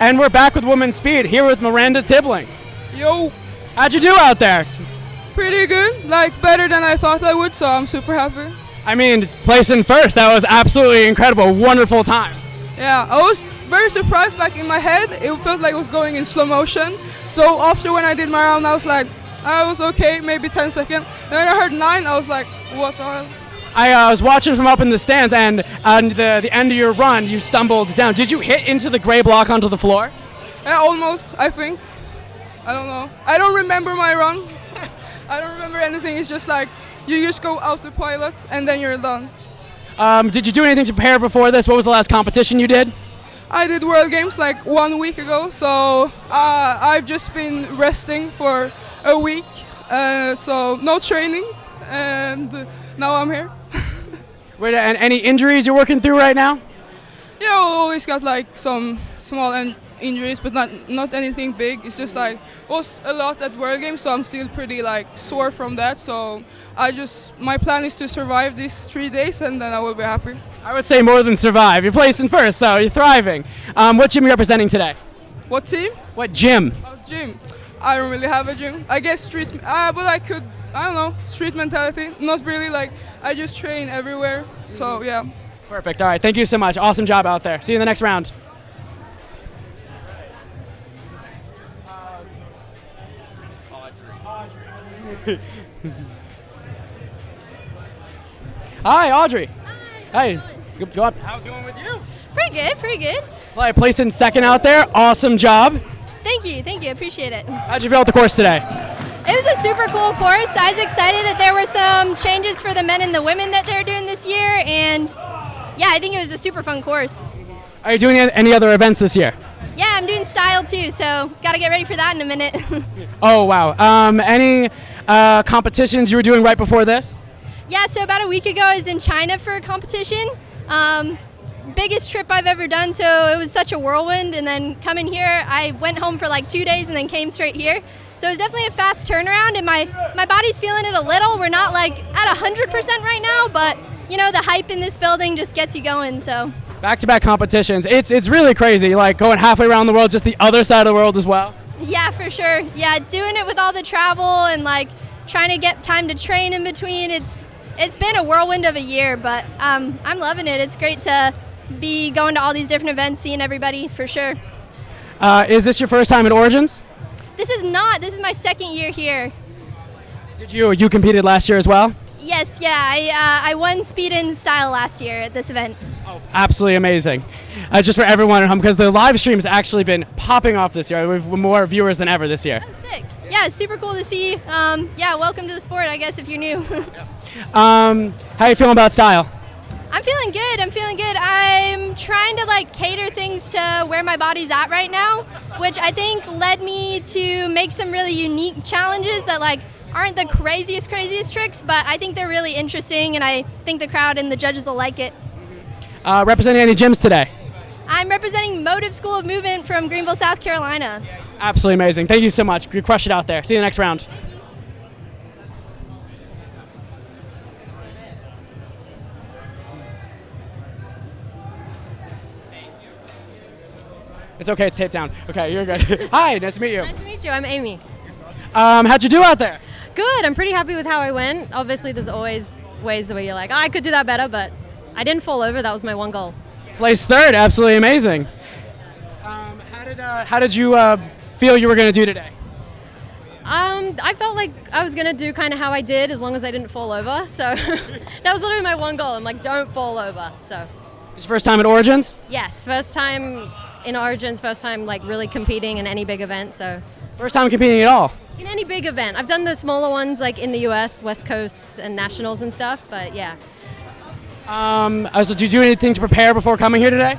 And we're back with Women's Speed, here with Miranda Tibbling. Yo, How'd you do out there? pretty good. Like, better than I thought I would, so I'm super happy. I mean, placing first, that was absolutely incredible. Wonderful time. Yeah, I was very surprised. Like in my head, it felt like it was going in slow motion. So after when I did my round, I was like, I was okay, maybe 10 seconds. Then I heard 9, I was like, what the hell? I was watching from up in the stands, and on the end of your run, you stumbled down. Did you hit into the gray block onto the floor? Yeah, almost, I think. I don't know. I don't remember my run. I don't remember anything. It's just like, you just go autopilot, and then you're done. Did you do anything to prepare before this? What was the last competition you did? I did World Games like 1 week ago, so I've just been resting for a week. So no training, and now I'm here. And any injuries you're working through right now? Yeah, I always got like some small injuries, but not anything big. It's just like was a lot at World Games, so I'm still pretty like sore from that. So my plan is to survive these 3 days, and then I will be happy. I would say more than survive. You're placing first, so you're thriving. What gym are you representing today? What team? What gym? Oh, gym. I don't really have a gym. I guess street, but I don't know, street mentality. Not really, like, I just train everywhere, so yeah. Perfect, all right, thank you so much. Awesome job out there. See you in the next round. Hi, Audrey. Hi. Go up. How's it going with you? Pretty good, pretty good. Well, I placed in second out there. Awesome job. Thank you, appreciate it. How'd you feel at the course today? It was a super cool course. I was excited that there were some changes for the men and the women that they're doing this year, and yeah, I think it was a super fun course. Are you doing any other events this year? Yeah, I'm doing style too, so gotta get ready for that in a minute. Oh, wow. Any competitions you were doing right before this? Yeah, so about a week ago I was in China for a competition. Biggest trip I've ever done, so it was such a whirlwind, and then coming here, I went home for like 2 days and then came straight here. So it was definitely a fast turnaround, and my body's feeling it a little. We're not like at 100% right now, but you know, the hype in this building just gets you going, so. Back-to-back competitions. It's really crazy, like going halfway around the world, just the other side of the world as well. Yeah, for sure. Yeah, doing it with all the travel and like trying to get time to train in between, it's been a whirlwind of a year, but I'm loving it. It's great to be going to all these different events, seeing everybody, for sure. Is this your first time at Origins? This is not. This is my second year here. Did you competed last year as well? Yes, yeah. I won speed and style last year at this event. Oh, absolutely amazing. Just for everyone at home, because the live stream has actually been popping off this year. We've more viewers than ever this year. Oh, sick. Yeah, it's super cool to see. Yeah, welcome to the sport, I guess, if you're new. How are you feeling about style? I'm feeling good. I'm trying to like cater things to where my body's at right now, which I think led me to make some really unique challenges that like aren't the craziest tricks, but I think they're really interesting, and I think the crowd and the judges will like it. Representing any gyms today? I'm representing Motive School of Movement from Greenville, South Carolina. Absolutely amazing. Thank you so much. You crushed it out there. See you in the next round. It's okay, it's taped down. Okay, you're good. Hi, nice to meet you. Nice to meet you, I'm Amy. How'd you do out there? Good, I'm pretty happy with how I went. Obviously, there's always ways where you're like, oh, I could do that better, but I didn't fall over, that was my one goal. Placed third, absolutely amazing. How did you feel you were going to do today? I felt like I was going to do kind of how I did, as long as I didn't fall over, so that was literally my one goal. I'm like, don't fall over, so. It's your first time at Origins? Yes, first time in Origins, first time like really competing in any big event, so. First time competing at all? In any big event. I've done the smaller ones like in the US, West Coast and Nationals and stuff, but yeah. So did you do anything to prepare before coming here today?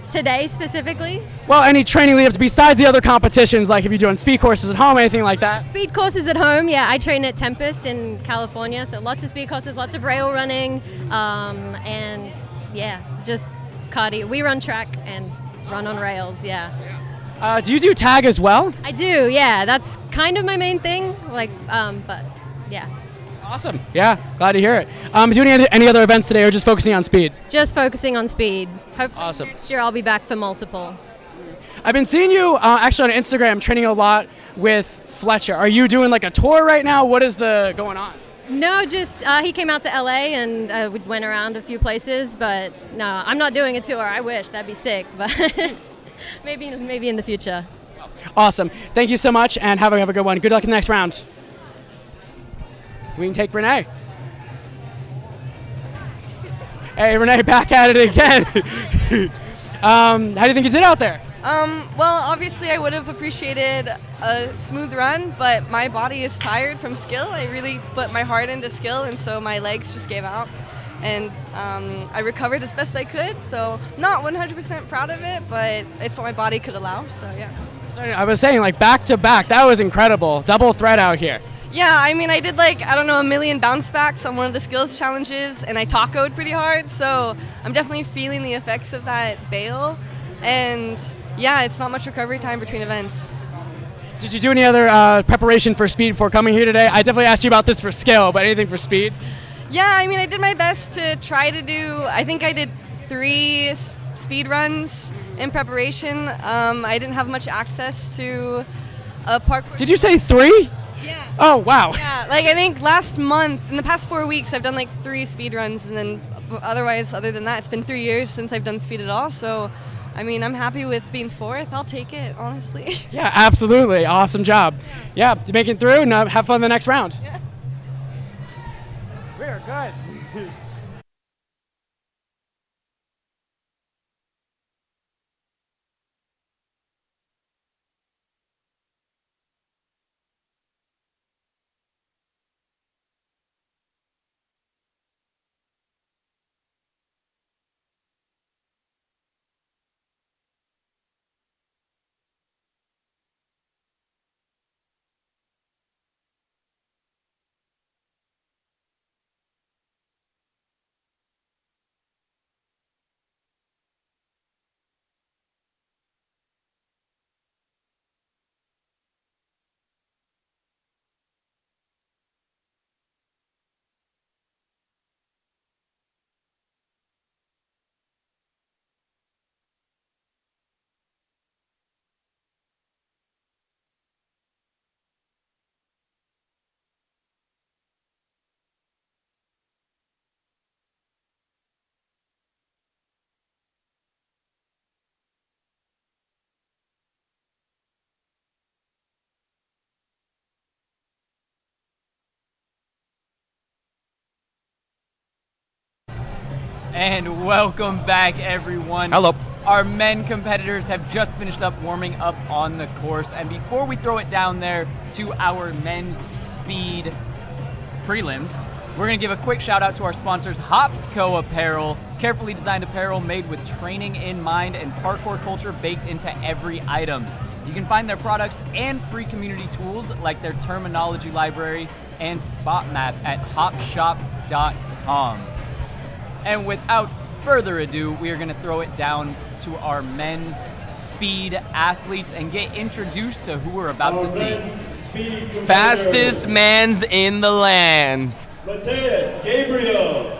Today specifically? Well, any training lead up to besides the other competitions, like if you're doing speed courses at home, anything like that? Speed courses at home, yeah. I train at Tempest in California, so lots of speed courses, lots of rail running, and yeah, just cardio. We run track and run on rails, yeah. Do you do tag as well? I do, yeah. That's kind of my main thing, like, but yeah. Awesome. Yeah, glad to hear it. Doing any other events today or just focusing on speed? Just focusing on speed. Hopefully awesome. Next year I'll be back for multiple. I've been seeing you actually on Instagram training a lot with Fletcher. Are you doing like a tour right now? What is going on? No, just he came out to LA and we went around a few places, but no, I'm not doing a tour. I wish, that'd be sick. But maybe in the future. Awesome. Thank you so much, and have a good one. Good luck in the next round. We can take Renee. Hey, Renee, back at it again. How do you think you did out there? Well, obviously I would have appreciated a smooth run, but my body is tired from skill. I really put my heart into skill, and so my legs just gave out. And I recovered as best I could, so not 100% proud of it, but it's what my body could allow, so yeah. I was saying, like, back to back, that was incredible. Double threat out here. Yeah, I mean, I did like, I don't know, a million bounce backs on one of the skills challenges, and I tacoed pretty hard, so I'm definitely feeling the effects of that bail. And yeah, it's not much recovery time between events. Did you do any other preparation for speed before coming here today? I definitely asked you about this for skill, but anything for speed? Yeah, I mean, I did my best to try to do, I think I did 3 speed runs in preparation. I didn't have much access to a parkour. Did you say 3? Yeah. Oh, wow. Yeah, like I think last month, in the past 4 weeks, I've done like 3 speed runs, and then otherwise, other than that, it's been 3 years since I've done speed at all. So, I mean, I'm happy with being 4th. I'll take it, honestly. Yeah, absolutely. Awesome job. Yeah, you're making it through, and have fun the next round. Yeah. We're good. And welcome back, everyone. Hello. Our men competitors have just finished up warming up on the course, and before we throw it down there to our men's speed prelims, we're going to give a quick shout out to our sponsors, Hopsco Apparel, carefully designed apparel made with training in mind and parkour culture baked into every item. You can find their products and free community tools like their terminology library and spot map at hopshop.com. And without further ado, we are going to throw it down to our men's speed athletes and get introduced to who we're about to see. Fastest man's in the land. Mateus Gabriel.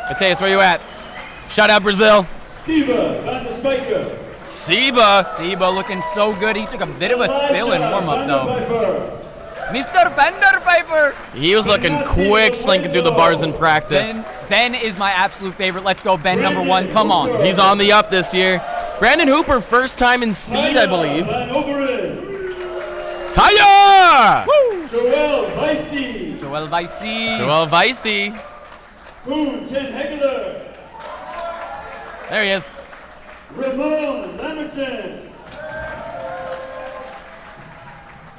Mateus, where you at? Shout out Brazil. Siba Vanderspiker. Siba looking so good. He took a bit of a spill in warm-up, though. Mr. Vanderpiper. He was looking quick, slinking through the bars in practice. Ben is my absolute favorite. Let's go, Ben, number 1. Come on. He's on the up this year. Brandon Hooper, first time in speed, I believe. Taya! Joel Vicey. Joel Vicey. Koen ten Hegler. There he is. Ramon Lamerton.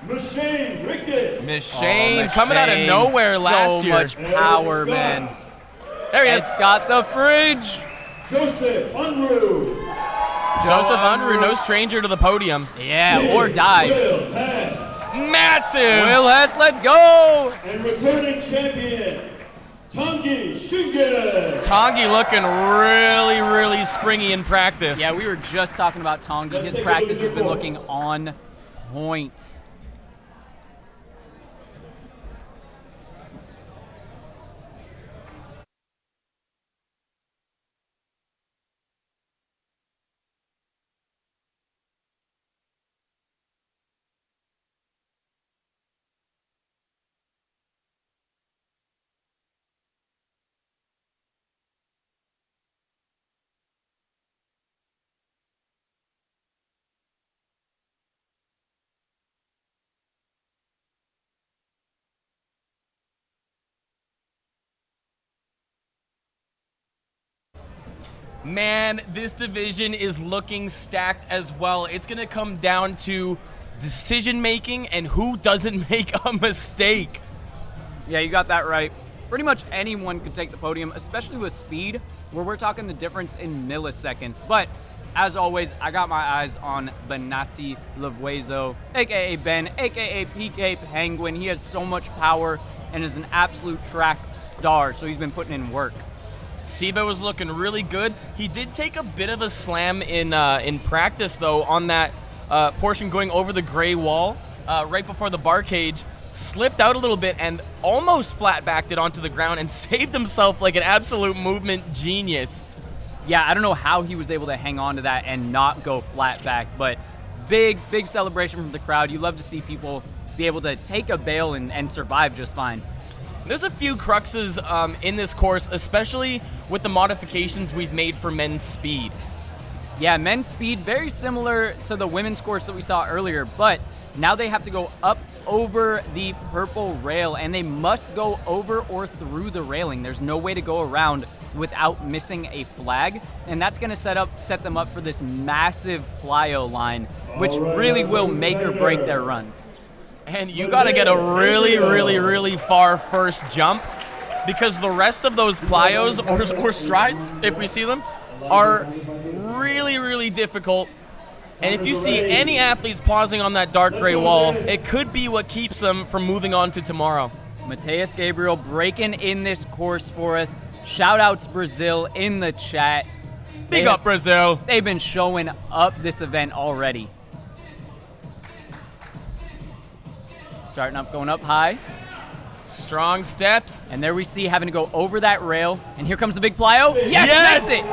Machine Ricketts. Machine coming out of nowhere last year. So much power, man. There he is. It's got the fridge. Joseph Unruh. Joseph Unruh, no stranger to the podium. Yeah, or dive. Will Hess. Massive. Will Hess, let's go. And returning champion, Tanguy Shinge. Tanguy looking really, really springy in practice. Yeah, we were just talking about Tanguy. His practice has been looking on point. Man, this division is looking stacked as well. It's going to come down to decision making and who doesn't make a mistake. Yeah, you got that right. Pretty much anyone could take the podium, especially with speed, where we're talking the difference in milliseconds. But as always, I got my eyes on Benati Levuezo, aka Ben, aka PK Penguin. He has so much power and is an absolute track star, so he's been putting in work. Siba was looking really good. He did take a bit of a slam in practice, though, on that portion going over the gray wall right before the bar cage. Slipped out a little bit and almost flat-backed it onto the ground and saved himself like an absolute movement genius. Yeah, I don't know how he was able to hang on to that and not go flat back, but big celebration from the crowd. You love to see people be able to take a bail and survive just fine. There's a few cruxes in this course, especially with the modifications we've made for men's speed. Yeah, men's speed, very similar to the women's course that we saw earlier, but now they have to go up over the purple rail, and they must go over or through the railing. There's no way to go around without missing a flag, and that's going to set them up for this massive plyo line, which really will make or break their runs. And you got to get a really far first jump, because the rest of those plyos or strides, if we see them, are really difficult. And if you see any athletes pausing on that dark gray wall, it could be what keeps them from moving on to tomorrow. Mateus Gabriel breaking in this course for us. Shout outs Brazil in the chat. Big up Brazil. They've been showing up this event already. Starting up, going up high. Strong steps. And there we see having to go over that rail. And here comes the big plyo. Yes! Makes it!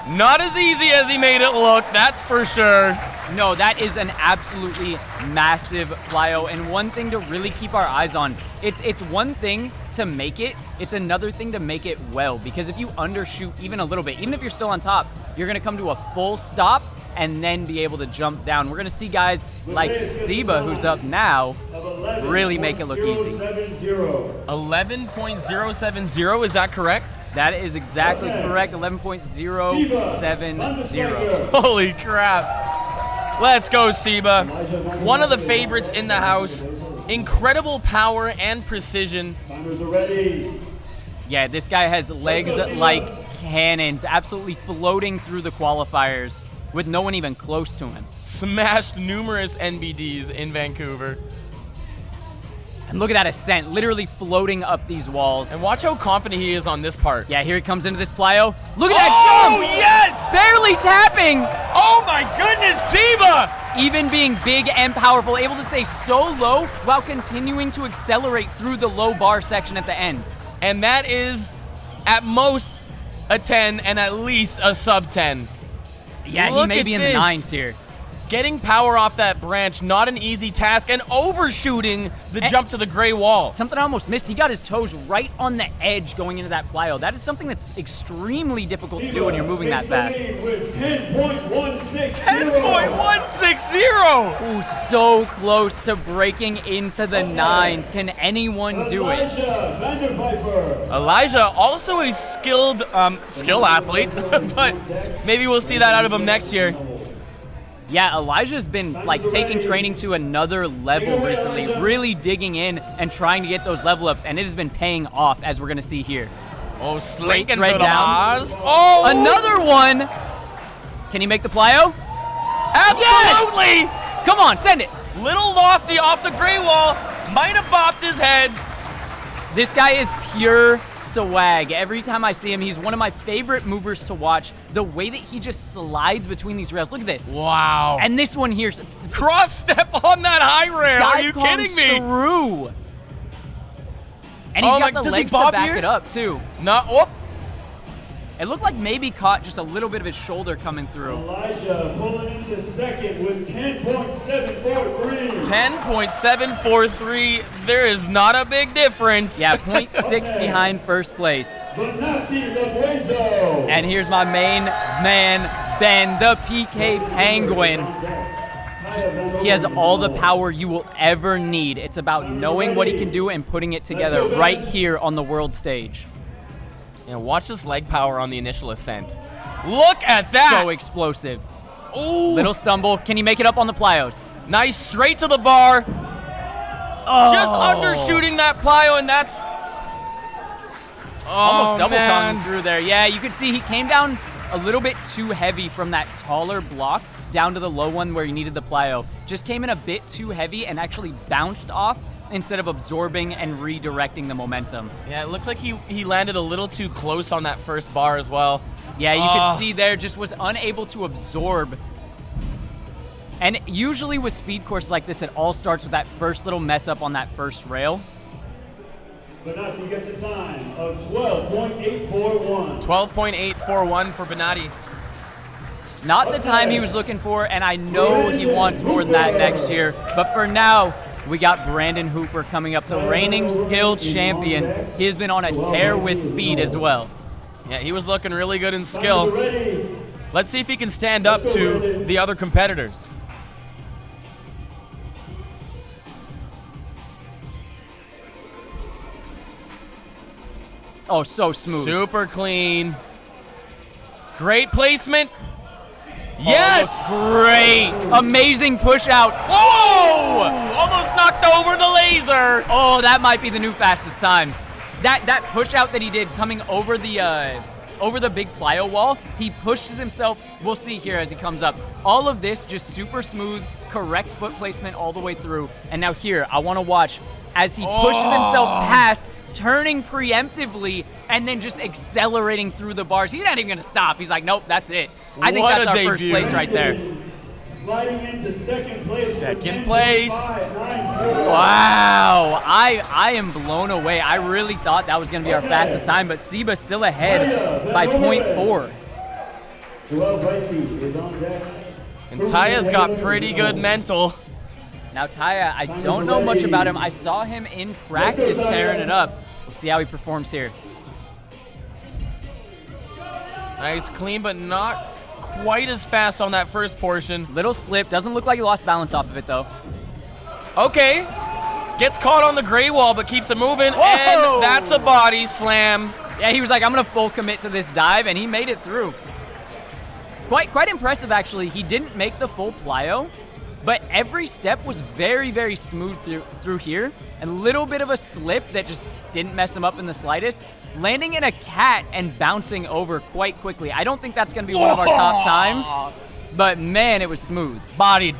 Not as easy as he made it look, that's for sure. No, that is an absolutely massive plyo, and one thing to really keep our eyes on. It's one thing to make it, it's another thing to make it well, because if you undershoot even a little bit, even if you're still on top, you're gonna come to a full stop and then be able to jump down. We're gonna see guys like Siba, who's up now, really make it look easy. 11.070, is that correct? That is exactly correct, 11.070. Holy crap. Let's go, Siba. One of the favorites in the house. Incredible power and precision. Yeah, this guy has legs like cannons, absolutely floating through the qualifiers with no one even close to him. Smashed numerous NBDs in Vancouver. And look at that ascent, literally floating up these walls. And watch how confident he is on this part. Yeah, here he comes into this plyo. Look at that jump! Oh, yes! Barely tapping! Oh my goodness, Siba! Even being big and powerful, able to stay so low while continuing to accelerate through the low bar section at the end. And that is, at most, a 10 and at least a sub 10. Yeah, he may be in the 9s here. Getting power off that branch, not an easy task, and overshooting the jump to the gray wall. Something I almost missed, he got his toes right on the edge going into that plyo. That is something that's extremely difficult to do when you're moving that fast. 10.160! Ooh, so close to breaking into the 9s. Can anyone do it? Elijah, also a skilled athlete, but maybe we'll see that out of him next year. Yeah, Elijah's been like taking training to another level recently, really digging in and trying to get those level ups, and it has been paying off, as we're gonna see here. Oh, slinking thread for the down. Oz. Oh, another one. Can he make the plyo? Absolutely. Yes! Come on, send it. Little lofty off the gray wall, might have bopped his head. This guy is pure swag. Every time I see him, he's one of my favorite movers to watch. The way that he just slides between these rails. Look at this. Wow. And this one here. Cross step on that high rail. Are you kidding me? Through. And he's got the legs to back it up, too. Oh. It looked like maybe caught just a little bit of his shoulder coming through. Elijah pulling into second with 10.743. 10.743. There is not a big difference. Yeah, 0.6 behind first place. And here's my main man, Ben, the PK Penguin. He has all the power you will ever need. It's about knowing what he can do and putting it together right here on the world stage. Yeah, watch this leg power on the initial ascent. Look at that! So explosive. Ooh! Little stumble. Can he make it up on the plyos? Nice, straight to the bar. Oh. Just undershooting that plyo, and that's... Almost double man. coming through there. Yeah, you can see he came down a little bit too heavy from that taller block down to the low one where he needed the plyo. Just came in a bit too heavy and actually bounced off instead of absorbing and redirecting the momentum. Yeah, it looks like he landed a little too close on that first bar as well. Yeah, you could see there, just was unable to absorb. And usually with speed courses like this, it all starts with that first little mess up on that first rail. Benatti gets a time of 12.841. 12.841 for Benatti. Not the time he was looking for, and I know he wants more than that next year. But for now, we got Brandon Hooper coming up, the reigning skill champion. He has been on a tear with speed as well. Yeah, he was looking really good in skill. Let's see if he can stand up to the other competitors. Oh, so smooth. Super clean. Great placement. Yes! Oh, great. Amazing push out. Whoa! Almost knocked over the laser. Oh, that might be the new fastest time. That push out that he did coming over the big plyo wall, he pushes himself. We'll see here as he comes up. All of this just super smooth, correct foot placement all the way through. And now here, I want to watch as he pushes himself past, turning preemptively, and then just accelerating through the bars. He's not even going to stop. He's like, nope, that's it. I think that's our first place right there. Sliding into second place. Second place. Wow, I am blown away. I really thought that was going to be our fastest time, but Seba's still ahead by 0.4. Joel Vicey is on deck. And Taya's got pretty good mental. Now Taya, I don't know much about him. I saw him in practice tearing it up. We'll see how he performs here. Nice, clean, but not quite as fast on that first portion. Little slip. Doesn't look like he lost balance off of it, though. Okay. Gets caught on the gray wall, but keeps it moving, Whoa! and that's a body slam. Yeah, he was like, I'm going to full commit to this dive, and he made it through. Quite impressive, actually. He didn't make the full plyo, but every step was very, very smooth through here. And a little bit of a slip that just didn't mess him up in the slightest. Landing in a cat and bouncing over quite quickly. I don't think that's going to be one of our top times, but man, it was smooth. Bodied.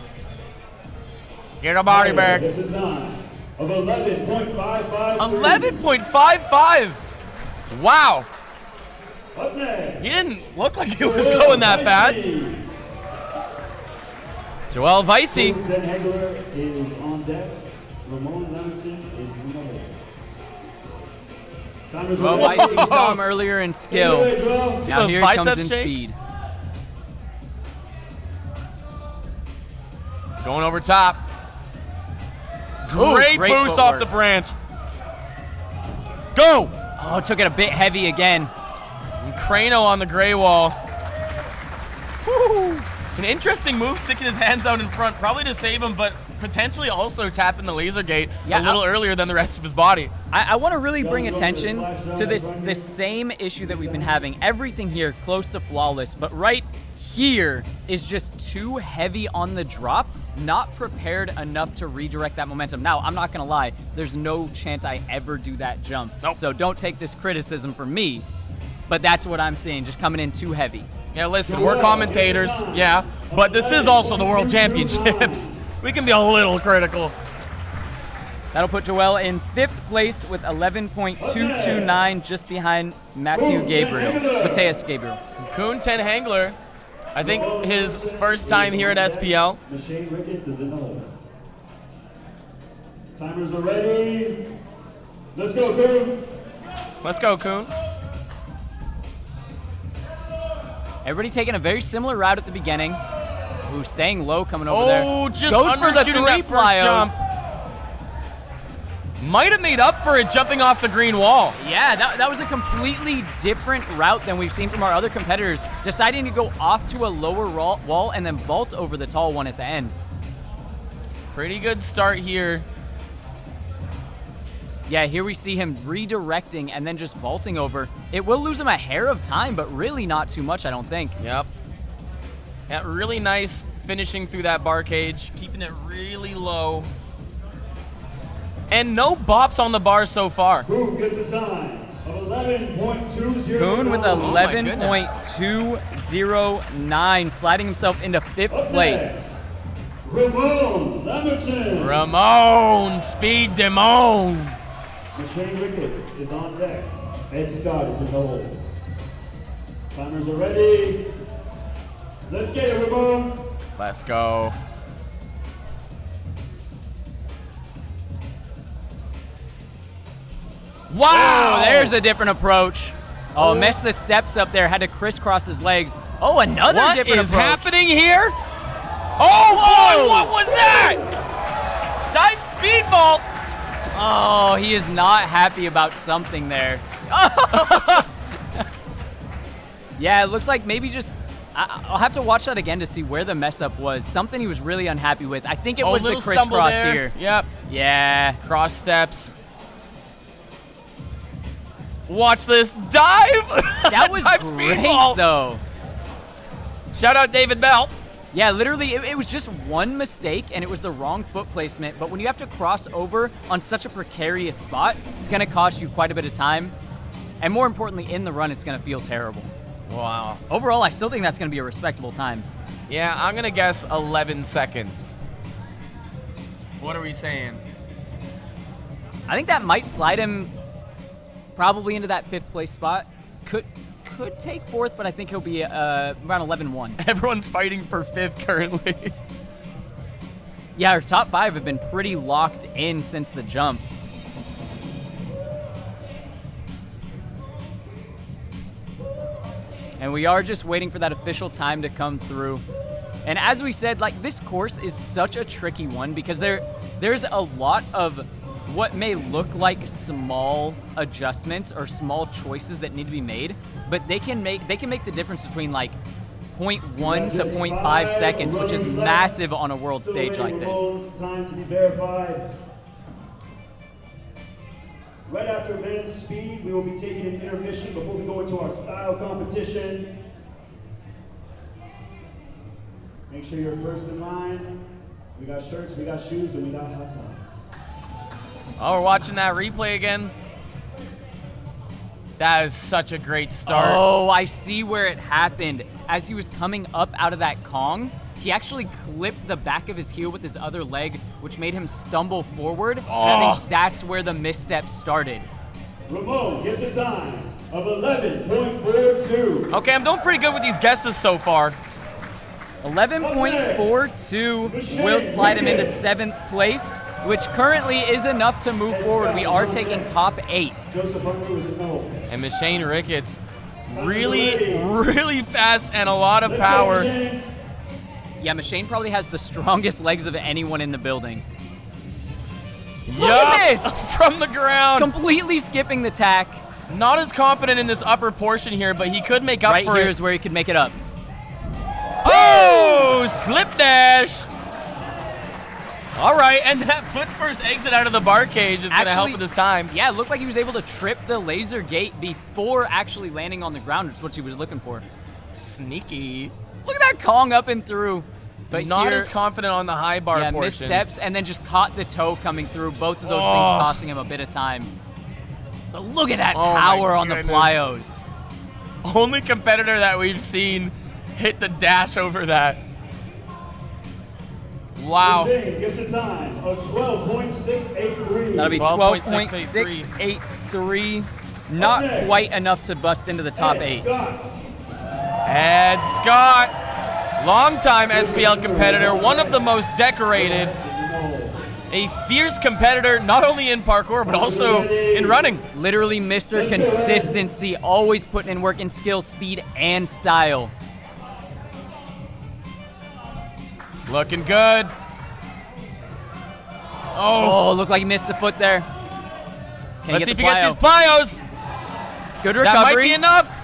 Get a body back. It's a time of 11.55. 11.55. Wow. Up next. He didn't look like he was going that fast. Joel Vicey. Zen Hegler is on deck. Ramon Levinson is in the hole. Well, Vicey, we saw him earlier in skill. Now here he comes in speed. Going over top. Great boost off the branch. Go! Oh, took it a bit heavy again. And Crano on the gray wall. Woo. An interesting move, sticking his hands out in front, probably to save him, but potentially also tapping the laser gate a little earlier than the rest of his body. I want to really bring attention to this same issue that we've been having. Everything here close to flawless, but right here is just too heavy on the drop, not prepared enough to redirect that momentum. Now, I'm not going to lie, there's no chance I ever do that jump. Nope. So don't take this criticism from me, but that's what I'm seeing, just coming in too heavy. Yeah, listen, we're commentators, yeah, but this is also the World Championships. We can be a little critical. That'll put Joel in 5th place with 11.229, just behind Mateus Gabriel. Koen ten Hengler, I think his first time here at SPL. Shane Ricketts is in the hole. Timers are ready. Let's go, Koen. Let's go, Koen. Everybody taking a very similar route at the beginning. Ooh, staying low coming over there. Oh, just goes for the undershooting that first jump. Might have made up for it jumping off the green wall. Yeah, that was a completely different route than we've seen from our other competitors, deciding to go off to a lower wall and then vault over the tall one at the end. Pretty good start here. Yeah, here we see him redirecting and then just vaulting over. It will lose him a hair of time, but really not too much, I don't think. Yep. Yeah, really nice finishing through that bar cage, keeping it really low. And no bops on the bar so far. Boom gets a time of 11.20. Boone with 11.209, sliding himself into 5th place. Ramon Lemerton. Ramon, Speed Demone. Shane Ricketts is on deck. Ed Scott is in the hole. Timers are ready. Let's get it, Ramon. Let's go. Wow, there's a different approach. Oh, messed the steps up there, had to crisscross his legs. Oh, another different approach. What is happening here? Oh, boy, what was that? Dive speed vault. Oh, he is not happy about something there. Yeah, it looks like maybe just, I'll have to watch that again to see where the mess up was. Something he was really unhappy with. I think it was the crisscross here. Yep. Yeah. Cross steps. Watch this dive. That was dive great, speed vault. though. Shout out David Bell. Yeah, literally, it was just one mistake, and it was the wrong foot placement. But when you have to cross over on such a precarious spot, it's going to cost you quite a bit of time. And more importantly, in the run, it's going to feel terrible. Wow. Overall, I still think that's going to be a respectable time. Yeah, I'm going to guess 11 seconds. What are we saying? I think that might slide him probably into that 5th place spot. Could take 4th, but I think he'll be around 11-1. Everyone's fighting for 5th currently. Yeah, our top 5 have been pretty locked in since the jump. And we are just waiting for that official time to come through. And as we said, like, this course is such a tricky one because there's a lot of what may look like small adjustments or small choices that need to be made, but they can make the difference between like 0.1 to 0.5 seconds, which is massive on a world stage like this. Time to be verified. Right after men's speed, we will be taking an intermission before we go into our style competition. Make sure you're first in line. We got shirts, we got shoes, and we got hot dogs. Oh, we're watching that replay again. That is such a great start. Oh, I see where it happened. As he was coming up out of that Kong, he actually clipped the back of his heel with his other leg, which made him stumble forward. And I think that's where the misstep started. Ramon gets a time of 11.42. Okay, I'm doing pretty good with these guesses so far. 11.42 will slide him into 7th place, which currently is enough to move forward. We are taking top 8. And Shane Ricketts, really fast and a lot of power. Yeah, Machine probably has the strongest legs of anyone in the building. Look at this! From the ground. Completely skipping the tack. Not as confident in this upper portion here, but he could make up for it. Right here is where he could make it up. Oh, slip dash. All right, and that foot first exit out of the bar cage is going to help with his time. Yeah, it looked like he was able to trip the laser gate before actually landing on the ground, which is what he was looking for. Sneaky. Look at that Kong up and through. But not here, as confident on the high bar portion. Missteps and then just caught the toe coming through. Both of those things costing him a bit of time. But look at that power on the plyos. Only competitor that we've seen hit the dash over that. Wow. Gets a time of 12.683. That'll be 12.683. Not quite enough to bust into the top 8. Ed Scott, longtime SPL competitor, one of the most decorated. A fierce competitor, not only in parkour, but also in running. Literally Mr. Consistency, always putting in work in skill, speed, and style. Looking good. Oh, looked like he missed the foot there. Let's see if he gets these plyos. Good recovery. That might be enough.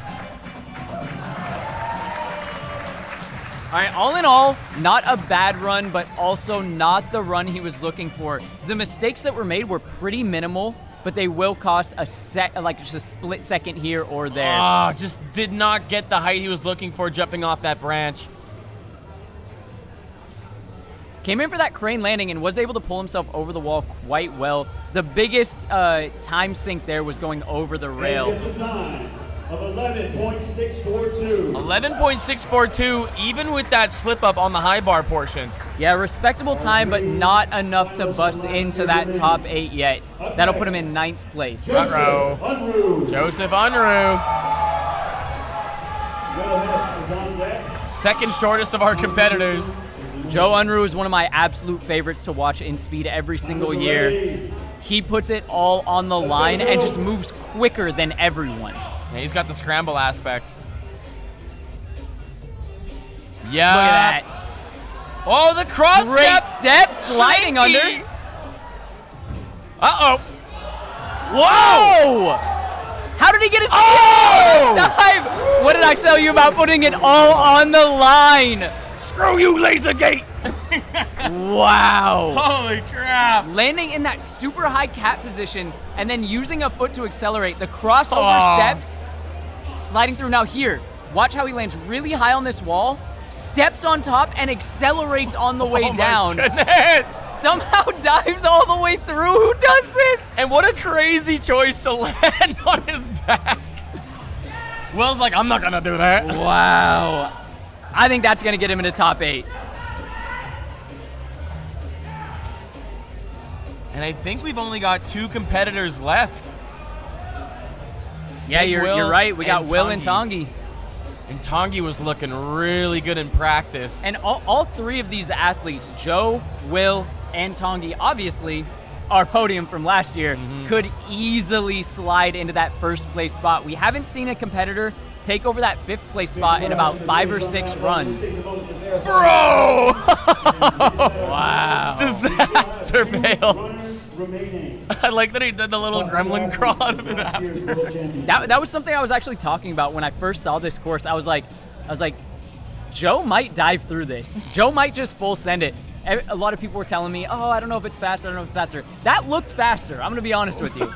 All right, all in all, not a bad run, but also not the run he was looking for. The mistakes that were made were pretty minimal, but they will cost just a split second here or there. Ah, just did not get the height he was looking for jumping off that branch. Came in for that crane landing and was able to pull himself over the wall quite well. The biggest time sink there was going over the rail. It's a time of 11.642. 11.642, even with that slip up on the high bar portion. Yeah, respectable time, but not enough to bust into that top 8 yet. That'll put him in 9th place. Uh-oh. Joseph Unruh. Second shortest of our competitors. Joe Unruh is one of my absolute favorites to watch in speed every single year. He puts it all on the line and just moves quicker than everyone. Yeah, he's got the scramble aspect. Yeah. Look at that. Oh, the cross Great step, sliding under. Uh-oh. Whoa! How did he get his dive? What did I tell you about putting it all on the line? Screw you, Lasergate! Wow. Holy crap. Landing in that super high cat position and then using a foot to accelerate. The crossover steps, sliding through now here. Watch how he lands really high on this wall, steps on top, and accelerates on the way down. Goodness. Somehow dives all the way through. Who does this? And what a crazy choice to land on his back. Will's like, I'm not gonna do that. Wow. I think that's gonna get him into top 8. And I think we've only got 2 competitors left. Yeah, you're right. We got Will and Tongi. And Tongi was looking really good in practice. And all 3 of these athletes, Joe, Will, and Tongi, obviously, our podium from last year, could easily slide into that first place spot. We haven't seen a competitor take over that 5th place spot in about 5 or 6 runs. Bro! Wow. Disaster bail. I like that he did the little gremlin crawl out of it after. That was something I was actually talking about when I first saw this course. I was like, Joe might dive through this. Joe might just full send it. A lot of people were telling me, oh, I don't know if it's faster, I don't know if it's faster. That looked faster, I'm gonna be honest with you.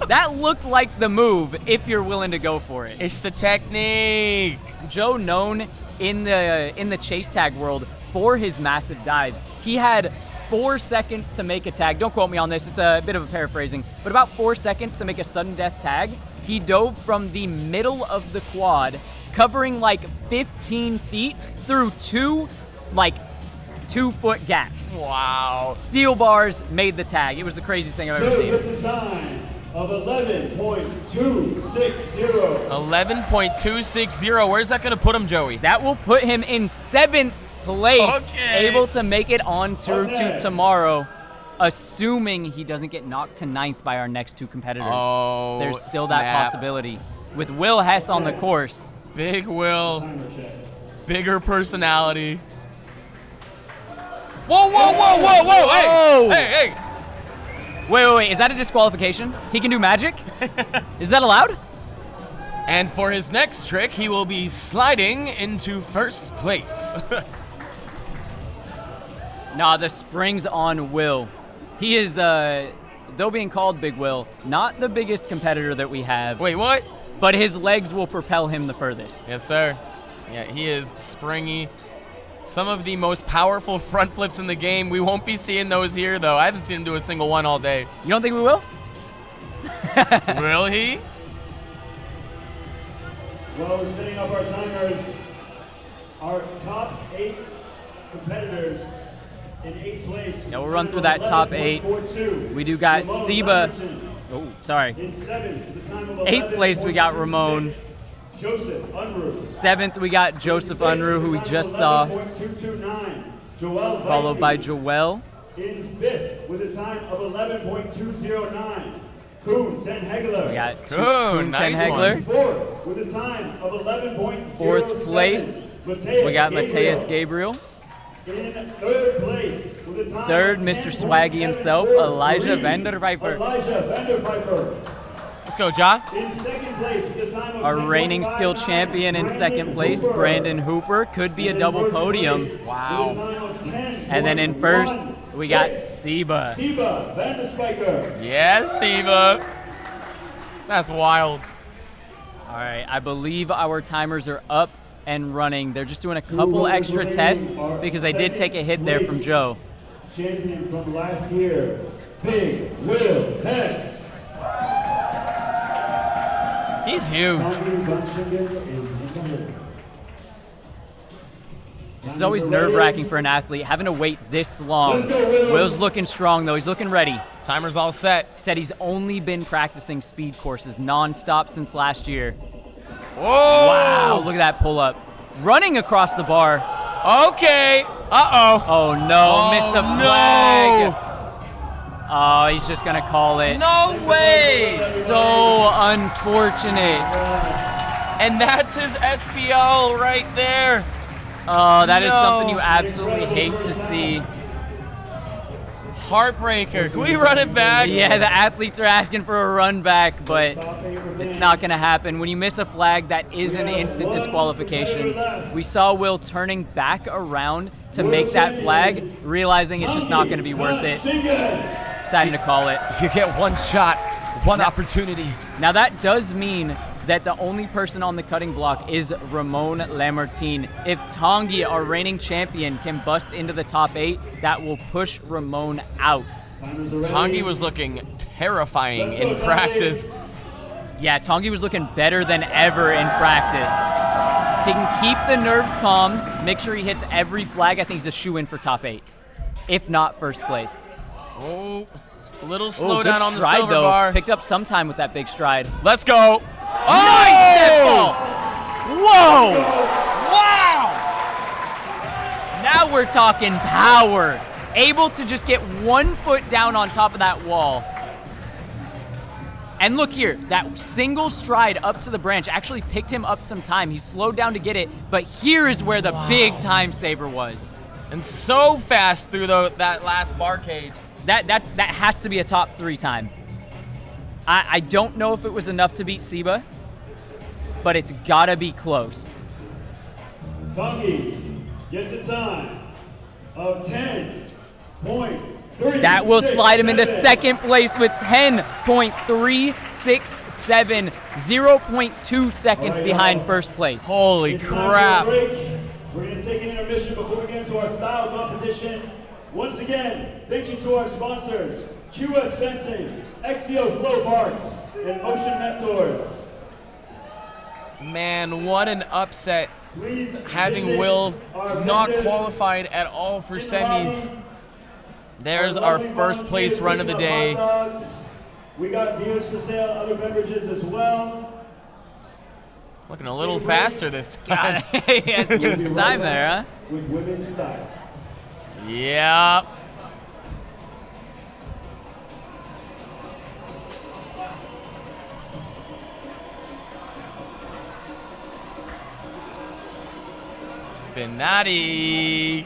That looked like the move if you're willing to go for it. It's the technique. Joe, known in the chase tag world for his massive dives. He had 4 seconds to make a tag. Don't quote me on this, it's a bit of a paraphrasing, but about 4 seconds to make a sudden death tag. He dove from the middle of the quad, covering like 15 feet through 2 2-foot gaps. Wow. Steel bars made the tag. It was the craziest thing I've ever seen. It's a time of 11.260. 11.260. Where's that going to put him, Joey? That will put him in 7th place, Okay. able to make it on to tomorrow, assuming he doesn't get knocked to 9th by our next 2 competitors. Oh, there's still snap. that possibility. With Will Hess on the course. Big Will. Bigger personality. Whoa, whoa, whoa, whoa, whoa, hey, Oh. hey. Wait, is that a disqualification? He can do magic? Is that allowed? And for his next trick, he will be sliding into 1st place. Nah, the spring's on Will. He is, though being called Big Will, not the biggest competitor that we have. Wait, what? But his legs will propel him the furthest. Yes, sir. Yeah, he is springy. Some of the most powerful front flips in the game. We won't be seeing those here, though. I haven't seen him do a single one all day. You don't think we will? Will he? Well, we're setting up our timers. Our top 8 competitors in 8th place. Yeah, we'll run through that top 8. We do got Seba. Oh, sorry. In 7th, the time of 8th place, we got Ramon. Joseph Unruh. 7th, we got Joseph Unruh, who we just saw, 11.229. Joel followed by Joel. In 5th, with a time of 11.209. Kuhn Ten Hegler. We got Kuhn, Ten nice Hegler. 4th, with a time of 11.07. 4th place, we got Mateus Gabriel. In 3rd place, with a time 3rd, of Mr. Swaggy himself, 10.74. Elijah Vanderviper. Elijah Vanderviper. Let's go, Ja. In 2nd place, with a time of Our reigning skill 10.59, champion in 2nd place, Hooper. Brandon Hooper. Could be a double podium. Wow. And then in 1st, we got Seba. Seba Vanderspiker. Yes, Siva. That's wild. All right, I believe our timers are up and running. They're just doing a couple extra tests because I did take a hit there from Joe. Champion from last year, Big Will Hess. He's huge. This is always nerve-wracking for an athlete, having to wait this long. Will's looking strong, though. He's looking ready. Timer's all set. Said he's only been practicing speed courses nonstop since last year. Whoa! Wow, look at that pull-up. Running across the bar. Okay. Uh-oh. Oh, no. Missed the flag. Oh, he's just going to call it. No way! So unfortunate. And that's his SPL right there. Oh, that is something you absolutely hate to see. Heartbreaker. Can we run it back? Yeah, the athletes are asking for a run back, but it's not going to happen. When you miss a flag, that is an instant disqualification. We saw Will turning back around to make that flag, realizing it's just not going to be worth it. Deciding to call it. You get one shot, one opportunity. Now that does mean that the only person on the cutting block is Ramon Lamartine. If Tanguy, our reigning champion, can bust into the top 8, that will push Ramon out. Tanguy was looking terrifying in practice. Yeah, Tanguy was looking better than ever in practice. He can keep the nerves calm, make sure he hits every flag. I think he's a shoe-in for top 8, if not first place. Oh, a little slow down on the stride, silver though. bar. Picked up some time with that big stride. Let's go. Oh! Nice step ball. Whoa! Wow! Now we're talking power. Able to just get 1 foot down on top of that wall. And look here, that single stride up to the branch actually picked him up some time. He slowed down to get it, but here is where the big time saver was. And so fast through that last bar cage. That has to be a top 3 time. I don't know if it was enough to beat Seba, but it's gotta be close. Tanguy gets a time of 10.3. That will slide him into second place with 10.367, 0.2 seconds behind first place. Holy crap. We're going to take an intermission before we get into our style competition. Once again, thank you to our sponsors, QS Fencing, XCO Flow Parks, and Motion Mentors. Man, what an upset. Please having Will not qualified at all for semis. There's our first place run of the day. We got beers for sale, other beverages as well. Looking a little faster this time. Yes, give it some time there, huh? With women's style. Yep. Benatti.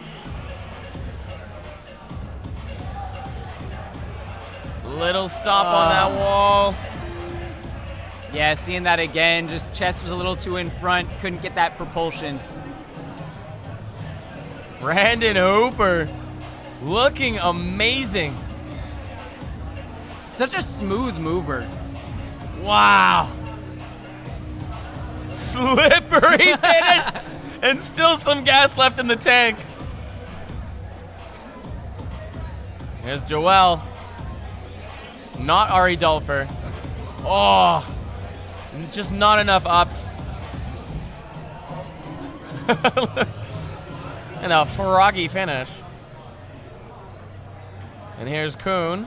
Little stop on that wall. Yeah, seeing that again, just chest was a little too in front, couldn't get that propulsion. Brandon Hooper looking amazing. Such a smooth mover. Wow. Slippery finish and still some gas left in the tank. Here's Joel. Not Ari Dulfer. Oh, just not enough ups. And a froggy finish. And here's Kuhn.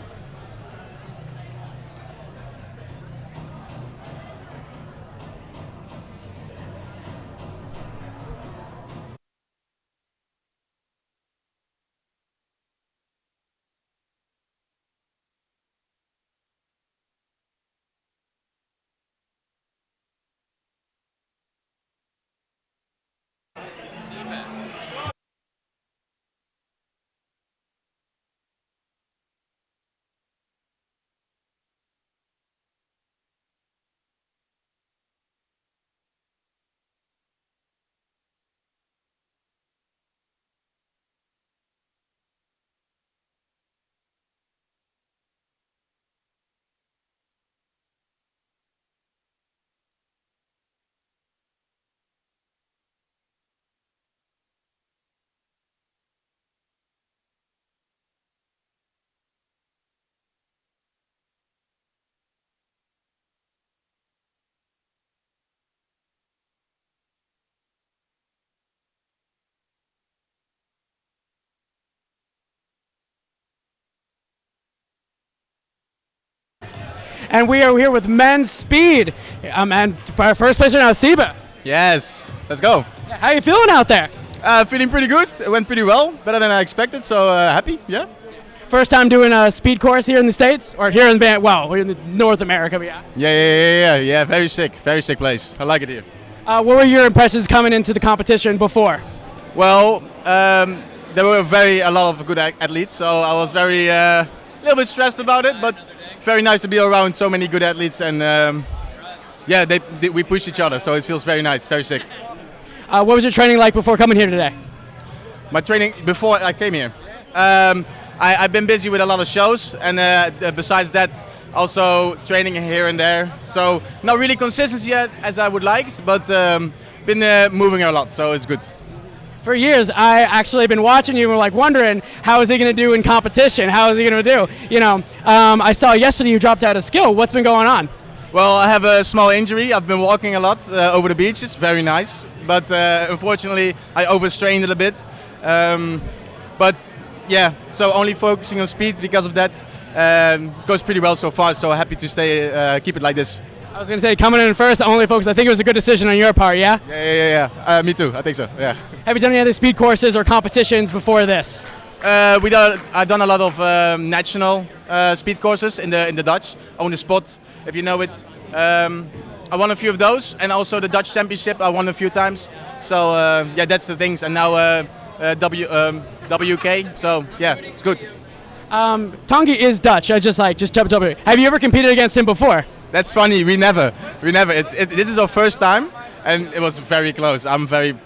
and we are here with men's speed. And our first placer now, Siba. Yes, let's go. How are you feeling out there? Feeling pretty good. It went pretty well, better than I expected, so happy, yeah. First time doing a speed course here in the States? Or here in we're in North America, but yeah. Yeah, very sick place. I like it here. What were your impressions coming into the competition before? Well, there were a lot of good athletes, so I was a little bit stressed about it, but very nice to be around so many good athletes, and we pushed each other, so it feels very nice, very sick. What was your training like before coming here today? My training before I came here? I've been busy with a lot of shows, and besides that, also training here and there. So not really consistency yet as I would like, but been moving a lot, so it's good. For years, I actually been watching you and wondering how is he going to do in competition? How is he going to do? I saw yesterday you dropped out of skill. What's been going on? Well, I have a small injury. I've been walking a lot over the beaches, very nice. But unfortunately, I overstrained it a bit. But yeah, so only focusing on speed because of that goes pretty well so far. So happy to keep it like this. I was going to say, coming in first, only focus. I think it was a good decision on your part, yeah? Yeah. Me too. I think so. Yeah. Have you done any other speed courses or competitions before this? I've done a lot of national speed courses in the Dutch, on the spot, if you know it. I won a few of those, and also the Dutch Championship I won a few times. So yeah, that's the things. And now WK. So yeah, it's good. Tongi is Dutch. I just jumped over. Have you ever competed against him before? That's funny. We never. This is our first time, and it was very close. It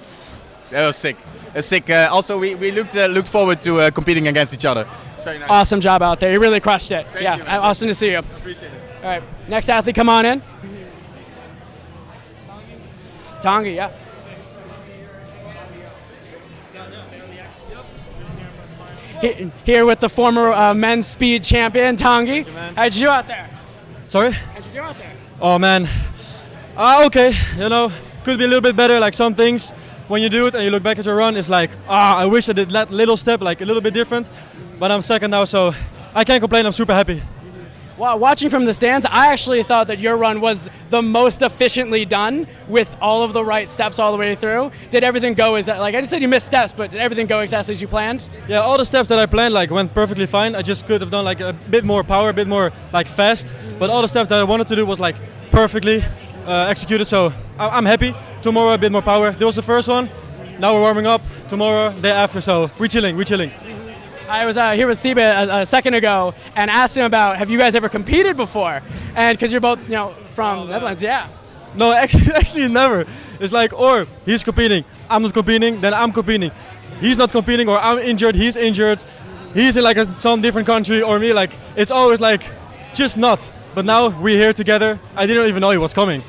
was sick. Sick. Also, we looked forward to competing against each other. It's very nice. Awesome job out there. You really crushed it. Thank you, man. Awesome to see you. Appreciate it. All right, next athlete, come on in. Tongi, yeah. Here with the former men's speed champion, Tongi. How'd you do out there? Sorry? How'd you do out there? Oh man, okay, could be a little bit better, like some things. When you do it and you look back at your run, it's like, I wish I did that little step, like a little bit different. But I'm second now, so I can't complain, I'm super happy. Well, watching from the stands, I actually thought that your run was the most efficiently done with all of the right steps all the way through. Did everything go I just said you missed steps, but did everything go exactly as you planned? Yeah, all the steps that I planned went perfectly fine. I just could have done a bit more power, a bit more fast. But all the steps that I wanted to do was perfectly executed, so I'm happy. Tomorrow a bit more power. This was the first one. Now we're warming up. Tomorrow, day after, so we're chilling. I was here with Siba a second ago and asked him about, have you guys ever competed before? And because you're both, from Netherlands, yeah. No, actually never. It's or he's competing, I'm not competing, then I'm competing. He's not competing, or I'm injured, he's injured. He's in some different country, or me, it's always just not. But now we're here together. I didn't even know he was coming.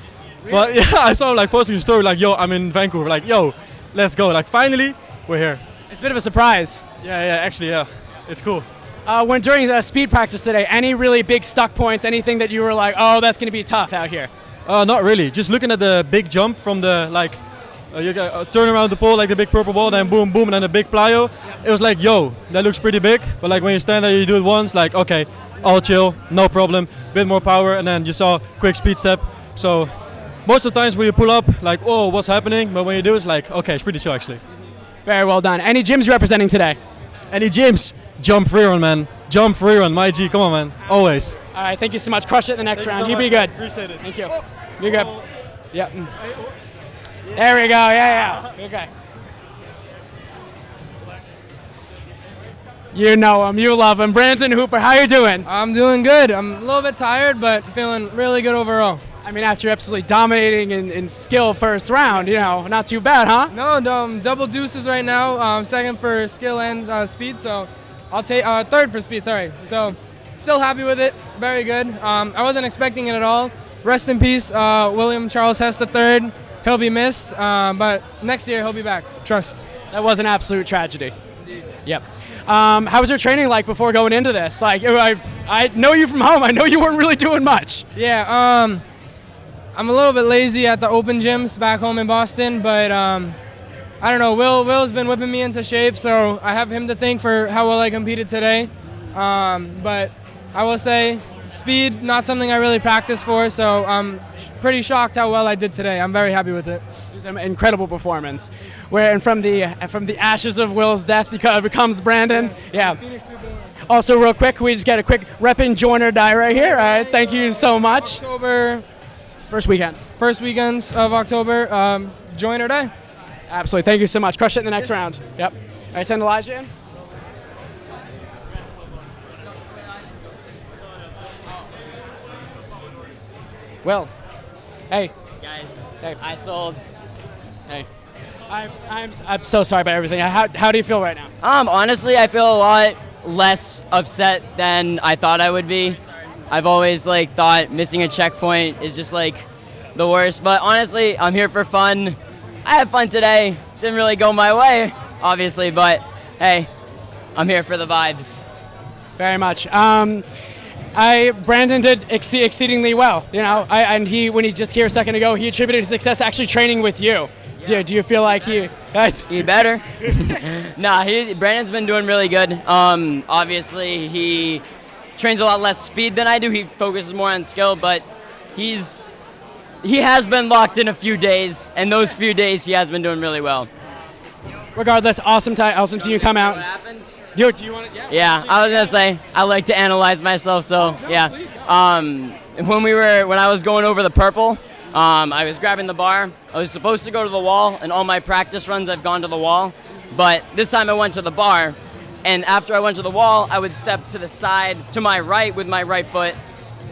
Really? But yeah, I saw him posting a story yo, I'm in Vancouver. Yo, let's go. Finally, we're here. It's a bit of a surprise. Yeah, actually, yeah. It's cool. When during speed practice today, any really big stuck points, anything that you were oh, that's going to be tough out here? Not really. Just looking at the big jump from the, you turn around the pole, the big purple ball, then boom, boom, and then the big plyo. It was yo, that looks pretty big. But when you stand there, you do it once, okay, all chill, no problem, bit more power, and then you saw quick speed step. So most of the times when you pull up, oh, what's happening? But when you do, it's okay, it's pretty chill actually. Very well done. Any gyms representing today? Any gyms? Jump free run, man. Jump free run, my G. Come on, man. Always. All right, thank you so much. Crush it in the next round. So you be much. good. Appreciate it. Thank you. You're good. Yep. There we go. Yeah. Okay. You know him. You love him. Brandon Hooper, how you doing? I'm doing good. I'm a little bit tired, but feeling really good overall. I mean, after absolutely dominating in skill first round, not too bad, huh? No, double deuces right now. Second for skill and speed, so I'll take third for speed. Sorry. So still happy with it. Very good. I wasn't expecting it at all. Rest in peace, William Charles Hess III. He'll be missed, but next year he'll be back. Trust. That was an absolute tragedy. Yep. How was your training like before going into this? I know you from home. I know you weren't really doing much. Yeah. I'm a little bit lazy at the open gyms back home in Boston, but I don't know. Will's been whipping me into shape, so I have him to thank for how well I competed today. But I will say speed, not something I really practice for, so I'm pretty shocked how well I did today. I'm very happy with it. It was an incredible performance. And from the ashes of Will's death becomes Brandon. Yeah. Also, real quick, we just get a quick rep and joiner die right here. All right, thank you so much. October. First weekend. First weekends of October. Joiner day. Absolutely. Thank you so much. Crush it in the next round. Yep. All right, send Elijah in. Will. Hey. Guys, hey. I sold. Hey. I'm so sorry about everything. How do you feel right now? Honestly, I feel a lot less upset than I thought I would be. I've always thought missing a checkpoint is just the worst. But honestly, I'm here for fun. I had fun today. Didn't really go my way, obviously, but hey, I'm here for the vibes. Very much. Brandon did exceedingly well. And when he just here a second ago, he attributed his success to actually training with you. Yeah. Do you feel like he better? Nah, Brandon's been doing really good. Obviously, he trains a lot less speed than I do. He focuses more on skill, but he has been locked in a few days, and those few days he has been doing really well. Regardless, awesome seeing you come out. What happened? Do you want to? Yeah, I was gonna say I like to analyze myself, so yeah. When I was going over the purple, I was grabbing the bar. I was supposed to go to the wall, and all my practice runs I've gone to the wall, but this time I went to the bar, and after I went to the wall, I would step to the side to my right with my right foot,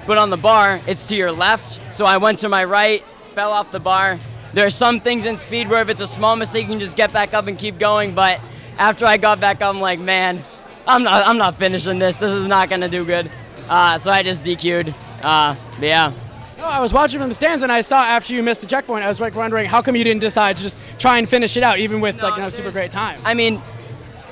but on the bar it's to your left, so I went to my right, fell off the bar. There are some things in speed where if it's a small mistake you can just get back up and keep going, but after I got back up, I'm like, man, I'm not finishing this. This is not gonna do good. So I just DQ'd. But yeah. No, I was watching from the stands and I saw after you missed the checkpoint, I was wondering how come you didn't decide to just try and finish it out, even with no super great time. I mean,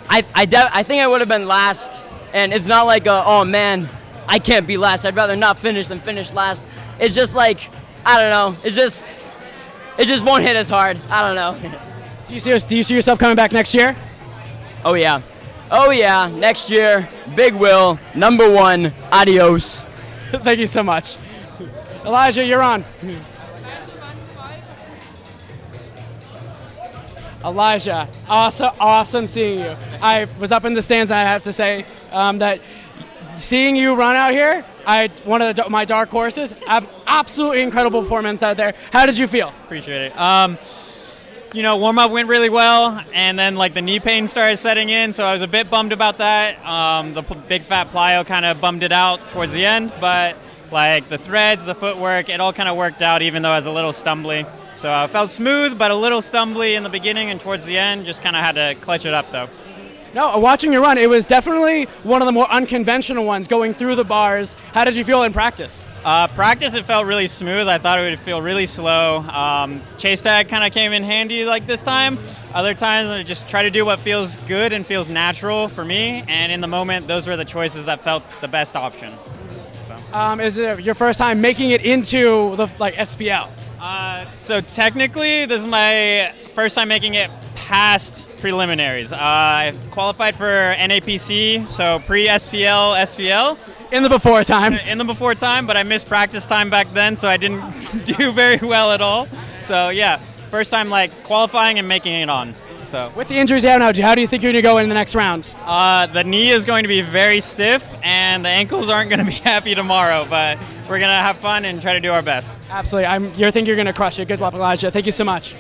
I think I would have been last, and it's not oh man, I can't be last. I'd rather not finish than finish last. It's just I don't know. It just won't hit as hard. I don't know. Do you see yourself coming back next year? Oh yeah, next year, Big Will, #1, adios. Thank you so much. Elijah, you're on. Elijah, awesome seeing you. I was up in the stands and I have to say that seeing you run out here, one of my dark horses, absolutely incredible performance out there. How did you feel? Appreciate it. Warm-up went really well, and then the knee pain started setting in, so I was a bit bummed about that. The big fat plyo kind of bummed it out towards the end, but the threads, the footwork, it all kind of worked out, even though I was a little stumbly. So I felt smooth, but a little stumbly in the beginning, and towards the end, just kind of had to clutch it up, though. No, watching you run, it was definitely one of the more unconventional ones, going through the bars. How did you feel in practice? Practice, it felt really smooth. I thought it would feel really slow. Chase tag kind of came in handy this time. Other times, I just try to do what feels good and feels natural for me. And in the moment, those were the choices that felt the best option. So. Is it your first time making it into the SPL? So technically, this is my first time making it past preliminaries. I qualified for NAPC, so pre-SPL, SPL. In the before time. In the before time, but I missed practice time back then, so I didn't do very well at all. So yeah, first time qualifying and making it on. So with the injuries you have now, how do you think you're going to go in the next round? The knee is going to be very stiff, and the ankles aren't going to be happy tomorrow, but we're going to have fun and try to do our best. Absolutely. You think you're going to crush it. Good luck, Elijah. Thank you so much.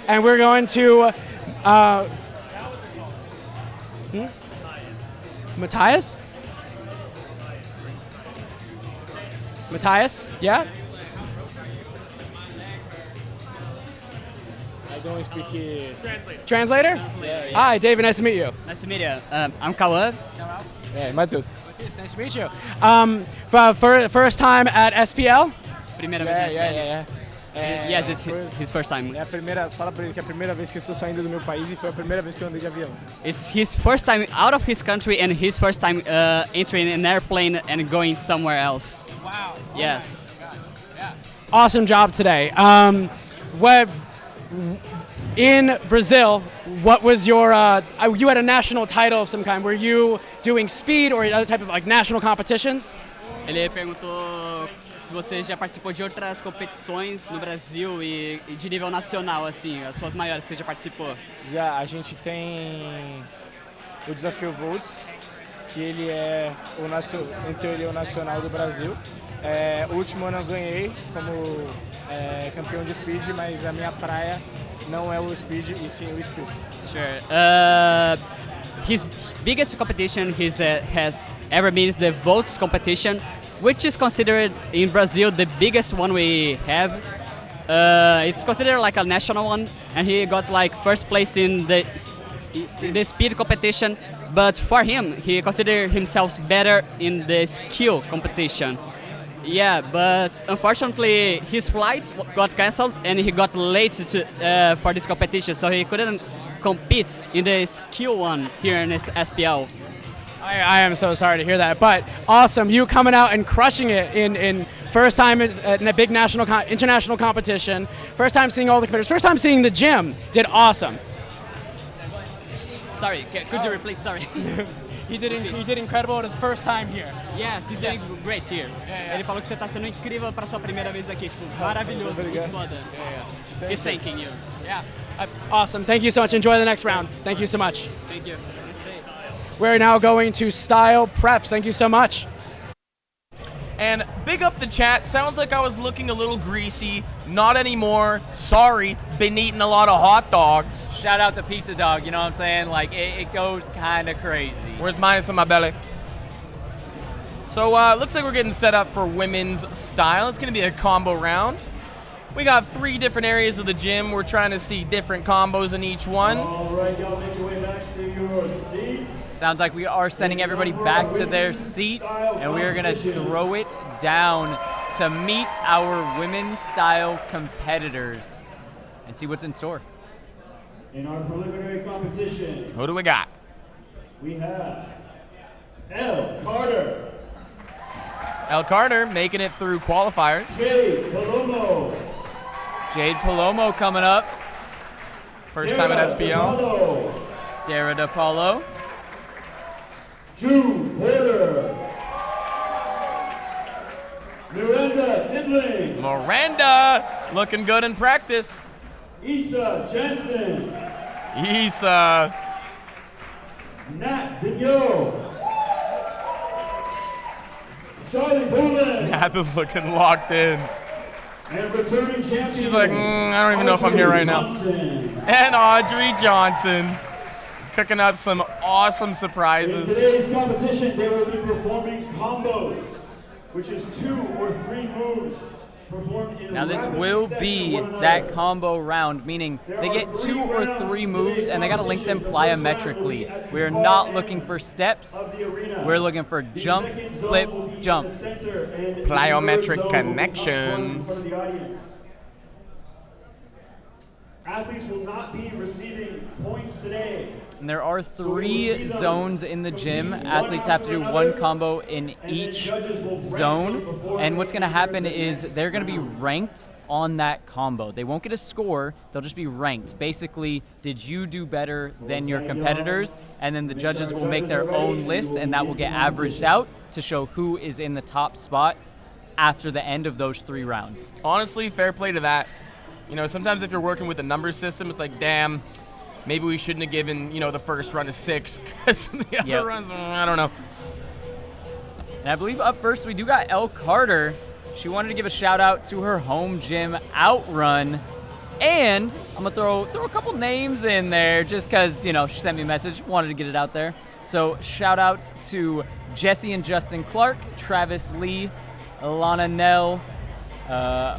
And we're going to Matthias? Matthias? Yeah? I don't speak Translator? Yeah. Hi, David. Nice to meet you. Nice to meet you. I'm Kawad. Yeah, Matheus. Nice to meet you. For first time at SPL? Primeira vez na SPL. Yes, it's his first time. Fala pra ele que é a primeira vez que eu estou saindo do meu país e foi a primeira vez que eu andei de avião. It's his first time out of his country and his first time entering an airplane and going somewhere else. Wow. Yes. Awesome job today. In Brazil, what was your, you had a national title of some kind. Were you doing speed or other type of national competitions? Ele perguntou se você já participou de outras competições no Brasil e de nível nacional, assim, as suas maiores que você já participou. Já a gente tem o Desafio Volts, que ele é em teoria o nacional do Brasil. O último ano eu ganhei como campeão de speed, mas a minha praia não é o speed e sim o skill. Sure. His biggest competition he has ever been is the Volts competition, which is considered in Brazil the biggest one we have. It's considered like a national one, and he got like first place in the speed competition. But for him, he considered himself better in the skill competition. Yeah, but unfortunately his flight got cancelled and he got late for this competition, so he couldn't compete in the skill one here in this SPL. I am so sorry to hear that, but awesome. You coming out and crushing it in first time in a big international competition, first time seeing all the competitors, first time seeing the gym. Did awesome. Sorry, could you repeat? Sorry. He did incredible at his first time here. Yes, he's doing great here. Ele falou que você está sendo incrível para sua primeira vez aqui, tipo, maravilhoso, muito foda. He's thanking you. Yeah. Awesome. Thank you so much. Enjoy the next round. Thank you so much. Thank you. We're now going to style preps. Thank you so much. And big up the chat. Sounds like I was looking a little greasy. Not anymore. Sorry. Been eating a lot of hot dogs. Shout out to Pizza Dog, you know what I'm saying? Like, it goes kind of crazy. Where's mine? It's in my belly. So, looks like we're getting set up for women's style. It's going to be a combo round. We got 3 different areas of the gym. We're trying to see different combos in each one. All right, y'all make your way back to your seats. Sounds like we are sending everybody back to their seats, and we are going to throw it down to meet our women's style competitors and see what's in store. In our preliminary competition, Who do we got? we have L. Carter, El Carter making it through qualifiers. Jade Palomo, Jade Palomo coming up. First time at SPL. Dara DePaulo. Drew Porter, Miranda Tindling, Miranda looking good in practice. Issa Jensen, Issa. Nat Vigneault, Charlie Poulin, Nath is looking locked in. and returning champion. She's like, I don't even know if I'm here right now. And Audrey Johnson cooking up some awesome surprises. In today's competition, they will be performing combos, which is 2 or 3 moves performed in Now this rapid will succession be with one that another. combo round, meaning they get 2 or 3 moves and they got to link them plyometrically. We're not looking for steps. We're looking for jump, flip, jump. Plyometric connections. Athletes will not be receiving points today. And there are 3 zones in the gym. Athletes have to do 1 combo in each zone. And what's going to happen is they're going to be ranked on that combo. They won't get a score. They'll just be ranked. Basically, did you do better than your competitors? And then the judges will make their own list, and that will get averaged out to show who is in the top spot after the end of those 3 rounds. Honestly, fair play to that. You know, sometimes if you're working with a number system, it's like, damn, maybe we shouldn't have given, the first run a 6 because the other runs, I don't know. And I believe up first we do got Elle Carter. She wanted to give a shout out to her home gym Outrun. And I'm going to throw a couple names in there just because, she sent me a message, wanted to get it out there. So shout outs to Jesse and Justin Clark, Travis Lee, Alana Nell,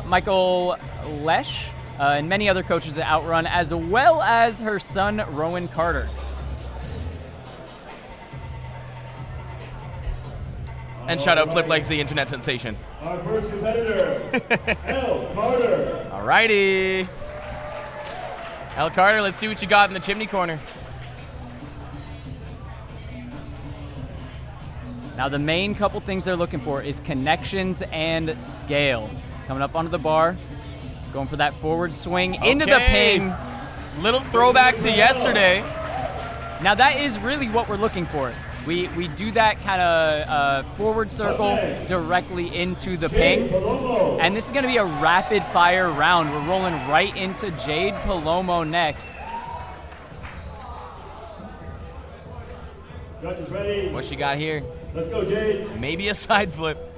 Michael Lesh, and many other coaches at Outrun, as well as her son, Rowan Carter. And shout out Flip Legs, the internet sensation. Our first competitor, Elle Carter. Alrighty. Elle Carter, let's see what you got in the chimney corner. Now the main couple things they're looking for is connections and scale. Coming up onto the bar, going for that forward swing into the ping. Little throwback to yesterday. Now that is really what we're looking for. We do that kind of forward circle directly into the ping. And this is going to be a rapid fire round. We're rolling right into Jade Palomo next. Judges ready. What she got here? Let's go, Jade. Maybe a side flip.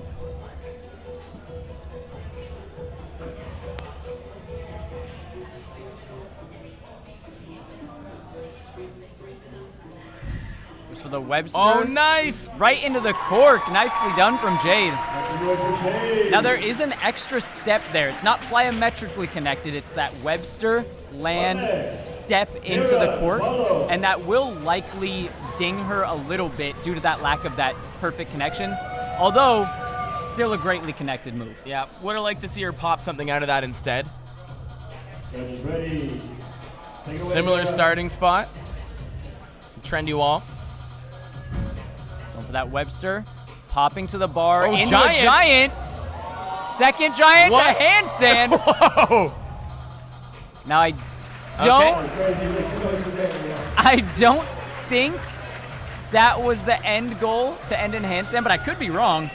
For the Webster. Oh, nice! Right into the cork. Nicely done from Jade. Now there is an extra step there. It's not plyometrically connected. It's that Webster land step into the cork, and that will likely ding her a little bit due to that lack of that perfect connection. Although, still a greatly connected move. Yeah, would have liked to see her pop something out of that instead. Judges ready. Similar starting spot. Trendy wall. Going for that Webster. Popping to the bar. Oh, into giant. a giant. Second giant What? to handstand. Whoa! Now I don't think that was the end goal to end in handstand, but I could be wrong.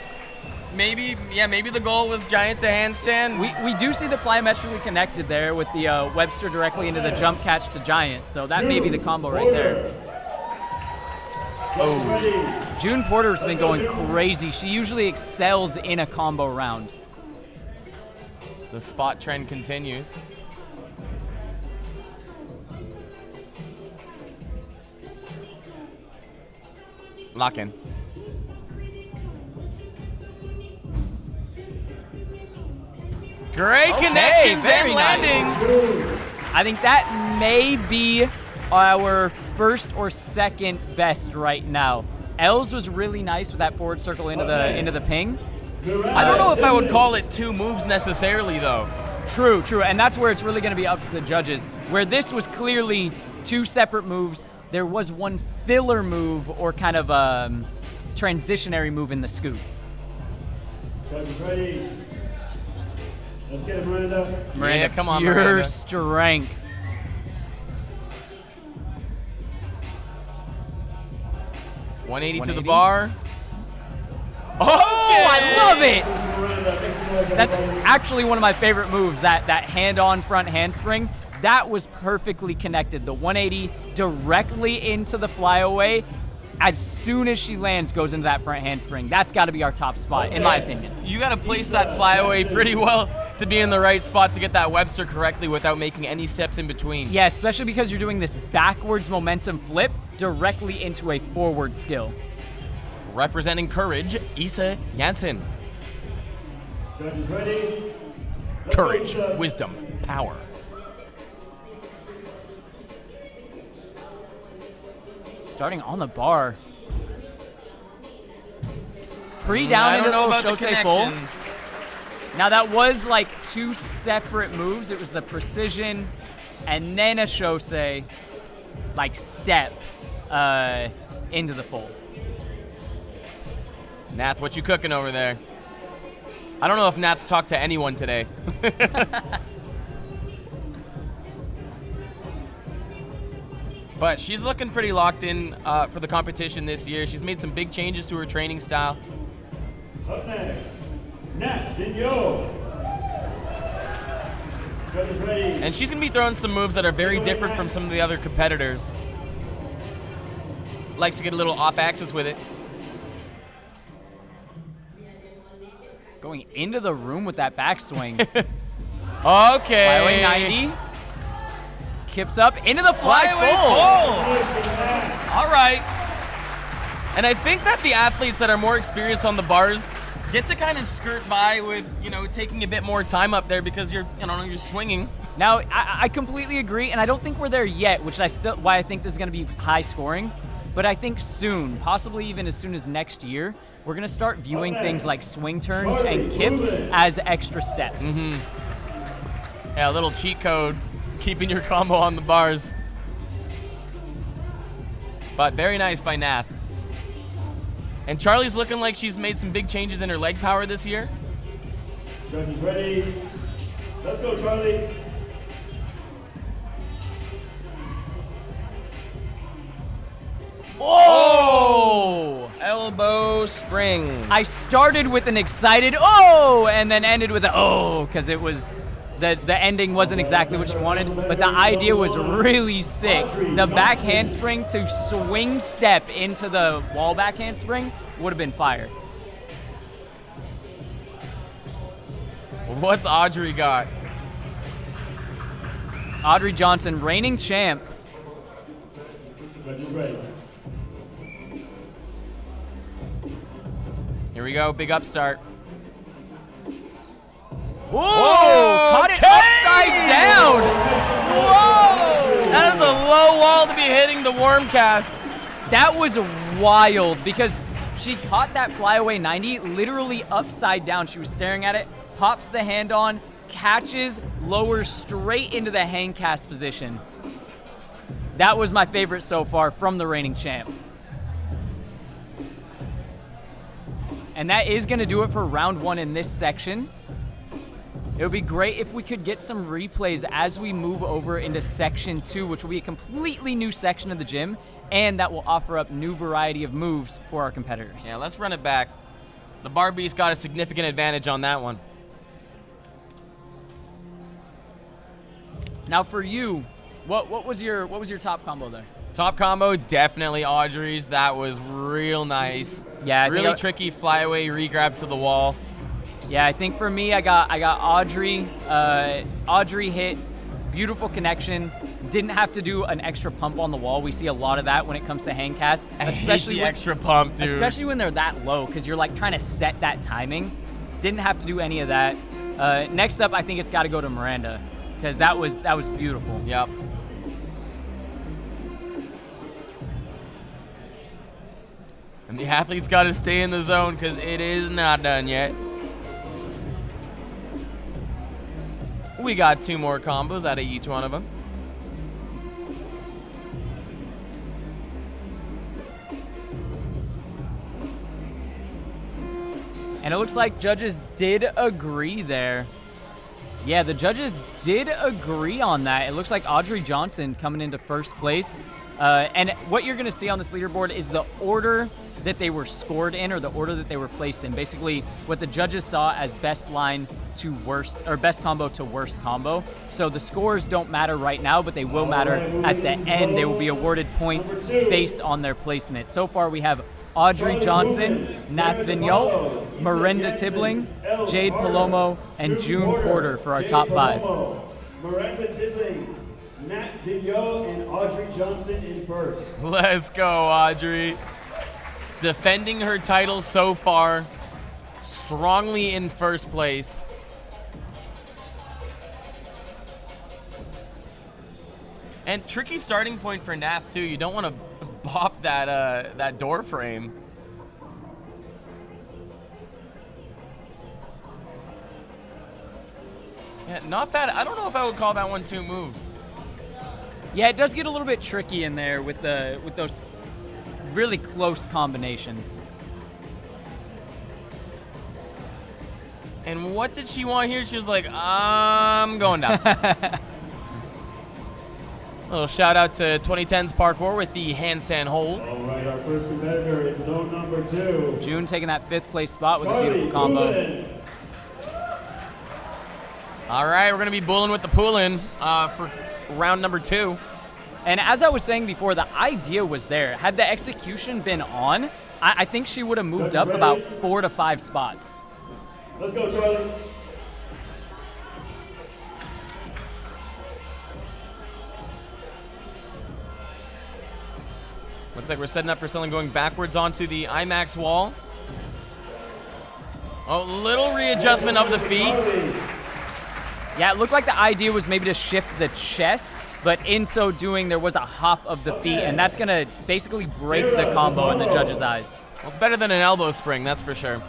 Maybe the goal was giant to handstand. We do see the plyometrically connected there with the Webster directly into the jump catch to giant, so that may be the combo right there. Oh, June Porter's been going crazy. She usually excels in a combo round. the spot trend continues. Lock in. Great connections and landings. I think that may be our first or second best right now. Els was really nice with that forward circle into the ping. I don't know if I would call it two moves necessarily, though. True, and that's where it's really going to be up to the judges. Where this was clearly two separate moves, there was one filler move or kind of transitionary move in the scoop. Judges ready. Let's get it, Miranda. Yeah, come on, pure Miranda. strength. $180 to the bar. Oh, I love it! That's actually one of my favorite moves, that hand-on front handspring. That was perfectly connected. The 180 directly into the flyaway. As soon as she lands, goes into that front handspring. That's got to be our top spot, in my opinion. You got to place that flyaway pretty well to be in the right spot to get that Webster correctly without making any steps in between. Yeah, especially because you're doing this backwards momentum flip directly into a forward skill. Representing courage, Isa Janssen. Judges ready. Courage, wisdom, power. Starting on the bar. Pre-down into know about the Shosei full. connections. Now that was like two separate moves. It was the precision and then a Shosei like step into the full. Nath, what you cooking over there? I don't know if Nath's talked to anyone today. But she's looking pretty locked in for the competition this year. She's made some big changes to her training style. Up next, Nat Vigneault. Judges ready. And she's going to be throwing some moves that are very different from some of the other competitors. Likes to get a little off-axis with it. Going into the room with that backswing. Okay. Flyway 90. Kips up into the fly full. All right. And I think that the athletes that are more experienced on the bars get to kind of skirt by with, taking a bit more time up there because you're swinging. Now, I completely agree, and I don't think we're there yet, which why I think this is going to be high scoring. But I think soon, possibly even as soon as next year, we're going to start viewing things like swing turns and kips as extra steps. Mm-hmm. Yeah, a little cheat code, keeping your combo on the bars. But very nice by Nath. And Charlie's looking like she's made some big changes in her leg power this year. Judges ready. Let's go, Charlie. Whoa! elbow spring. I started with an excited oh, and then ended with a oh, because it was the ending wasn't exactly what she wanted, but the idea was really sick. The back handspring to swing step into the wall back handspring would have been fire. What's Audrey got? Audrey Johnson, reigning champ. Here we go, big upstart. Whoa! Caught it upside down! Whoa! That is a low wall to be hitting the worm cast. That was wild because she caught that flyaway 90 literally upside down. She was staring at it, pops the hand on, catches, lowers straight into the hang cast position. That was my favorite so far from the reigning champ. And that is going to do it for round 1 in this section. It would be great if we could get some replays as we move over into section 2, which will be a completely new section of the gym, and that will offer up new variety of moves for our competitors. Yeah, let's run it back. The Barbie's got a significant advantage on that one. Now for you, what was your top combo there? Top combo, definitely Audrey's. That was real nice. Yeah, really tricky flyaway regrab to the wall. Yeah, I think for me, I got Audrey. Audrey hit, beautiful connection. Didn't have to do an extra pump on the wall. We see a lot of that when it comes to hang cast, especially the extra pump, dude. Especially when they're that low, because you're like trying to set that timing. Didn't have to do any of that. Next up, I think it's got to go to Miranda, because that was beautiful. Yep. And the athlete's got to stay in the zone because it is not done yet. We got 2 more combos out of each one of them. And it looks like judges did agree there. Yeah, the judges did agree on that. It looks like Audrey Johnson coming into first place. And what you're going to see on this leaderboard is the order that they were scored in, or the order that they were placed in. Basically, what the judges saw as best line to worst, or best combo to worst combo. So the scores don't matter right now, but they will matter at the end. They will be awarded points based on their placement. So far, we have Audrey Johnson, Nath Vigneault, Miranda Tibbling, Jade Palomo, and June Porter for our top 5. Miranda Tibbling, Nat Vigneault, and Audrey Johnson in first. Let's go, Audrey. Defending her title so far, strongly in first place. And tricky starting point for Nath too. You don't want to bop that door frame. Yeah, not bad. I don't know if I would call that one 2 moves. Yeah, it does get a little bit tricky in there with those really close combinations. And what did she want here? She was like, I'm going down. Little shout out to 2010's Parkour with the handstand hold. All right, our first competitor is zone number 2. June taking that 5th place spot with a beautiful combo. All right, we're going to be bulling with the poolin for round number 2. And as I was saying before, the idea was there. Had the execution been on, I think she would have moved up about 4 to 5 spots. Let's go, Charlie. Looks like we're setting up for something going backwards onto the IMAX wall. A little readjustment of the feet. Yeah, it looked like the idea was maybe to shift the chest, but in so doing, there was a hop of the feet, and that's going to basically break the combo in the judge's eyes. Well, it's better than an elbow spring, that's for sure.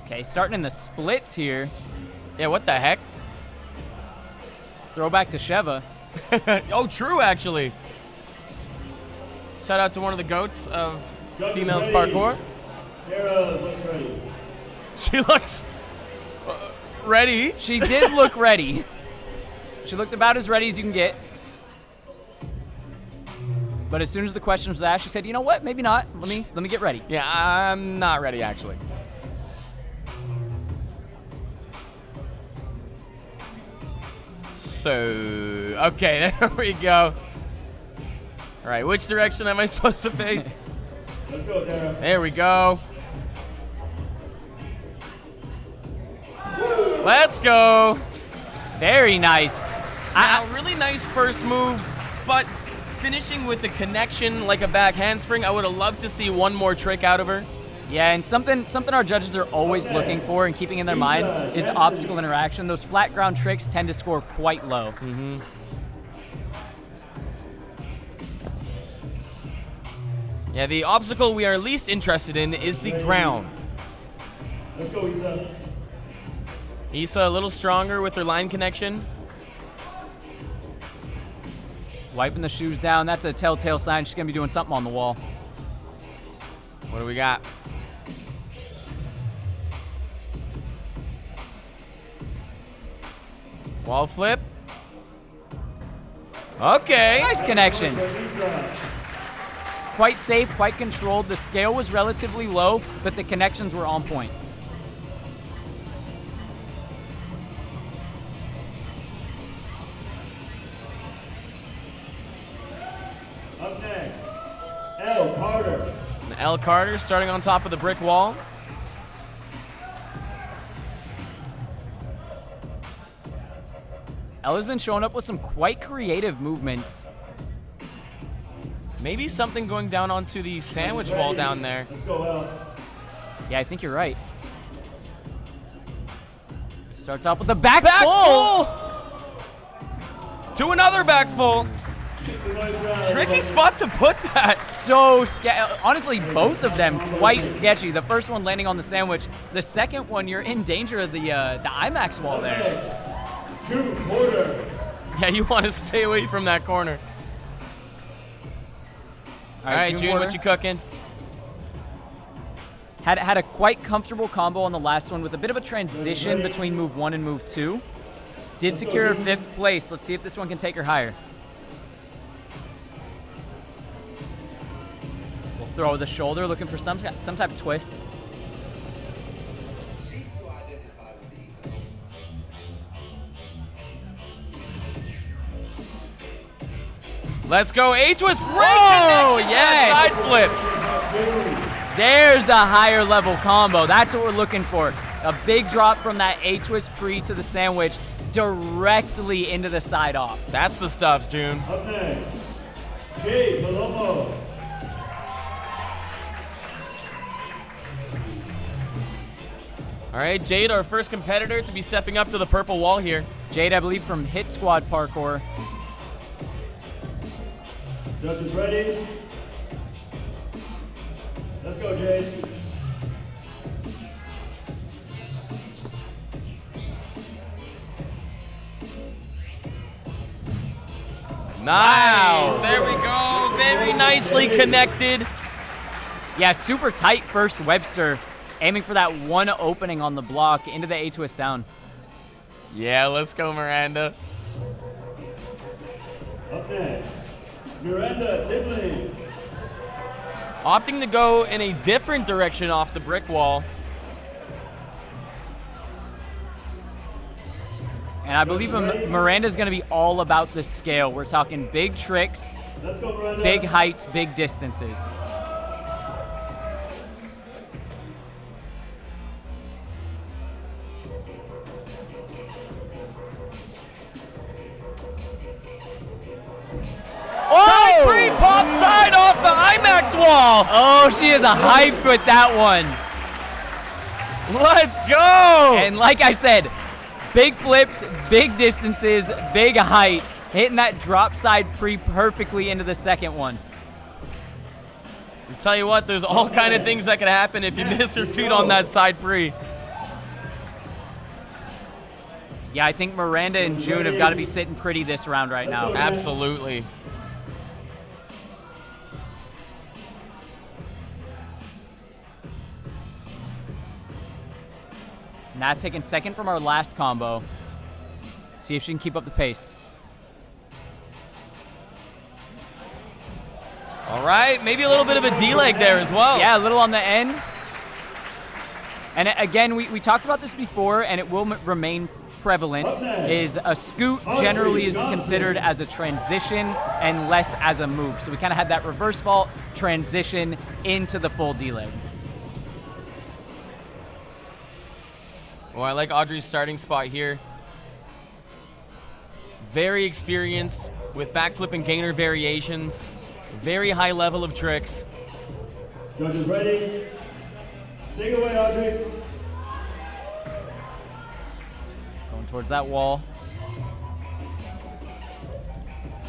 Okay, starting in the splits here. Yeah, what the heck? Throwback to Sheva. Oh, true, actually. Shout out to one of the GOATs of females parkour. Kara looks ready. She looks ready. She did look ready. She looked about as ready as you can get. But as soon as the question was asked, she said, "You know what? Maybe not. Let me get ready." Yeah, I'm not ready actually. So, okay, there we go. All right, which direction am I supposed to face? Let's go, Dara. There we go. Let's go. Very nice. Now, really nice first move, but finishing with the connection like a back handspring. I would have loved to see one more trick out of her. Yeah, and something our judges are always looking for and keeping in their mind is obstacle interaction. Those flat ground tricks tend to score quite low. Mm-hmm. Yeah, the obstacle we are least interested in is the ground. Let's go, Isa. Isa a little stronger with her line connection. Wiping the shoes down, that's a telltale sign she's going to be doing something on the wall. What do we got? Wall flip. Okay. Nice connection. Quite safe, quite controlled. The scale was relatively low, but the connections were on point. Up next, L. Carter. And L. Carter starting on top of the brick wall. Ella's been showing up with some quite creative movements. Maybe something going down onto the sandwich wall down there. Let's go, L. Yeah, I think you're right. Starts off with the back full. To another back full. Tricky spot to put that. So honestly, both of them quite sketchy. The first one landing on the sandwich. The second one, you're in danger of the IMAX wall there. Yeah, you want to stay away from that corner. All right, June, what you cooking? Had a quite comfortable combo on the last one with a bit of a transition between move 1 and move 2. Did secure 5th place. Let's see if this one can take her higher. We'll throw with the shoulder, looking for some type of twist. Let's go. H was great. Oh, connection. yes. Side flip. There's a higher level combo. That's what we're looking for. A big drop from that A-twist pre to the sandwich directly into the side off. That's the stuff, June. Up next, Jay Palomo. All right, Jade, our first competitor to be stepping up to the purple wall here. Jade, I believe, from Hit Squad Parkour. Judges ready? Let's go, Jade. Nice. There we go. Very nicely connected. Yeah, super tight first Webster. Aiming for that one opening on the block into the A-twist down. Yeah, let's go, Miranda. Up next, Miranda Tibley. Opting to go in a different direction off the brick wall. And I believe Miranda's going to be all about the scale. We're talking big tricks, Let's go, Miranda. big heights, big distances. Side pre-pop side off the IMAX wall. Oh, she is a hype with that one. Let's go. And like I said, big flips, big distances, big height. Hitting that drop side pre perfectly into the second one. I tell you what, there's all kind of things that could happen if you miss your feet on that side pre. Yeah, I think Miranda and June have got to be sitting pretty this round right now. Absolutely. Nat taking second from our last combo. See if she can keep up the pace. All right, maybe a little bit of a D-leg there as well. Yeah, a little on the end. And again, we talked about this before, and it will remain prevalent, is a scoot generally is considered as a transition and less as a move. So we kind of had that reverse vault transition into the full D-leg. Well, I like Audrey's starting spot here. Very experienced with backflip and gainer variations. Very high level of tricks. Judges ready? Take it away, Audrey. Going towards that wall.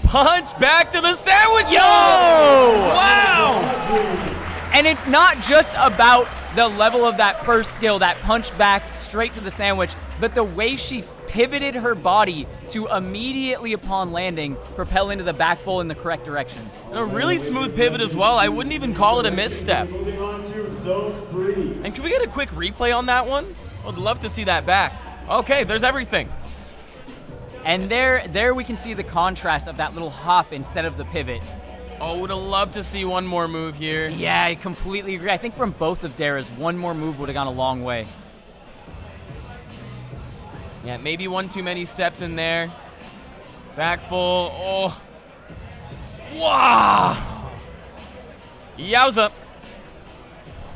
Punch back to the sandwich. Yo! Wow! And it's not just about the level of that first skill, that punch back straight to the sandwich, but the way she pivoted her body to immediately upon landing propel into the back full in the correct direction. A really smooth pivot as well. I wouldn't even call it a misstep. Moving on to zone 3. And can we get a quick replay on that one? I'd love to see that back. Okay, there's everything. And there we can see the contrast of that little hop instead of the pivot. Oh, would have loved to see one more move here. Yeah, I completely agree. I think from both of Dara's, one more move would have gone a long way. Yeah, maybe one too many steps in there. Back full. Oh. Wow. Yowza.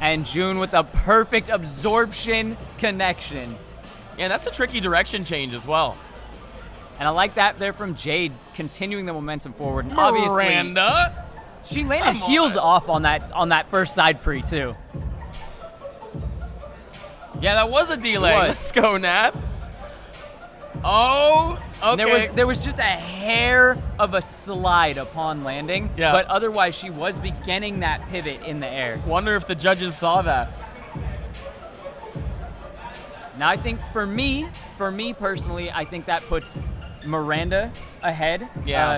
And June with a perfect absorption connection. Yeah, that's a tricky direction change as well. And I like that there from Jade, continuing the momentum forward. And Miranda. Obviously, she landed heels off on that first side pre too. Yeah, that was a delay. Let's go, Nat. Oh, okay. There was just a hair of a slide upon landing, but otherwise she was beginning that pivot in the air. Wonder if the judges saw that. Now I think for me personally, I think that puts Miranda ahead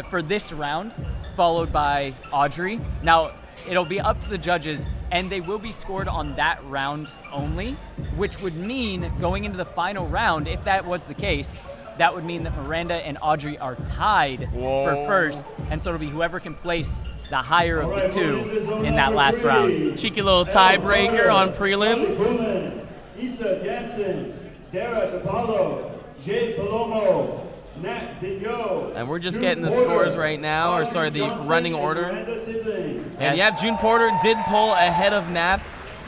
for this round, followed by Audrey. Now it'll be up to the judges, and they will be scored on that round only, which would mean going into the final round, if that was the case, that would mean that Miranda and Audrey are tied for first, and so it'll be whoever can place the higher of the two in that last round. Cheeky little tiebreaker on prelims. Isa Jansen, Dara DePaulo, Jade Palomo, Nat Bingo. And we're just getting the scores right now, or sorry, the running order. And yeah, June Porter did pull ahead of Nat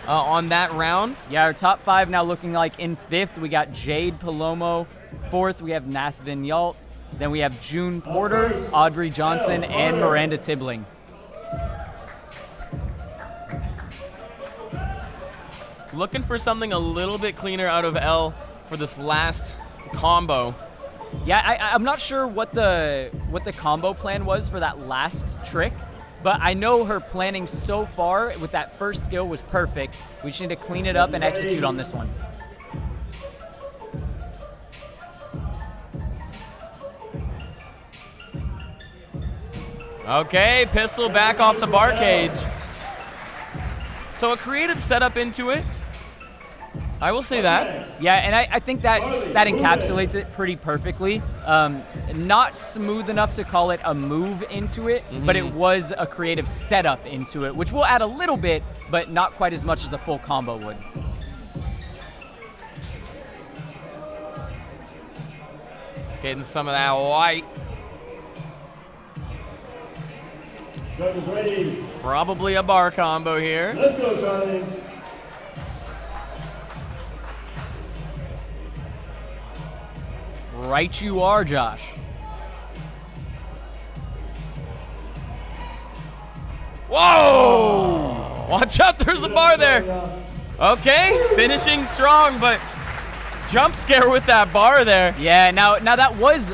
on that round. Yeah, our top 5 now looking like in 5th, we got Jade Palomo. 4th, we have Nath Vinyalt. Then we have June Porter, Audrey Johnson, and Miranda Tibbling. Looking for something a little bit cleaner out of L for this last combo. Yeah, I'm not sure what the combo plan was for that last trick, but I know her planning so far with that first skill was perfect. We just need to clean it up and execute on this one. Okay, pistol back off the bar cage. So a creative setup into it. I will say that. Yeah, and I think that encapsulates it pretty perfectly. Not smooth enough to call it a move into it, but it was a creative setup into it, which will add a little bit, but not quite as much as a full combo would. Getting some of that white. Judges ready. Probably a bar combo here. Let's go, Charlie. Right you are, Josh. Whoa! Watch out, there's a bar there. Okay, finishing strong, but jump scare with that bar there. Yeah, now that was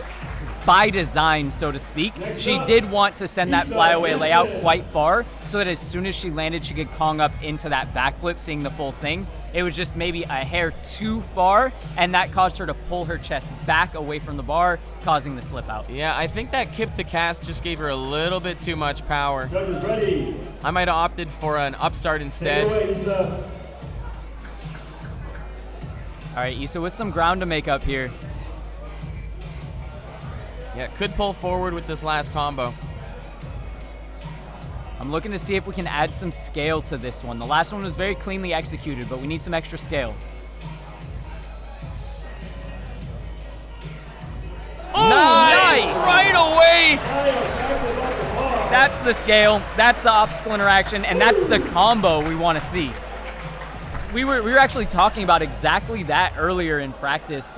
by design, so to speak. She did want to send that flyaway layout quite far so that as soon as she landed, she could Kong up into that backflip, seeing the full thing. It was just maybe a hair too far, and that caused her to pull her chest back away from the bar, causing the slip out. Yeah, I think that kip to cast just gave her a little bit too much power. Judges ready. I might have opted for an upstart instead. Take it away, Issa. All right, Issa with some ground to make up here. Yeah, could pull forward with this last combo. I'm looking to see if we can add some scale to this one. The last one was very cleanly executed, but we need some extra scale. Oh, nice! Right away! That's the scale, that's the obstacle interaction, and that's the combo we want to see. We were actually talking about exactly that earlier in practice.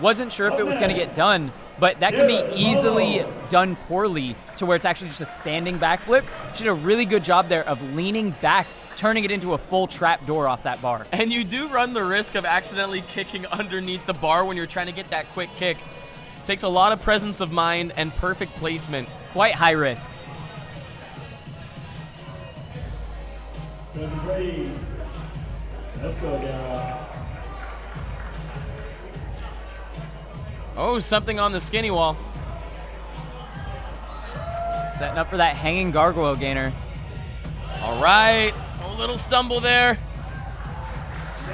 Wasn't sure if it was going to get done, but that can be easily done poorly to where it's actually just a standing backflip. She did a really good job there of leaning back, turning it into a full trap door off that bar. And you do run the risk of accidentally kicking underneath the bar when you're trying to get that quick kick. Takes a lot of presence of mind and perfect placement. Quite high risk. Ready. Let's go, Dara. Oh, something on the skinny wall. Setting up for that hanging gargoyle gainer. All right. A little stumble there.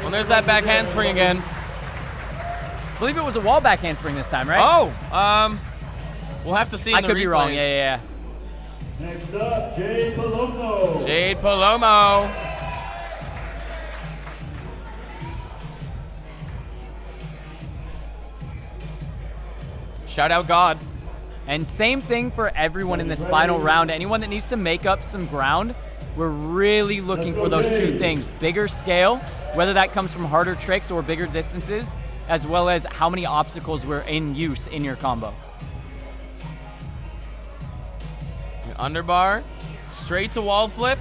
Well, there's that back handspring again. I believe it was a wall back handspring this time, right? Oh, we'll have to see in the I could be wrong, replays. yeah. Next up, Jade Palomo. Jade Palomo. Shout out God. And same thing for everyone in this final round. Anyone that needs to make up some ground, we're really looking for those two things. Bigger scale, whether that comes from harder tricks or bigger distances, as well as how many obstacles were in use in your combo. Underbar, straight to wall flip.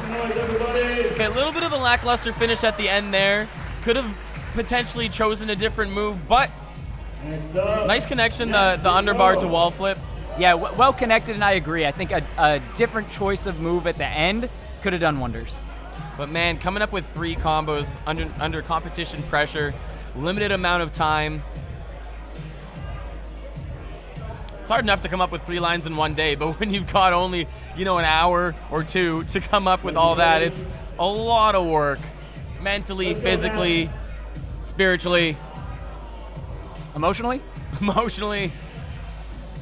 Okay, a little bit of a lackluster finish at the end there. Could have potentially chosen a different move, but nice connection, the underbar to wall flip. Yeah, well connected, and I agree. I think a different choice of move at the end could have done wonders. But man, coming up with 3 combos under competition pressure, limited amount of time. It's hard enough to come up with 3 lines in one day, but when you've got only, an hour or 2 to come up with all that, it's a lot of work. Mentally, physically, spiritually. Emotionally? Emotionally.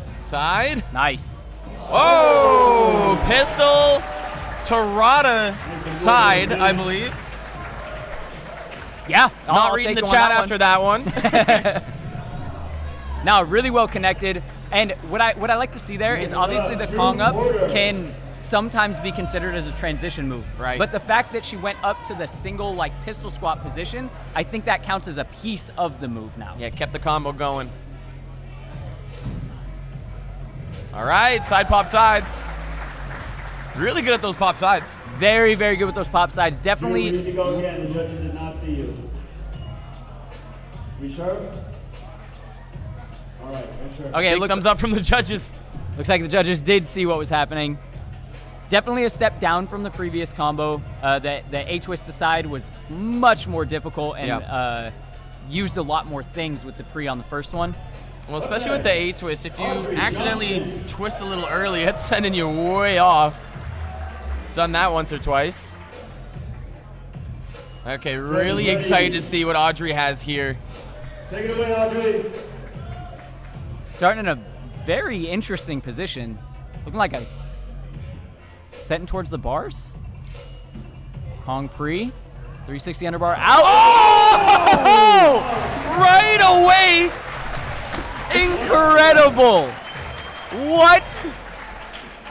Side. Nice. Whoa! Pistol. Tarada side, I believe. Yeah. Not reading the chat after that one. Now, really well connected. And what I like to see there is obviously the Kong up can sometimes be considered as a transition move. Right. But the fact that she went up to the single pistol squat position, I think that counts as a piece of the move now. Yeah, kept the combo going. All right, side pop side. Really good at those pop sides. Very, very good with those pop sides. You Definitely. need to go again. The judges did not see you. We sure? All right, sure. Okay, Big thumbs up from the judges. Looks like the judges did see what was happening. Definitely a step down from the previous combo. The A-twist aside was much more difficult and used a lot more things with the pre on the first one. Well, especially with the A-twist, if you accidentally twist a little early, it's sending you way off. Done that once or twice. Okay, really excited to see what Audrey has here. Take it away, Audrey. Starting in a very interesting position. Looking like a setting towards the bars. Kong pre. 360 underbar. Out! Oh! Right away! Incredible! What?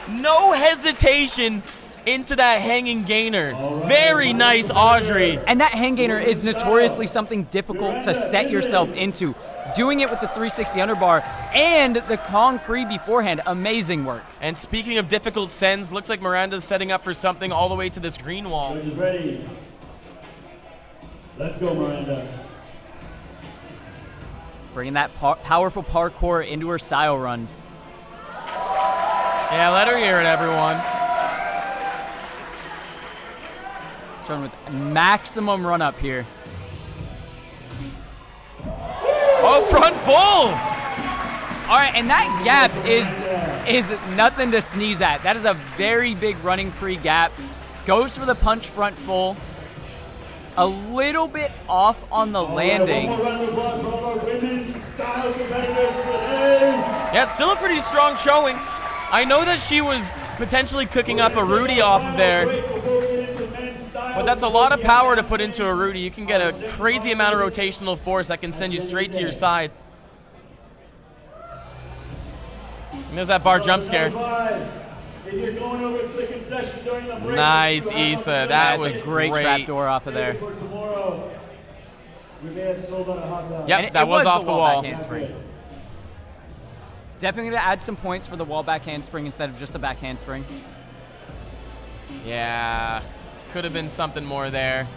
No hesitation into that hanging gainer. Very nice, Audrey. And that hang gainer is notoriously something difficult to set yourself into. Doing it with the 360 underbar and the Kong pre beforehand, amazing work. And speaking of difficult sends, looks like Miranda's setting up for something all the way to this green wall. Judges ready. Let's go, Miranda. Bringing that powerful parkour into her style runs. Yeah, let her hear it, everyone. Starting with maximum run up here. Oh, front full! All right, and that gap is nothing to sneeze at. That is a very big running pre-gap. Goes for the punch front full. A little bit off on the landing. One more round of applause for all our women's style competitors today. Yeah, still a pretty strong showing. I know that she was potentially cooking up a Rudy off of there, but that's a lot of power to put into a Rudy. You can get a crazy amount of rotational force that can send you straight to your side. And there's that bar jump scare. If you're going over to the concession during the break, Nice, Issa. That was a great trapdoor off of there. For tomorrow, we may have sold out a hot dog. Yep, that was off the wall. Back handspring. Definitely going to add some points for the wall back handspring instead of just a back handspring. Yeah, could have been something more there.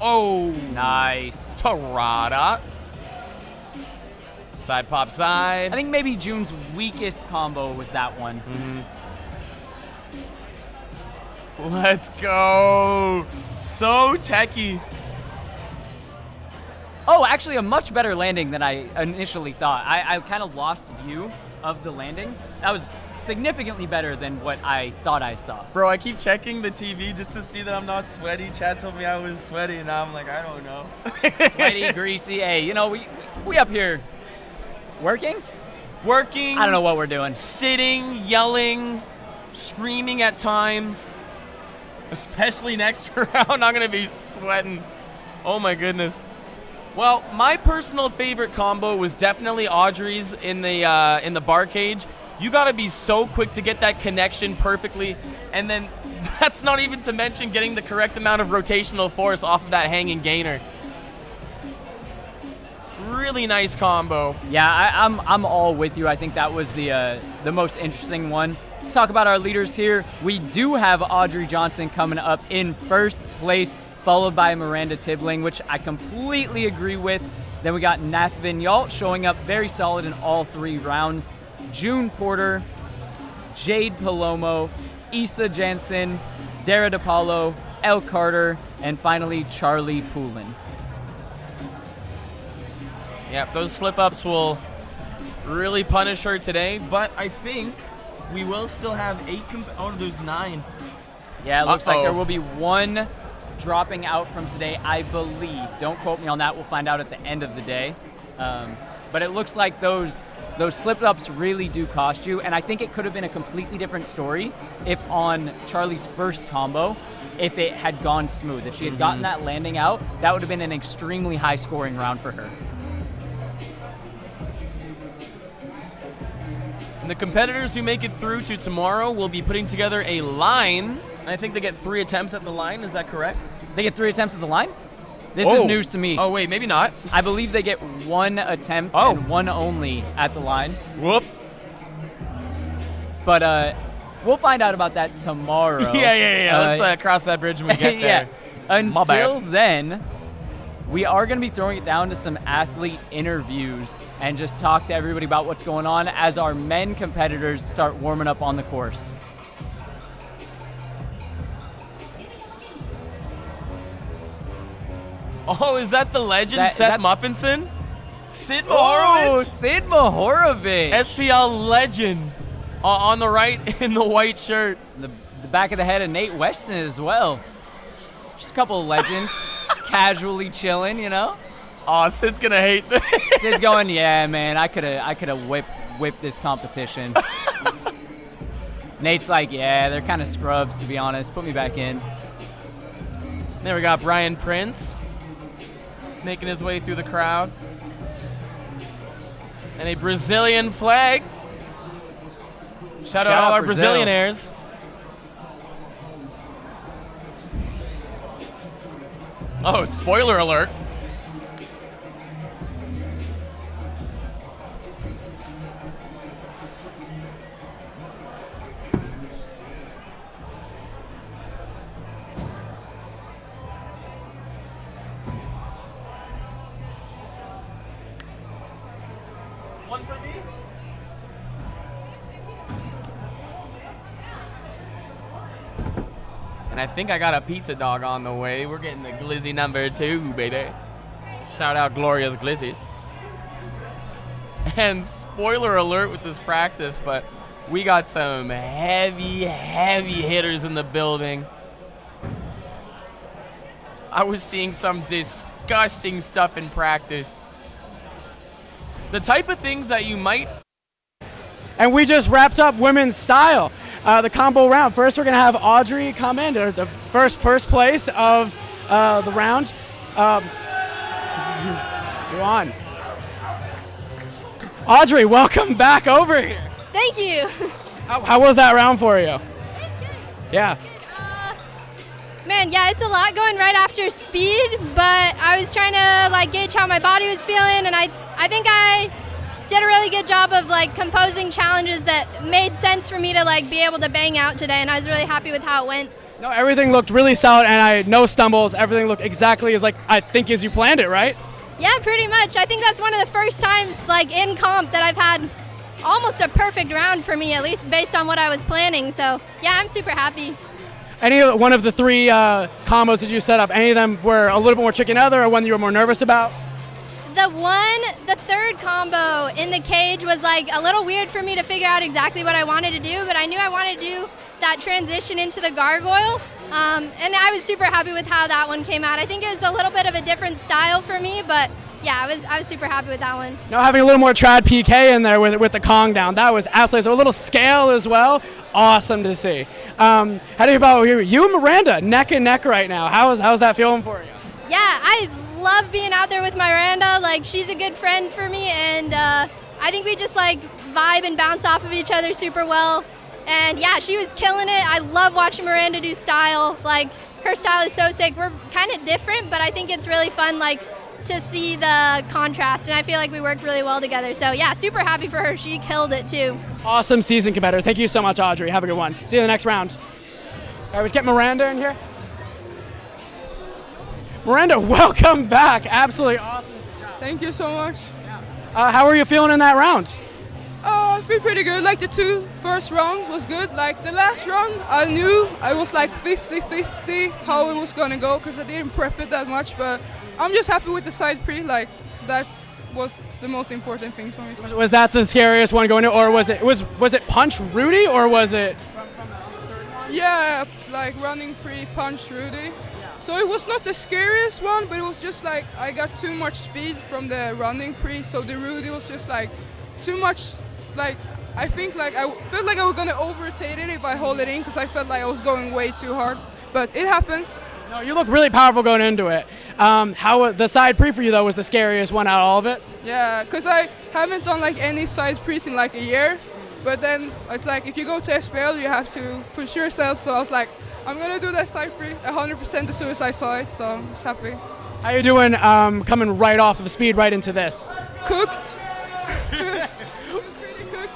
Oh, nice. Tarada. Side pop side. I think maybe June's weakest combo was that one. Let's go. So techie. Oh, actually a much better landing than I initially thought. I kind of lost view of the landing. That was significantly better than what I thought I saw. Bro, I keep checking the TV just to see that I'm not sweaty. Chad told me I was sweaty, and now I'm like, I don't know. Sweaty, greasy. Hey, you know, we up here working? Working. I don't know what we're doing. Sitting, yelling, screaming at times. Especially next round, I'm going to be sweating. Oh, my goodness. Well, my personal favorite combo was definitely Audrey's in the bar cage. You got to be so quick to get that connection perfectly, and then that's not even to mention getting the correct amount of rotational force off of that hanging gainer. Really nice combo. Yeah, I'm all with you. I think that was the most interesting one. Let's talk about our leaders here. We do have Audrey Johnson coming up in first place, followed by Miranda Tibbling, which I completely agree with. Then we got Nath Vignalt showing up very solid in all 3 rounds. June Porter, Jade Palomo, Issa Jansen, Dara DePaulo, Elle Carter, and finally Charlie Poulin. Yep, those slip-ups will really punish her today, but I think we will still have 8 oh, there's 9. Yeah, it looks like there will be 1 dropping out from today, I believe. Don't quote me on that. We'll find out at the end of the day. But it looks like those slip-ups really do cost you, and I think it could have been a completely different story if on Charlie's first combo, if it had gone smooth. If she had gotten that landing out, that would have been an extremely high-scoring round for her. And the competitors who make it through to tomorrow will be putting together a line. I think they get 3 attempts at the line. Is that correct? They get 3 attempts at the line? This is news to me. Oh, wait, maybe not. I believe they get 1 attempt and 1 only at the line. Whoop. But we'll find out about that tomorrow. Yeah. Let's cross that bridge when we get there. Until then, we are going to be throwing it down to some athlete interviews and just talk to everybody about what's going on as our men competitors start warming up on the course. Oh, is that the legend, Seth Muffinson? Sid Mohorovic? Oh, Sid Mohorovic. SPL legend on the right in the white shirt. The back of the head of Nate Weston as well. Just a couple of legends casually chilling, you know? Oh, Sid's going to hate this. Sid's going, yeah, man, I could have whipped this competition. Nate's like, yeah, they're kind of scrubs, to be honest. Put me back in. There we got Brian Prince making his way through the crowd. And a Brazilian flag. Shout out all our Brazilianaires. Oh, spoiler alert. One for me. And I think I got a pizza dog on the way. We're getting the glizzy number 2, baby. Shout out Gloria's Glizzies. And spoiler alert with this practice, but we got some heavy hitters in the building. I was seeing some disgusting stuff in practice. The type of things that you might And we just wrapped up women's style, the combo round. First, we're going to have Audrey come in, the first place of the round. Go on. Audrey, welcome back over here. Thank you. How was that round for you? Yeah. Man, yeah, it's a lot going right after speed, but I was trying to like gauge how my body was feeling, and I think I did a really good job of like composing challenges that made sense for me to like be able to bang out today, and I was really happy with how it went. No, everything looked really solid, and no stumbles. Everything looked exactly as as you planned it, right? Yeah, pretty much. I think that's one of the first times like in comp that I've had almost a perfect round for me, at least based on what I was planning. So yeah, I'm super happy. Any one of the three combos that you set up, any of them were a little bit more tricky than other, or one that you were more nervous about? The third combo in the cage was like a little weird for me to figure out exactly what I wanted to do, but I knew I wanted to do that transition into the gargoyle, and I was super happy with how that one came out. I think it was a little bit of a different style for me, but yeah, I was super happy with that one. Now having a little more trad PK in there with the Kong down, that was absolutely, so a little scale as well. Awesome to see. How do you feel about you and Miranda neck and neck right now? How's that feeling for you? Yeah, I love being out there with Miranda. Like, she's a good friend for me, and I think we just like vibe and bounce off of each other super well. And yeah, she was killing it. I love watching Miranda do style. Like, her style is so sick. We're kind of different, but I think it's really fun like to see the contrast, and I feel like we work really well together. So yeah, super happy for her. She killed it too. Awesome season competitor. Thank you so much, Audrey. Have a good one. See you in the next round. All right, let's get Miranda in here. Miranda, welcome back. Absolutely awesome. Thank you so much. How are you feeling in that round? I feel pretty good. Like the two first rounds was good. Like the last round, I knew I was like 50-50 how it was gonna go because I didn't prep it that much. But I'm just happy with the side pre. Like that was the most important thing for me. Was that the scariest one going to, or was it punch Rudy, or was it? Yeah, like running pre punch Rudy. So it was not the scariest one, but it was just like I got too much speed from the running pre. So the Rudy was just like too much. Like I think like I felt like I was gonna over-rotate it if I hold it in because I felt like I was going way too hard. But it happens. No, you look really powerful going into it. How the side pre for you though was the scariest one out of all of it? Yeah, because I haven't done like any side pre's in like a year. But then it's like if you go to SPL, you have to push yourself. So I was like, I'm gonna do that side pre 100% as soon as I saw it. So I'm just happy. How you doing? Coming right off of speed right into this. Cooked.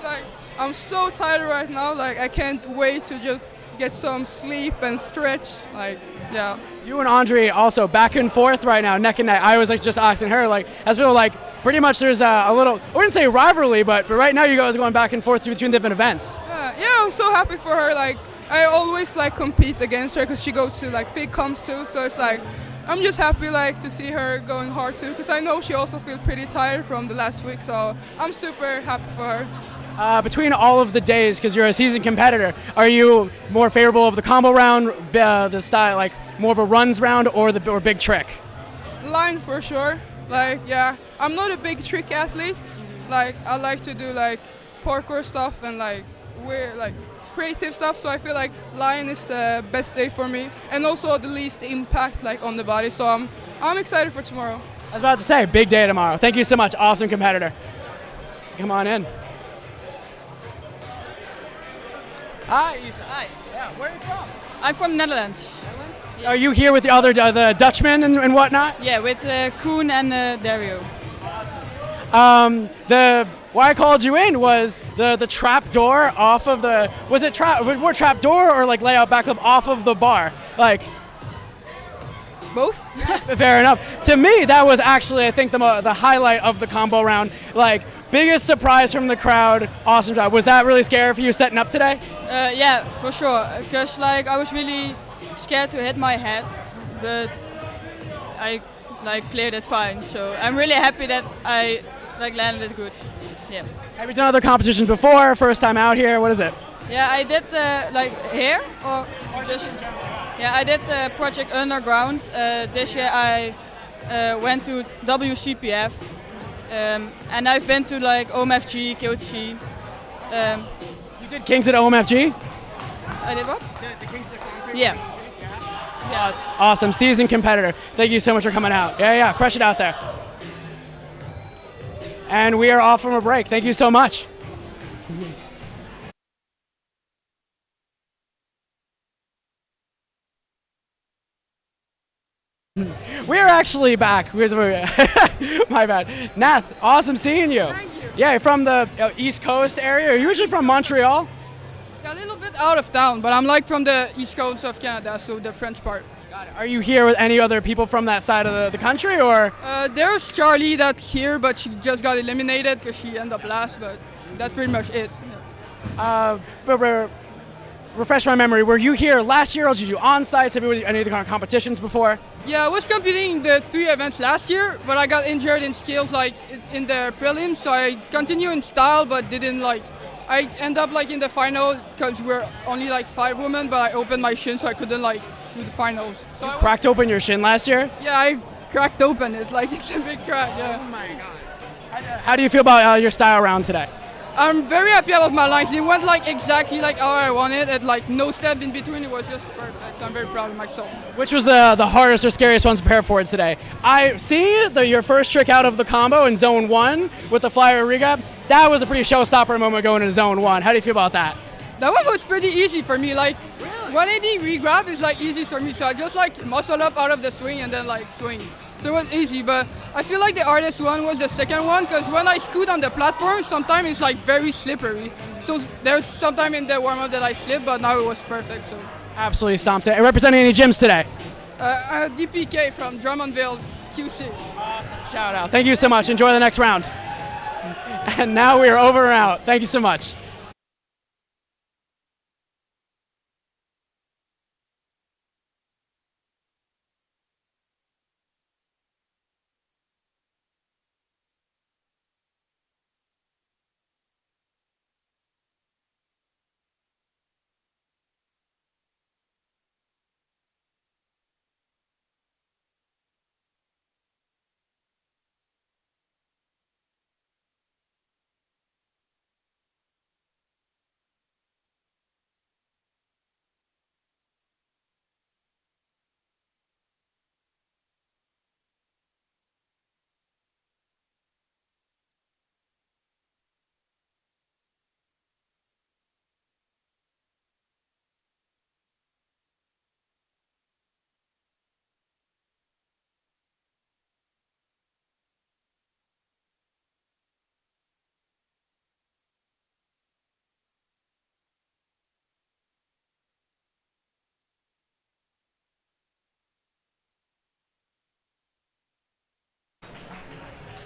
Like, I'm so tired right now. Like I can't wait to just get some sleep and stretch. Like yeah. You and Andre also back and forth right now, neck and neck. I was like just asking her, like, as well, like pretty much there's a little, I wouldn't say rivalry, but right now you guys are going back and forth between different events. Yeah, I'm so happy for her. Like I always like compete against her because she goes to like big comps too. So it's like I'm just happy like to see her going hard too because I know she also feels pretty tired from the last week. So I'm super happy for her. Between all of the days, because you're a seasoned competitor, are you more favorable of the combo round, the style, like more of a runs round, or big trick? Line for sure. Like yeah, I'm not a big trick athlete. Like I like to do like parkour stuff and like weird like creative stuff. So I feel like line is the best day for me, and also the least impact like on the body. So I'm excited for tomorrow. I was about to say, big day tomorrow. Thank you so much, awesome competitor. So come on in. Hi, Isa. Hi. Yeah, where are you from? I'm from Netherlands. Yeah. Are you here with the other the Dutchmen and whatnot? Yeah, with Koen and Dario. Why I called you in was the trap door off of the, was it more trap door or like layout back up off of the bar? Like both. Fair enough. To me, that was actually I think the highlight of the combo round. Like. Biggest surprise from the crowd, awesome job. Was that really scary for you setting up today? Yeah, for sure. Because like I was really scared to hit my head, but I like cleared it fine. So I'm really happy that I like landed it good. Yeah. Have you done other competitions before? First time out here? What is it? Yeah, I did like here or just yeah I did Project Underground. This year I went to WCPF. And I've been to like OMFG, KOTG, You did Kings at OMFG? I did what? The Kings of the Concrete? Yeah. Awesome, seasoned competitor. Thank you so much for coming out. Yeah, crush it out there. And we are off from a break. Thank you so much. We are actually back. My bad. Nath, awesome seeing you. Thank you. Yeah, you're from the East Coast area. Are you usually from Montreal? Yeah, a little bit out of town, but I'm like from the East Coast of Canada, so the French part. Are you here with any other people from that side of the country, or? There's Charlie that's here, but she just got eliminated because she ended up last, but that's pretty much it. Refresh my memory, were you here last year, or did you do on-sites? Have you done any of the kind of competitions before? Yeah, I was competing in the 3 events last year, but I got injured in skills like in the prelims, so I continue in style, but didn't I end up in the final because we're only 5 women, but I opened my shin, so I couldn't do the finals. So you cracked open your shin last year? Yeah, I cracked open it, it's a big crack, yeah. Oh my God. How do you feel about your style round today? I'm very happy about my lines. It went exactly how I wanted, and no step in between. It was just perfect. So I'm very proud of myself. Which was the hardest or scariest ones to prepare for today? I see your first trick out of the combo in zone 1 with the flyer regrab. That was a pretty showstopper moment going into zone 1. How do you feel about that? That one was pretty easy for me. 180 regrab is easy for me. So I just muscle up out of the swing and then swing. So it was easy, but I feel the hardest one was the second one because when I scoot on the platform, sometimes it's very slippery. So there's sometime in the warm-up that I slip, but now it was perfect. So absolutely stomped it. And representing any gyms today? DPK from Drummondville, QC. Awesome, shout out. Thank you so much. Enjoy the next round. And now we are over and out. Thank you so much.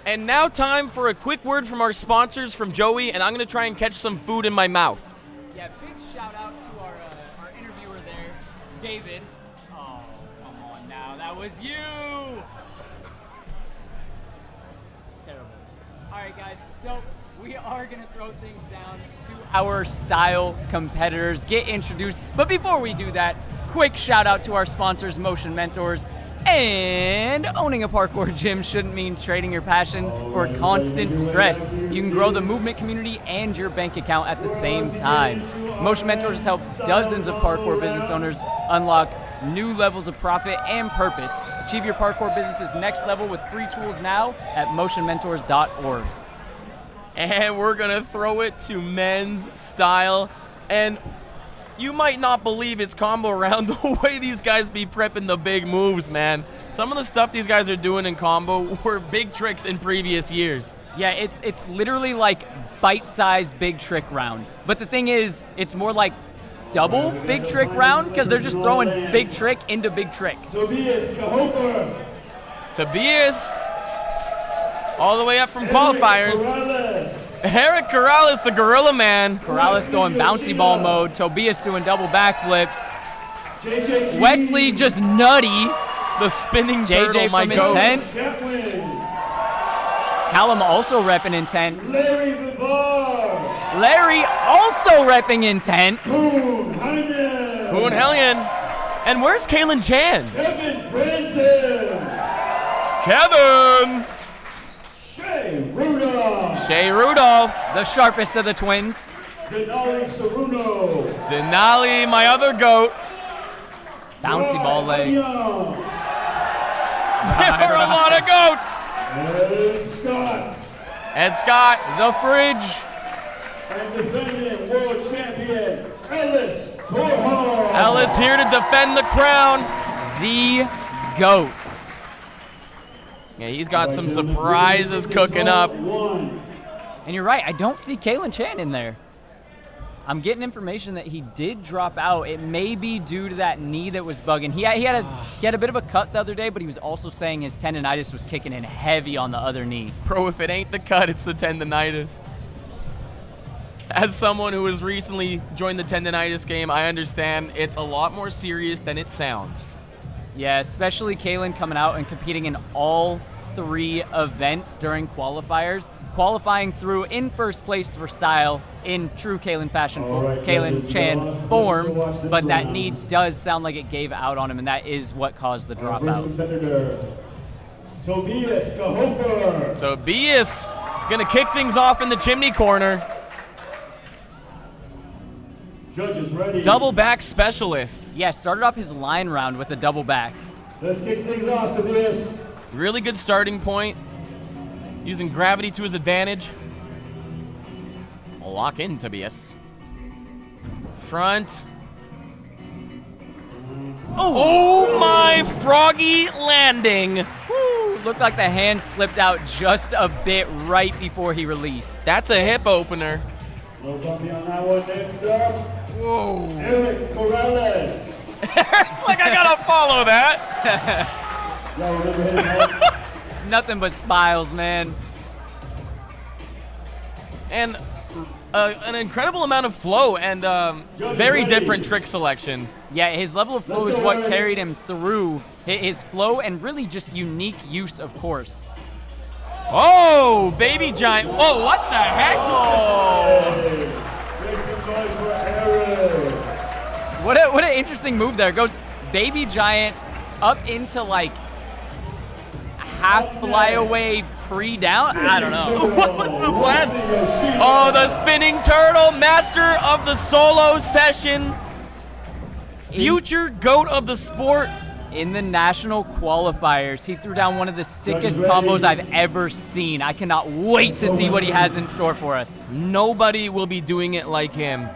And now time for a quick word from our sponsors from Joey, and I'm going to try and catch some food in my mouth. Yeah, big shout out to our interviewer there, David. Oh, come on now, that was you! Terrible. All right, guys, so we are going to throw things down to our style competitors, get introduced. But before we do that, quick shout out to our sponsors, Motion Mentors. And owning a parkour gym shouldn't mean trading your passion for constant stress. You can grow the movement community and your bank account at the same time. Motion Mentors has helped dozens of parkour business owners unlock new levels of profit and purpose. Achieve your parkour business's next level with free tools now at motionmentors.org. And we're going to throw it to men's style. And you might not believe it's combo round the way these guys be prepping the big moves, man. Some of the stuff these guys are doing in combo were big tricks in previous years. Yeah, it's literally like bite-sized big trick round. But the thing is, it's more like double big trick round because they're just throwing big trick into big trick. Tobias Kahofer. Tobias, all the way up from qualifiers. Eric Corrales, the Gorilla Man. Corrales going bouncy ball mode. Tobias doing double backflips. Wesley just nutty. The spinning turtle, JJ my from goat. Intent. Callum also repping Intent. Larry Vivar. Larry also repping Intent. Koon Helgen. Koon Helgen. And where's Kaylin Chan? Kevin Branson. Kevin. Shea Rudolph. Shea Rudolph. The sharpest of the twins. Denali Saruno. Denali, my other goat. Bouncy ball legs. There are a lot of goats. Ed Scott. The fridge. And defending world champion, Ellis Torho. Ellis here to defend the crown. The GOAT. Yeah, he's got some surprises cooking up. And you're right, I don't see Kalen Chan in there. I'm getting information that he did drop out. It may be due to that knee that was bugging. He had a bit of a cut the other day, but he was also saying his tendonitis was kicking in heavy on the other knee. Bro, if it ain't the cut, it's the tendonitis. As someone who has recently joined the tendonitis game, I understand it's a lot more serious than it sounds. Yeah, especially Kalen coming out and competing in all 3 events during qualifiers. Qualifying through in first place for style in true Kalen fashion, Kalen Chan form, but that knee does sound like it gave out on him, and that is what caused the dropout. Tobias Kahofer. Tobias gonna kick things off in the chimney corner. Judges ready. Double back specialist. Yeah, started off his line round with a double back. Let's kick things off, Tobias. Really good starting point. Using gravity to his advantage. Lock in, Tobias. Front. Oh my froggy landing. Woo, looked like the hand slipped out just a bit right before he released. That's a hip opener. No bumpy on that one. Next up, whoa. Eric Morales. It's like I gotta follow that. Y'all remember hitting that? Nothing but smiles, man. And an incredible amount of flow and very different trick selection. Yeah, his level of flow is what carried him through. His flow and really just unique use of course. Oh, baby giant. Whoa, what the heck? What an interesting move there. Goes baby giant up into like half flyaway pre-down? I don't know. What was the plan? Oh, the spinning turtle, master of the solo session. Future GOAT of the sport. In the national qualifiers, he threw down one of the sickest combos I've ever seen. I cannot wait to see what he has in store for us. Nobody will be doing it like him.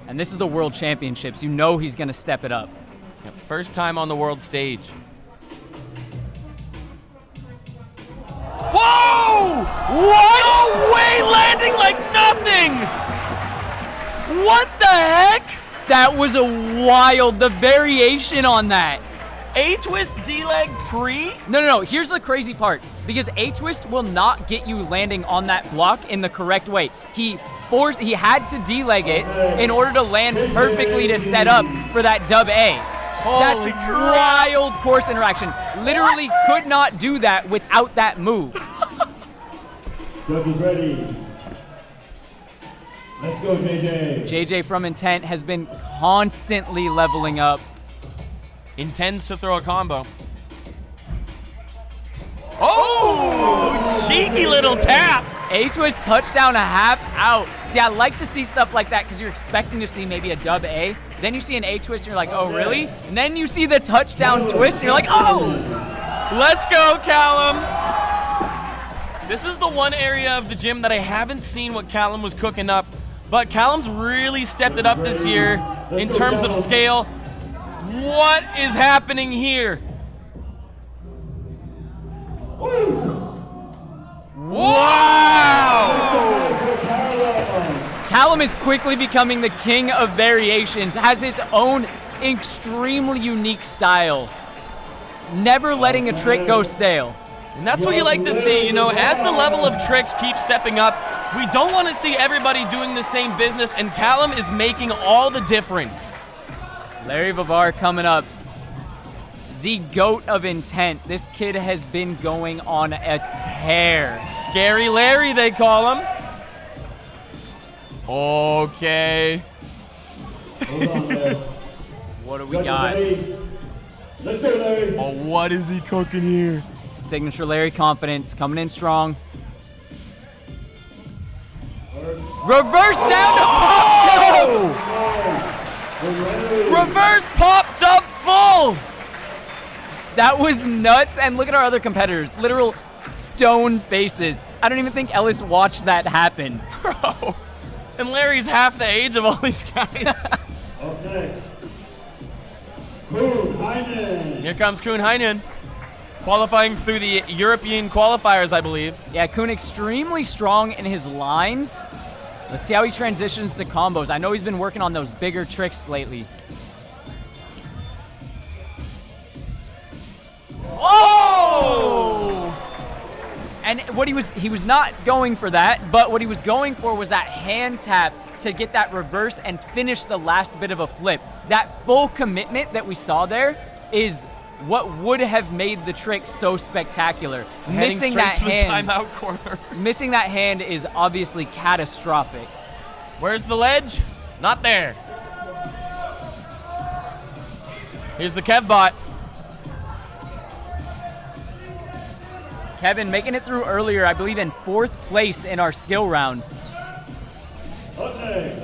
And this is the World Championships. You know he's going to step it up. Yeah, first time on the world stage. Whoa! What? No way, landing like nothing! What the heck? That was a wild, the variation on that. A-twist D-leg pre? No. Here's the crazy part. Because A-twist will not get you landing on that block in the correct way. He had to D-leg it in order to land perfectly to set up for that dub A. That's wild course interaction. Literally could not do that without that move. Judges ready. Let's go, JJ. JJ from Intent has been constantly leveling up. Intends to throw a combo. Oh, cheeky little tap. A-twist touchdown, a half out. See, I like to see stuff like that because you're expecting to see maybe a dub A. Then you see an A-twist and you're like, oh, really? And then you see the touchdown twist and you're like, oh! Let's go, Callum. This is the one area of the gym that I haven't seen what Callum was cooking up, but Callum's really stepped it up this year in terms of scale. What is happening here? Wow! Callum is quickly becoming the king of variations, has his own extremely unique style. Never letting a trick go stale. And that's what you like to see, you know, as the level of tricks keeps stepping up, we don't want to see everybody doing the same business, and Callum is making all the difference. Larry Vivar coming up. The GOAT of Intent. This kid has been going on a tear. Scary Larry, they call him. Okay. Hold on there. What do we got? Let's go, Larry. Oh, what is he cooking here? Signature Larry confidence coming in strong. First Reverse down to pop. Reverse popped up full. That was nuts. And look at our other competitors. Literal stone faces. I don't even think Ellis watched that happen. Bro. And Larry's half the age of all these guys. Up next, Koen Heinen. Here comes Koen Heinen. Qualifying through the European qualifiers, I believe. Yeah, Koen extremely strong in his lines. Let's see how he transitions to combos. I know he's been working on those bigger tricks lately. Oh! And what he was not going for that, but what he was going for was that hand tap to get that reverse and finish the last bit of a flip. That full commitment that we saw there is what would have made the trick so spectacular. Heading Missing straight that to hand, the timeout corner. missing that hand is obviously catastrophic. Where's the ledge? Not there. Here's the Kevbot. Kevin making it through earlier, I believe in 4th place in our skill round.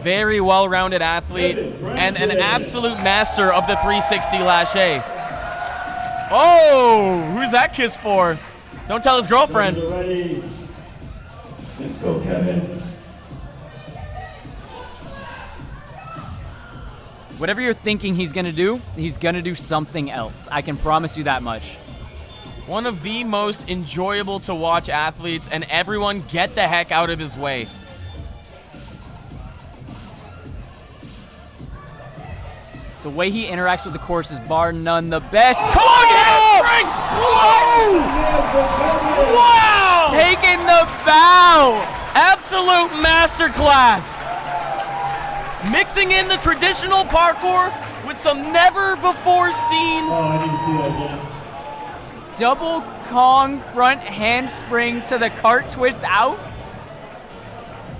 Very well-rounded athlete and an absolute master of the 360 lache. Oh, who's that kiss for? Don't tell his girlfriend. Let's go, Kevin. Whatever you're thinking he's gonna do something else. I can promise you that much. One of the most enjoyable to watch athletes, and everyone get the heck out of his way. The way he interacts with the course is bar none the best. Whoa! Wow! Taking the bow! Absolute masterclass! Mixing in the traditional parkour with some never-before-seen... Oh, I didn't see that yet. Double Kong front handspring to the cart twist out.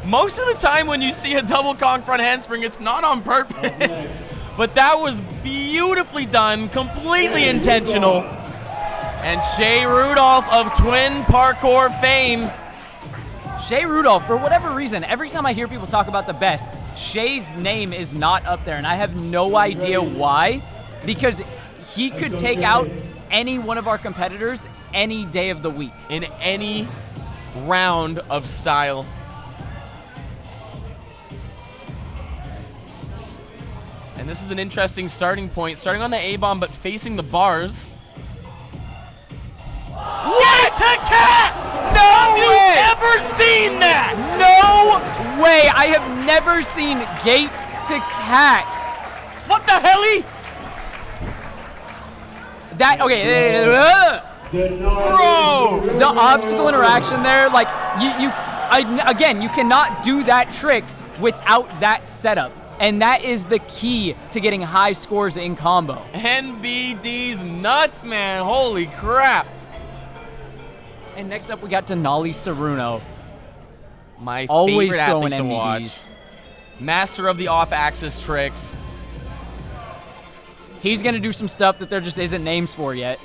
Most of the time when you see a double Kong front handspring, it's not on purpose. But that was beautifully done, completely intentional. And Shea Rudolph of Twin Parkour fame. Shea Rudolph, for whatever reason, every time I hear people talk about the best, Shea's name is not up there, and I have no idea why. Because he could take out any one of our competitors any day of the week. In any round of style. And this is an interesting starting point. Starting on the A-bomb, but facing the bars. What a cat! No way! Have you ever seen that? No way! I have never seen gate to cat. What the helly? That, okay. Bro! The obstacle interaction there, like, again, you cannot do that trick without that setup. And that is the key to getting high scores in combo. NBD's nuts, man. Holy crap. And next up, we got Denali Saruno. My Always favorite throwing athlete to watch. MVDs. Master of the off-axis tricks. He's going to do some stuff that there just isn't names for yet.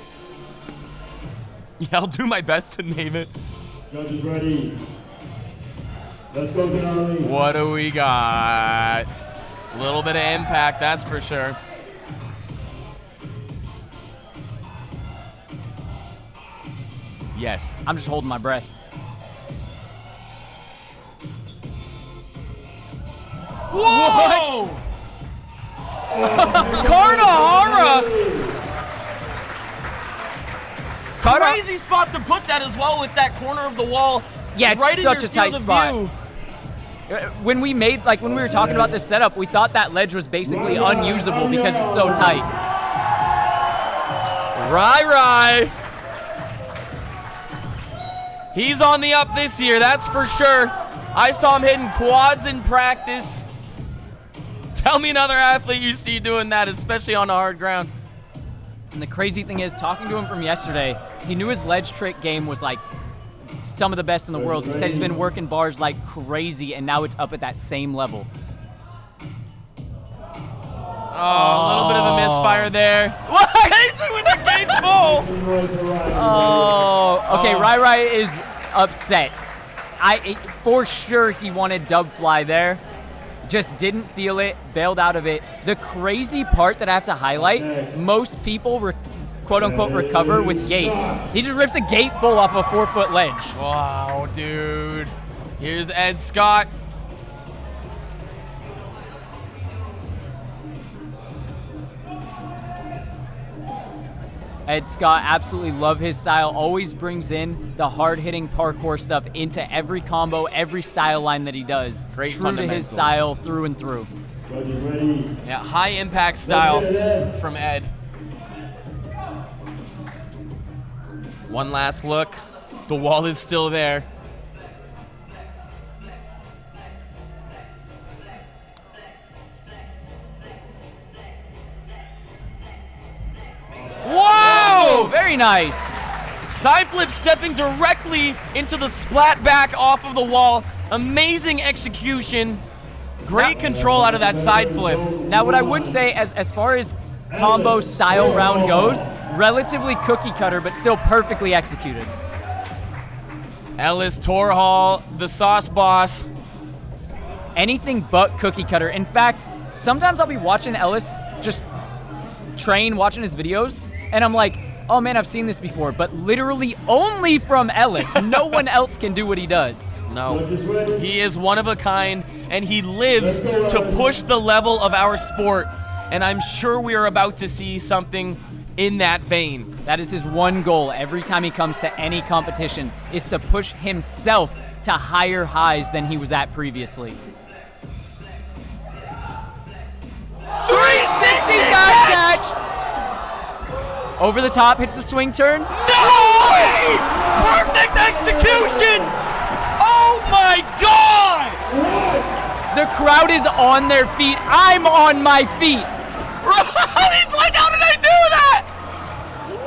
Yeah, I'll do my best to name it. Judges ready. Let's go, Denali. What do we got? A little bit of impact, that's for sure. Yes. I'm just holding my breath. Whoa! Carnahara! Crazy spot to put that as well with that corner of the wall. Yeah, it's right such in your a tight field of spot. view. When we were talking about this setup, we thought that ledge was basically unusable because it's so tight. Rai. He's on the up this year, that's for sure. I saw him hitting quads in practice. Tell me another athlete you see doing that, especially on the hard ground. And the crazy thing is, talking to him from yesterday, he knew his ledge trick game was like some of the best in the world. He said he's been working bars like crazy, and now it's up at that same level. Oh, a little bit of a misfire there. What? Chasing with the gate full. Oh, okay, Rai is upset. For sure he wanted dub fly there. Just didn't feel it, bailed out of it. The crazy part that I have to highlight, most people quote-unquote recover with gate. He just rips a gate full off a 4-foot ledge. Wow, dude. Here's Ed Scott. Ed Scott, absolutely love his style. Always brings in the hard-hitting parkour stuff into every combo, every style line that he does. Great True to his fundamentals. style through and through. Yeah, high impact style from Ed. One last look. The wall is still there. Whoa! Very nice. Side flip stepping directly into the splat back off of the wall. Amazing execution. Great control out of that side flip. Now what I would say as far as combo style round goes, relatively cookie cutter, but still perfectly executed. Ellis Torhall, the sauce boss. Anything but cookie cutter. In fact, sometimes I'll be watching Ellis just train, watching his videos, and I'm like, oh man, I've seen this before, but literally only from Ellis. No one else can do what he does. No, he is one of a kind, and he lives to push the level of our sport, and I'm sure we are about to see something in that vein. That is his one goal every time he comes to any competition, is to push himself to higher highs than he was at previously. 360 dive catch! Over the top, hits the swing turn. No way! Perfect execution! Oh my God! The crowd is on their feet. I'm on my feet. It's like, how did I do that?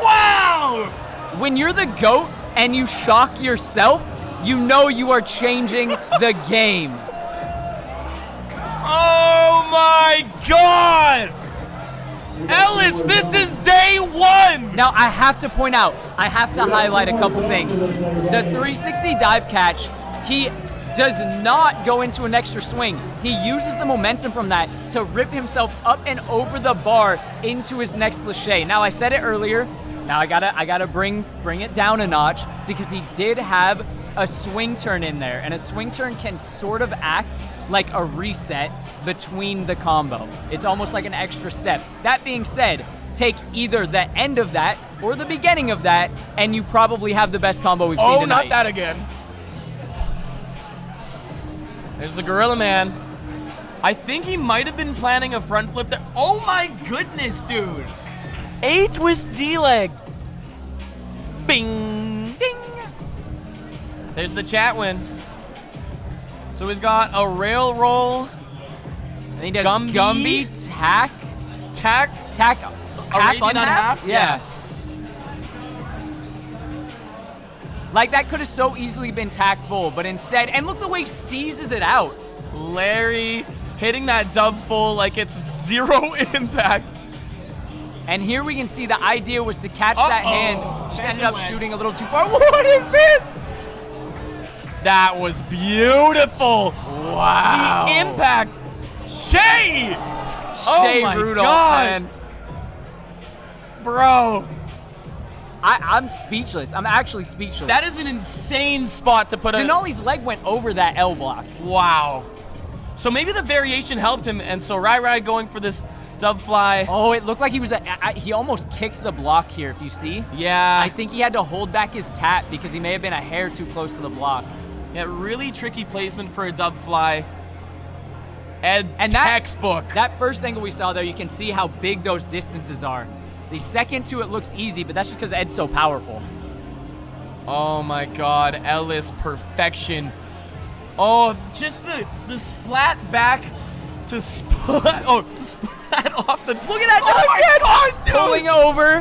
Wow! When you're the GOAT and you shock yourself, you know you are changing the game. Oh my God! Ellis, this is day one! Now I have to point out, I have to highlight a couple things. The 360 dive catch, he does not go into an extra swing. He uses the momentum from that to rip himself up and over the bar into his next lache. Now I said it earlier, now I gotta bring it down a notch, because he did have a swing turn in there, and a swing turn can sort of act like a reset between the combo. It's almost like an extra step. That being said, take either the end of that or the beginning of that, and you probably have the best combo we've seen tonight. Oh, not that again. There's the Gorilla Man. I think he might have been planning a front flip there. Oh my goodness, dude. A-twist D-leg. Bing, ding. There's the chat win. So we've got a rail roll. And he does Gumby, tack Arabian on half? Yeah. Like that could have so easily been tack full, but instead, and look the way Steezes it out. Larry hitting that dub full like it's zero impact. And here we can see the idea was to catch that hand, just ended up shooting a little too far. What is this? That was beautiful. Wow. The impact. Shay! Shay oh my Rudolph, God. man. Bro. I'm speechless. I'm actually speechless. That is an insane spot to put a... Denali's leg went over that L block. Wow. So maybe the variation helped him, and so Rai going for this dub fly. Oh, it looked like he was... he almost kicked the block here, if you see. Yeah. I think he had to hold back his tap because he may have been a hair too close to the block. Yeah, really tricky placement for a dub fly. And textbook. That first angle we saw there, you can see how big those distances are. The second to it looks easy, but that's just because Ed's so powerful. Oh my God, Ellis perfection. Oh, just the splat back to splat. Oh, splat off the. Look at that! Oh my God, dude! Pulling over.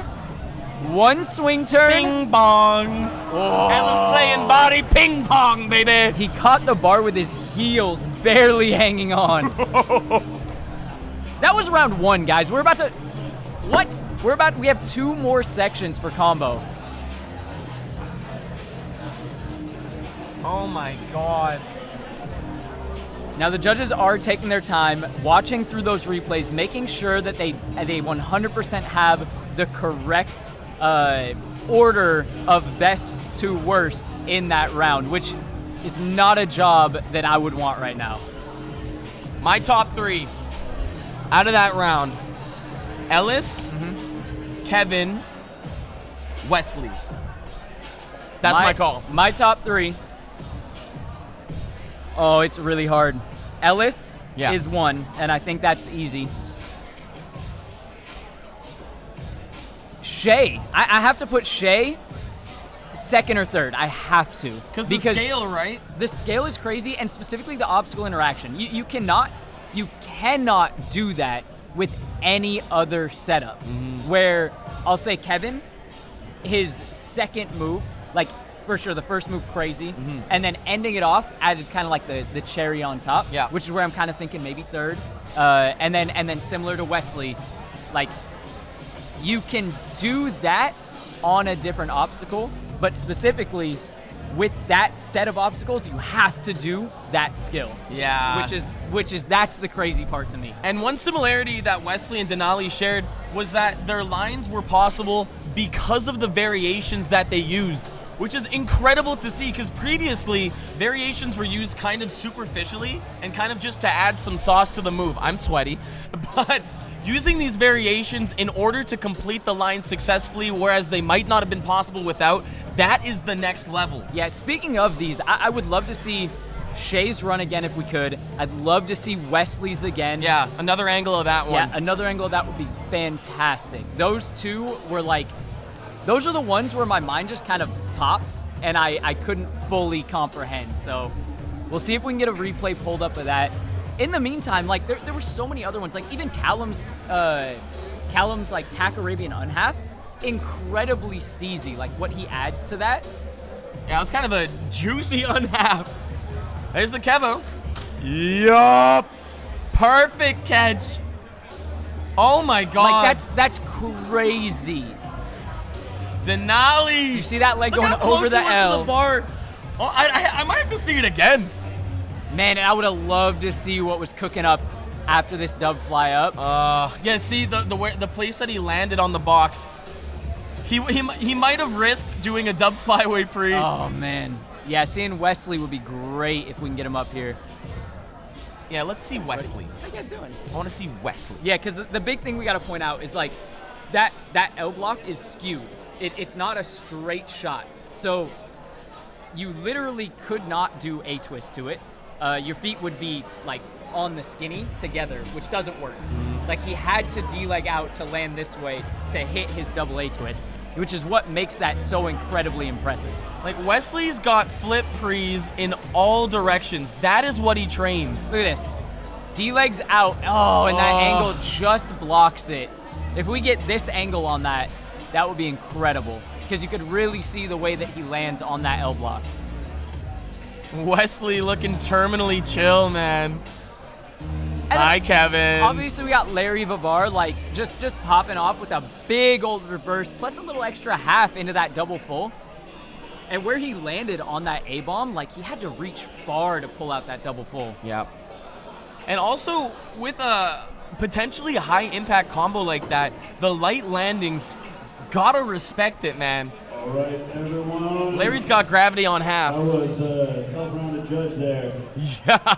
One swing turn. Ping pong. Oh. Ellis playing body ping pong, baby. He caught the bar with his heels barely hanging on. That was round one, guys. We're about to. What? We have two more sections for combo. Oh my God. Now the judges are taking their time, watching through those replays, making sure that they 100% have the correct order of best to worst in that round, which is not a job that I would want right now. My top 3 out of that round: Ellis, Kevin, Wesley. That's my call. My top 3. Oh, it's really hard. Ellis is 1, and I think that's easy. Shay. I have to put Shay second or third. I have to. Because the scale, right? The scale is crazy, and specifically the obstacle interaction. You cannot do that with any other setup. Where I'll say Kevin, his second move, like for sure the first move crazy, and then ending it off added kind of like the cherry on top. Yeah. Which is where I'm kind of thinking maybe third. And then similar to Wesley, like you can do that on a different obstacle, but specifically with that set of obstacles, you have to do that skill. Yeah. Which is that's the crazy part to me. And one similarity that Wesley and Denali shared was that their lines were possible because of the variations that they used, which is incredible to see, because previously variations were used kind of superficially and kind of just to add some sauce to the move. I'm sweaty, but using these variations in order to complete the line successfully, whereas they might not have been possible without, that is the next level. Yeah, speaking of these, I would love to see Shay's run again if we could. I'd love to see Wesley's again. Yeah, another angle of that one. Yeah, another angle of that would be fantastic. Those two were like, those are the ones where my mind just kind of popped and I couldn't fully comprehend. So we'll see if we can get a replay pulled up of that. In the meantime, like there were so many other ones, like even Callum's like Tack Arabian Unhalf, incredibly steezy, like what he adds to that. Yeah, it was kind of a juicy unhalf. There's the Kevo. Yup. Perfect catch. Oh my God. Like that's crazy. Denali. You see that leg going over the L. To the bar. Oh, I might have to see it again. Man, and I would have loved to see what was cooking up after this dub fly up. Yeah, see the place that he landed on the box. He might have risked doing a dub flyway pre. Oh man. Yeah, seeing Wesley would be great if we can get him up here. Yeah, let's see Wesley. How you guys doing? I want to see Wesley. Yeah, because the big thing we got to point out is like that L block is skewed. It's not a straight shot. So you literally could not do a twist to it. Your feet would be like on the skinny together, which doesn't work. Like he had to D-leg out to land this way to hit his double A twist, which is what makes that so incredibly impressive. Like Wesley's got flip prees in all directions. That is what he trains. Look at this. D-legs out. Oh, and that angle just blocks it. If we get this angle on that, that would be incredible, because you could really see the way that he lands on that L block. Wesley looking terminally chill, man. And hi, Kevin. Obviously, we got Larry Vivar, like just popping off with a big old reverse, plus a little extra half into that double full. And where he landed on that A-bomb, like he had to reach far to pull out that double full. Yep. And also, with a potentially high impact combo like that, the light landings, gotta respect it, man. All right, everyone. Larry's got gravity on half. That was a tough round to judge there. Yeah.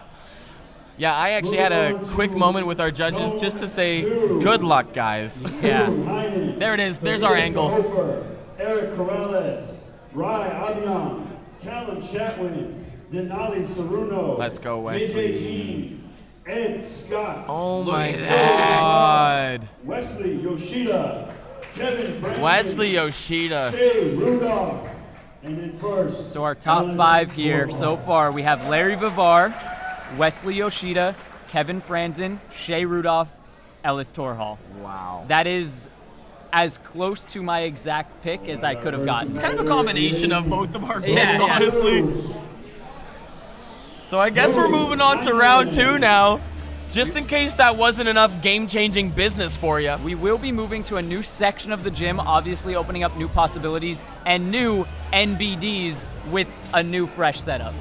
Yeah, I actually had a quick moment with our judges just to say, good luck, guys. Yeah. There it is. There's our angle. Eric Corrales, Rai Abian, Callum Chatwin, Denali Saruno. Let's go, Wesley. JJ Jean, Ed Scott. Oh my God. Wesley Yoshida, Kevin Franklin, Wesley Yoshida. Shay Rudolph, and in first. So our top 5 here so far, we have Larry Vivar, Wesley Yoshida, Kevin Franzen, Shay Rudolph, Ellis Torhall. Wow. That is as close to my exact pick as I could have gotten. It's kind of a combination of both of our picks, honestly. So I guess we're moving on to round 2 now. Just in case that wasn't enough game-changing business for you. We will be moving to a new section of the gym, obviously opening up new possibilities and new NBDs with a new fresh setup.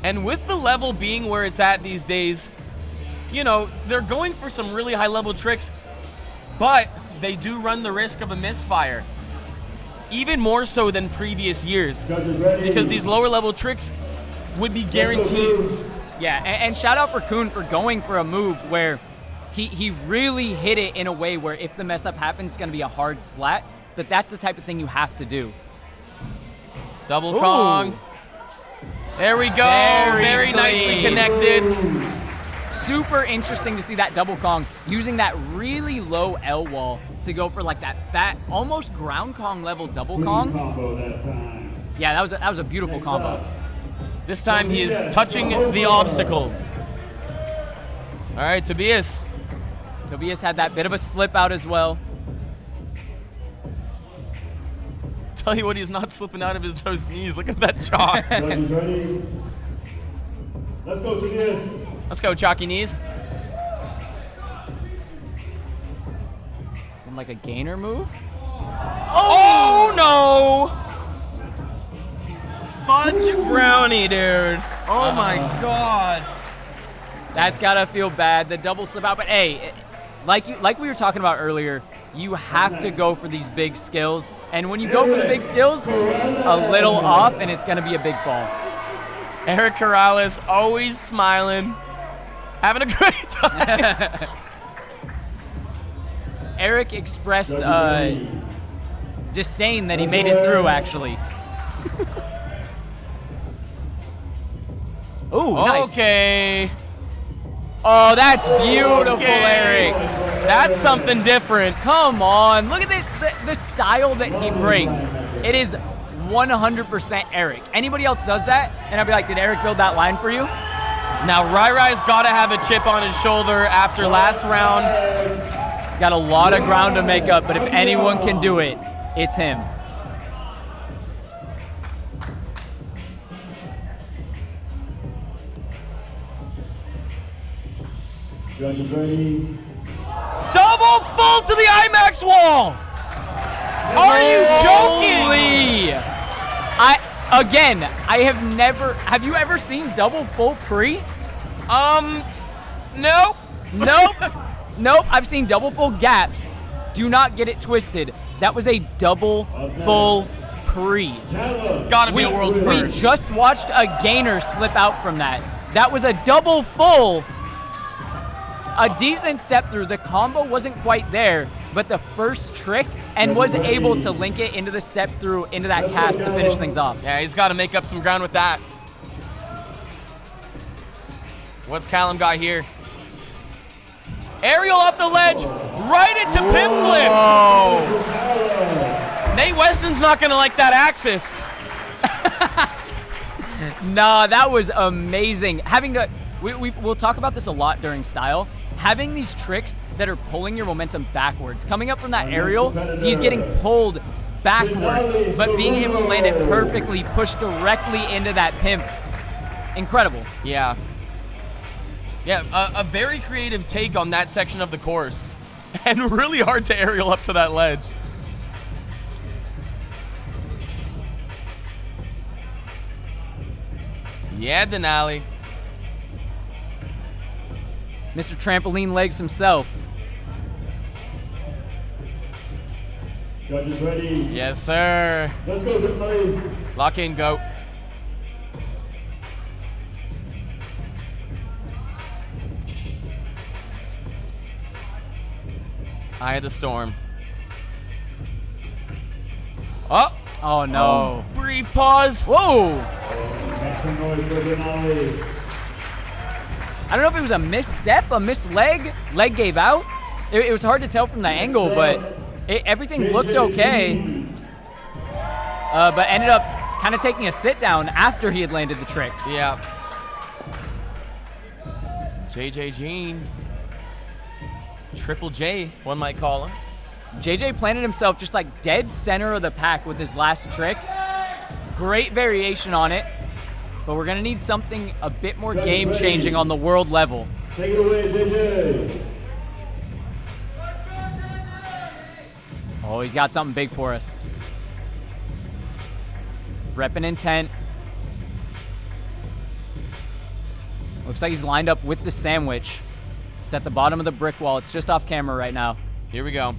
And with the level being where it's at these days, you know, they're going for some really high-level tricks, but they do run the risk of a misfire. Even more so than previous years, because these lower-level tricks would be guarantees. Yeah, and shout out for Kuhn for going for a move where he really hit it in a way where if the mess up happens, it's going to be a hard splat. But that's the type of thing you have to do. Double Kong. There we go. Very nicely connected. Super interesting to see that double Kong using that really low L wall to go for like that fat, almost ground Kong level double Kong. Combo that time. Yeah, that was a beautiful combo. This time he is touching the obstacles. All right, Tobias. Tobias had that bit of a slip out as well. Tell you what, he's not slipping out of those knees. Look at that chalk. Judges ready? Let's go, Tobias. Let's go, chalky knees. And like a gainer move. Oh no! Fudge brownie, dude. Oh my god. That's gotta feel bad. The double slip out, but hey, like we were talking about earlier, you have to go for these big skills. And when you go for the big skills, a little off, and it's gonna be a big fall. Eric Corrales always smiling, having a great time. Eric expressed disdain that he made it through, actually. Ooh, nice. Okay. Oh, that's beautiful, Okay. Eric. That's something different. Come on, look at the style that he brings. It is 100% Eric. Anybody else does that, and I'd be like, did Eric build that line for you? Now, Rai's got to have a chip on his shoulder after last round. He's got a lot of ground to make up, but if anyone can do it, it's him. Judges ready? Double full to the IMAX wall. Are you joking? Holy. Have you ever seen double full pre? Nope. Nope. I've seen double full gaps. Do not get it twisted. That was a double full pre. Gotta be a world's We first. just watched a gainer slip out from that. That was a double full. A decent step through. The combo wasn't quite there, but the first trick, and was able to link it into the step through, into that cast to finish things off. Yeah, he's got to make up some ground with that. What's Callum got here? Aerial off the ledge, right into pin flip. Nate Weston's not gonna like that axis. Nah, that was amazing. We'll talk about this a lot during style. Having these tricks that are pulling your momentum backwards. Coming up from that aerial, he's getting pulled backwards, but being able to land it perfectly, push directly into that pimp. Incredible. Yeah. Yeah, a very creative take on that section of the course. And really hard to aerial up to that ledge. Yeah, Denali. Mr. Trampoline Legs himself. Judges ready? Yes, sir. Let's go, Denali. Lock in, go. Eye of the storm. Oh! Oh no. Oh, brief pause. Whoa! Make some noise for Denali. I don't know if it was a misstep, a misleg. Leg gave out. It was hard to tell from the angle, but everything looked okay. But ended up kind of taking a sit down after he had landed the trick. Yeah. JJ Jean. Triple J, one might call him. JJ planted himself just like dead center of the pack with his last trick. Great variation on it. but we're gonna need something a bit more game-changing on the world level. Take it away, JJ. Oh, he's got something big for us. Reppin' intent. Looks like he's lined up with the sandwich. It's at the bottom of the brick wall. It's just off camera right now. Here we go.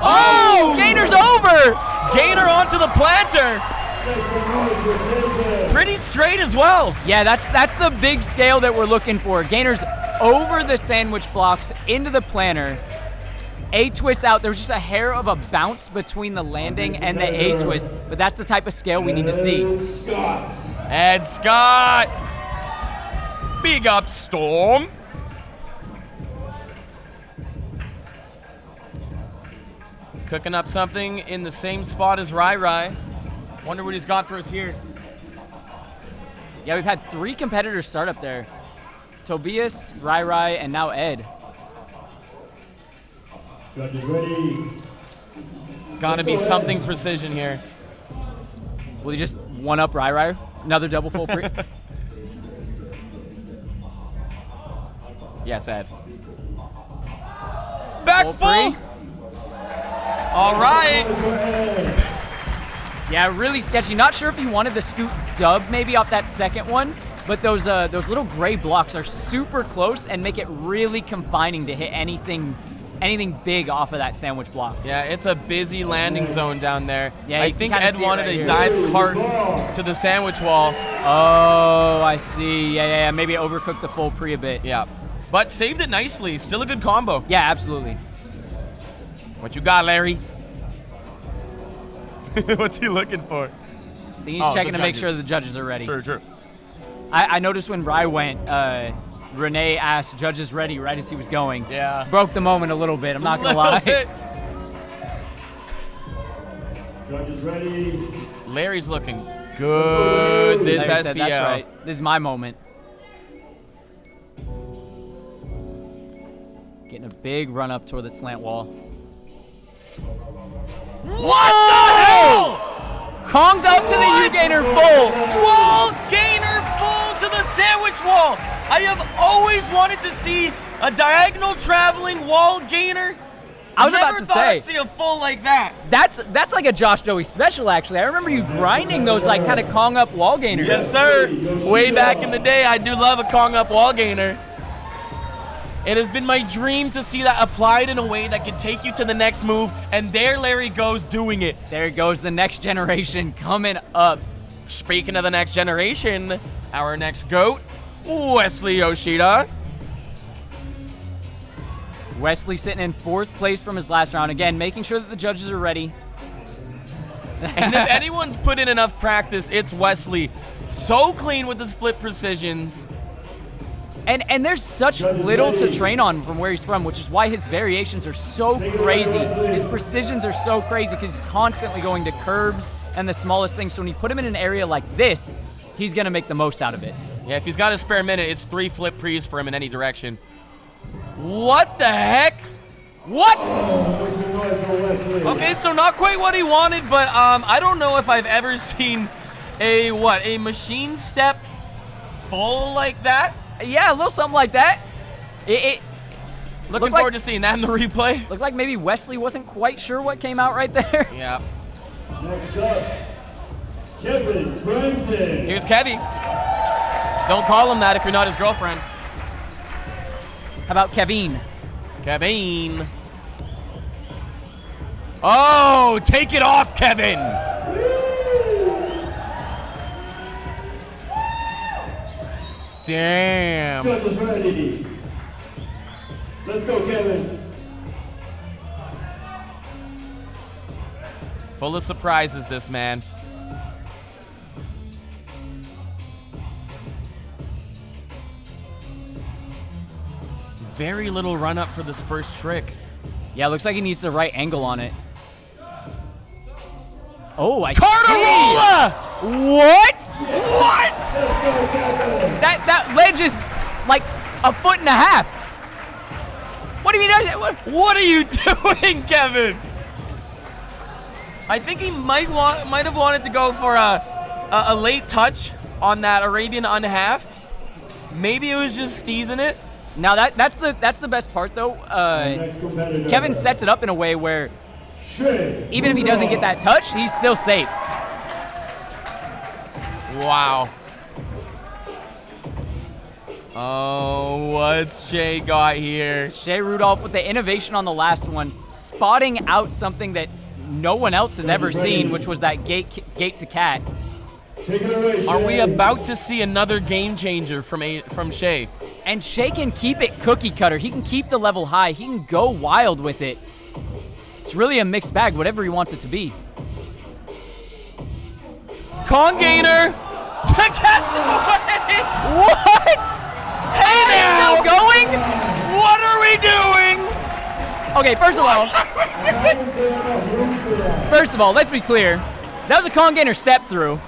Oh! Gainer's over! Gainer onto the planter. Pretty straight as well. Yeah, that's the big scale that we're looking for. Gainer's over the sandwich blocks into the planter. A-twist out. There's just a hair of a bounce between the landing and the A-twist, but that's the type of scale we need to see. Ed Scott. Big up, Storm. Cooking up something in the same spot as Rai Rai. Wonder what he's got for us here. Yeah, we've had 3 competitors start up there. Tobias, Rai Rai, and now Ed. Judges ready. Gotta be something precision here. Will he just one-up Rai Rai? Another double full pre? Yes, Ed. Back full. All right. Yeah, really sketchy. Not sure if he wanted the scoot dub maybe off that second one, but those little gray blocks are super close and make it really confining to hit anything big off of that sandwich block. Yeah, it's a busy landing zone down there. Yeah, I think Ed wanted a here. dive cart to the sandwich wall. Oh, I see. Yeah. Maybe overcooked the full pre a bit. Yeah, but saved it nicely. Still a good combo. Yeah, absolutely. What you got, Larry? What's he looking for? I think he's checking to make sure the judges are ready. Sure. I noticed when Rai went, Renee asked judges ready right as he was going. Yeah. Broke the moment a little bit, I'm not going to lie. Judges ready. Larry's looking good this Larry SPL. said, that's right. This is my moment. Getting a big run up toward the slant wall. What the hell? Kong's out to the U-gainer full. Wall gainer full to the sandwich wall. I have always wanted to see a diagonal traveling wall gainer. I was Never about to thought say. I'd see a full like that. That's like a Josh Joey special, actually. I remember you grinding those like kind of Kong up wall gainers. Yes, sir. Way back in the day, I do love a Kong up wall gainer. It has been my dream to see that applied in a way that can take you to the next move, and there Larry goes doing it. There goes the next generation coming up. Speaking of the next generation, our next GOAT, Wesley Yoshida. Wesley sitting in 4th place from his last round. Again, making sure that the judges are ready. And if anyone's put in enough practice, it's Wesley. So clean with his flip precisions. And there's such little to train on from where he's from, which is why his variations are so crazy. His precisions are so crazy because he's constantly going to curbs and the smallest things. So when you put him in an area like this, he's going to make the most out of it. Yeah, if he's got a spare minute, it's 3 flip pre's for him in any direction. What the heck? What? Okay, so not quite what he wanted, but I don't know if I've ever seen a machine step full like that. Yeah, a little something like that. Looking forward to seeing that in the replay. Looked like maybe Wesley wasn't quite sure what came out right there. Yeah. Next up, Kevin Branson. Here's Kevy. Don't call him that if you're not his girlfriend. How about Kevin? Kevin. Oh, take it off, Kevin. Damn. Judges ready. Let's go, Kevin. Full of surprises, this man. Very little run up for this first trick. Yeah, looks like he needs the right angle on it. Oh, I Cartarola! What? What? That ledge is like 1.5 feet. What do you mean? What are you doing, Kevin? I think he might have wanted to go for a late touch on that Arabian unhalf. Maybe it was just teasing it. Now that's the best part though. Kevin sets it up in a way where even if he doesn't get that touch, he's still safe. Wow. Oh, what's Shea got here? Shea Rudolph with the innovation on the last one, spotting out something that no one else has ever seen, which was that gate to cat. Are we about to see another game changer from Shea? And Shea can keep it cookie cutter. He can keep the level high. He can go wild with it. It's really a mixed bag, whatever he wants it to be. Kong gainer to cast him away. What? Hey, now still going? What are we doing? Okay, first of all, let's be clear. That was a Kong gainer step through,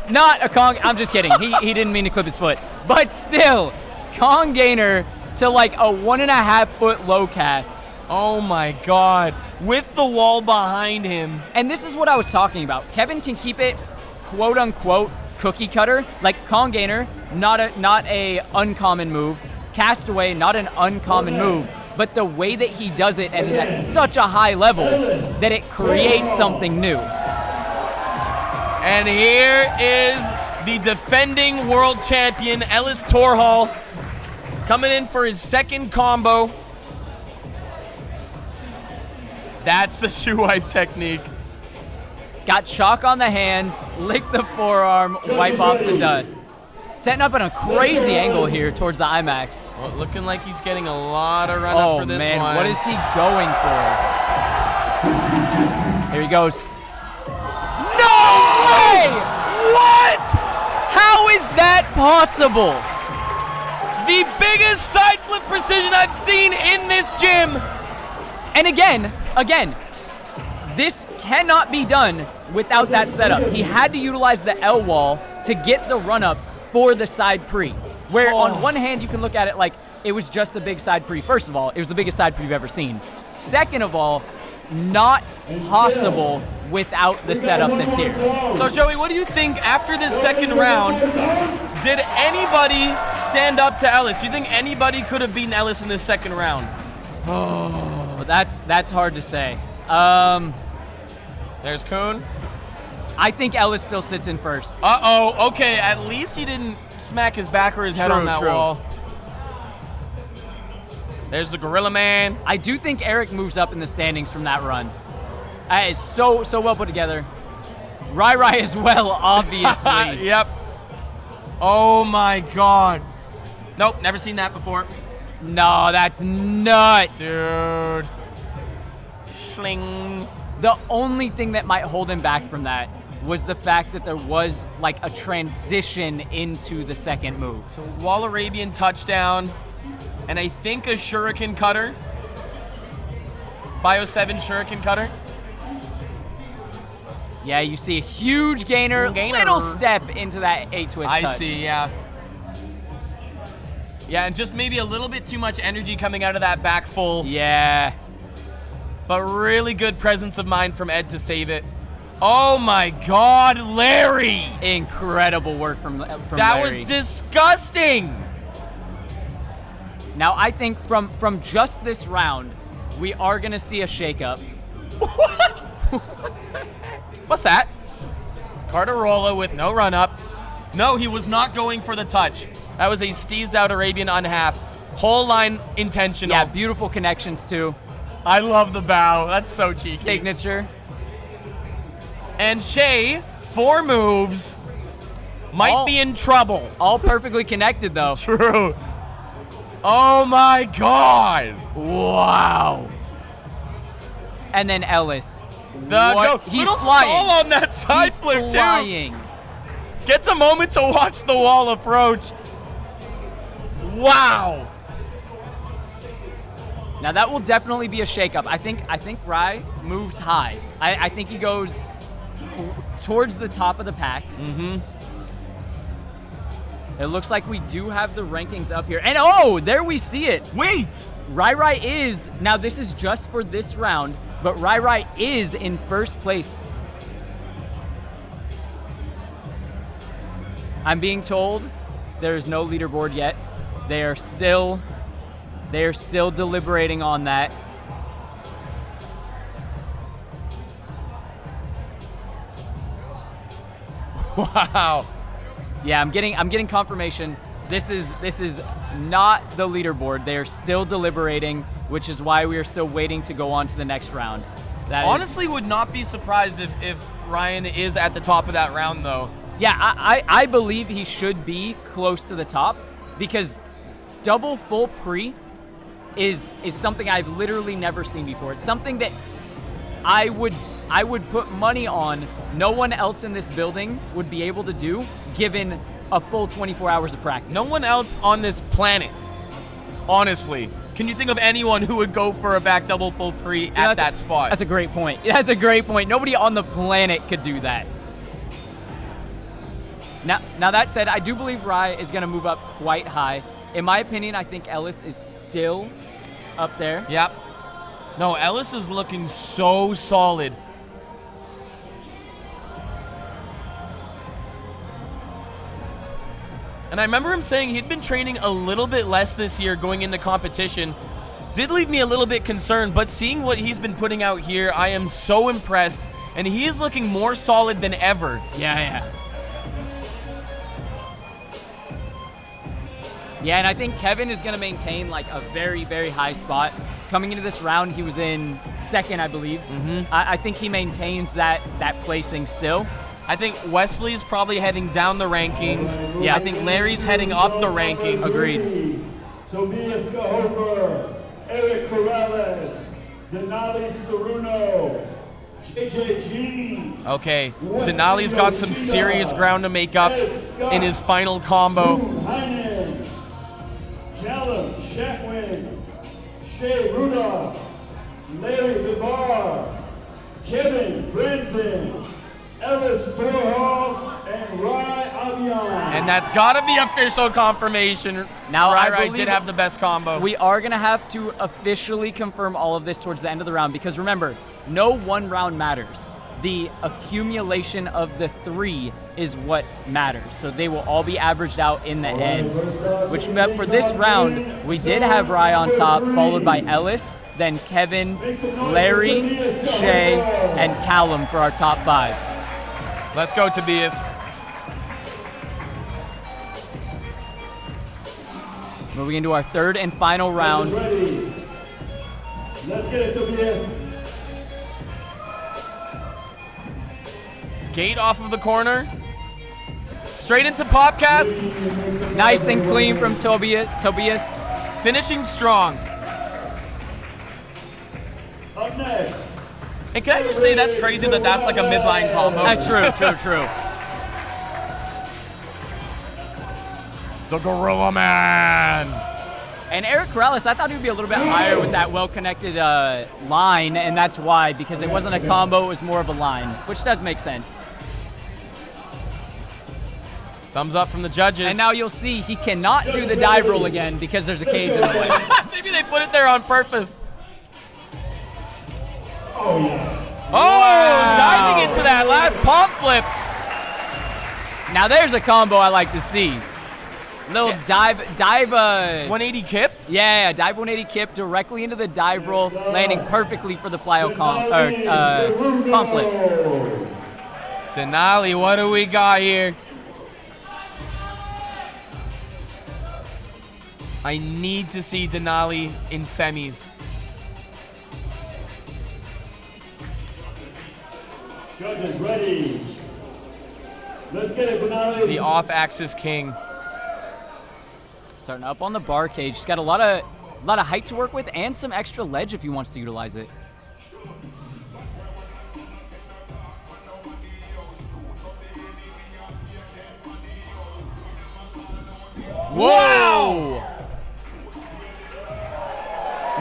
not a Kong. I'm just kidding. He didn't mean to clip his foot, but still, Kong gainer to like a 1.5 foot low cast. Oh my God! With the wall behind him. And this is what I was talking about. Kevin can keep it, quote unquote, cookie cutter, like Kong gainer, not a uncommon move. Castaway, not an uncommon move. But the way that he does it and is at such a high level that it creates something new. And here is the defending world champion, Ellis Torhall, coming in for his second combo. That's the shoe wipe technique. Got chalk on the hands, lick the forearm, wipe off the dust. Setting up in a crazy angle here towards the IMAX. Well, looking like he's getting a lot of run up for this one. What is he going for? Here he goes. No way! What? How is that possible? The biggest side flip precision I've seen in this gym. And again, this cannot be done without that setup. He had to utilize the L wall to get the run up for the side pre. Where on one hand you can look at it like it was just a big side pre. First of all, it was the biggest side pre you've ever seen. Second of all, not possible without the setup that's here. So Joey, what do you think after this second round? Did anybody stand up to Ellis? Do you think anybody could have beaten Ellis in this second round? Oh, that's hard to say. There's Kuhn. I think Ellis still sits in first. Uh-oh, okay, at least he didn't smack his back or his head on that wall. There's the Gorilla Man. I do think Eric moves up in the standings from that run. That is so well put together. Rai as well, obviously. Yep. Oh my God. Nope, never seen that before. No, that's nuts. Dude. Schling. The only thing that might hold him back from that was the fact that there was like a transition into the second move. So Wall Arabian touchdown, and I think a Shuriken cutter. Bio 7 Shuriken cutter. Yeah, you see a huge gainer, little step into that A-twist touch. I see, yeah. Yeah, and just maybe a little bit too much energy coming out of that back full. Yeah. But really good presence of mind from Ed to save it. Oh my God, Larry! Incredible work from Larry. That was disgusting! Now I think from just this round, we are gonna see a shakeup. What's that? Carterola with no run up. No, he was not going for the touch. That was a steezed out Arabian unhalf. Whole line intentional. Yeah, beautiful connections too. I love the bow. That's so cheeky. Signature. And Shea, 4 moves, might be in trouble. All perfectly connected though. True. Oh my God. Wow. And then Ellis. He's He's flying. Stall on that side flip flying. too. Gets a moment to watch the wall approach. Wow. Now that will definitely be a shakeup. I think Rai moves high. I think he goes towards the top of the pack. Mm-hmm. It looks like we do have the rankings up here. And oh, there we see it. Wait. Rai is, now this is just for this round, but Rai is in first place I'm being told there's no leaderboard yet. They are still deliberating on that. Wow. Yeah, I'm getting confirmation. This is not the leaderboard. They are still deliberating, which is why we are still waiting to go on to the next round. Honestly, would not be surprised if Ryan is at the top of that round, though. Yeah, I believe he should be close to the top, because double full pre is something I've literally never seen before. It's something that I would put money on no one else in this building would be able to do, given a full 24 hours of practice. No one else on this planet, honestly. Can you think of anyone who would go for a back double full pre at that spot? That's a great point. That's a great point. Nobody on the planet could do that. Now that said, I do believe Rye is going to move up quite high. In my opinion, I think Ellis is still up there. Yep. No, Ellis is looking so solid. And I remember him saying he'd been training a little bit less this year going into competition. Did leave me a little bit concerned, but seeing what he's been putting out here, I am so impressed. And he is looking more solid than ever. Yeah. Yeah, and I think Kevin is going to maintain like a very, very high spot. Coming into this round, he was in second, I believe. I think he maintains that placing still. I think Wesley's probably heading down the rankings. Yeah. I think Larry's heading up the rankings. Agreed. Tobias Gahofer, Eric Corrales, Denali Saruno, JJG. Okay, Denali's got some serious ground to make up in his final combo. Heinen, Callum Shackwin, Shea Rudolph, Larry Vivar, Kevin Franzen, Ellis Torhall, and Rye Avian. And that's got to be official confirmation. Now, Rye did have the best combo. We are going to have to officially confirm all of this towards the end of the round, because remember, no one round matters. The accumulation of the three is what matters. So they will all be averaged out in the end, which meant for this round, we did have Rye on top, followed by Ellis, then Kevin, Larry, Shay, and Callum for our top 5. Let's go, Tobias. Moving into our third and final round. Let's get it, Tobias. Gate off of the corner. Straight into Popcast. Nice and clean from Tobias. Finishing strong. Up next. And can I just say that's crazy that that's like a midline combo? That's true. The Gorilla Man. And Eric Corrales, I thought he would be a little bit higher with that well-connected line, and that's why, because it wasn't a combo, it was more of a line, which does make sense. Thumbs up from the judges. And now you'll see he cannot do the dive roll again because there's a cage in the way. Maybe they put it there on purpose. Oh, yeah. Diving into that last pop flip. Now there's a combo I like to see. Little dive 180 kip? Yeah, dive 180 kip directly into the dive roll, landing perfectly for the plyo comp flip. Denali, what do we got here? I need to see Denali in semis. Judges ready. Let's get it, Denali. The off-axis king. Starting up on the bar cage. He's got a lot of height to work with and some extra ledge if he wants to utilize it. Whoa!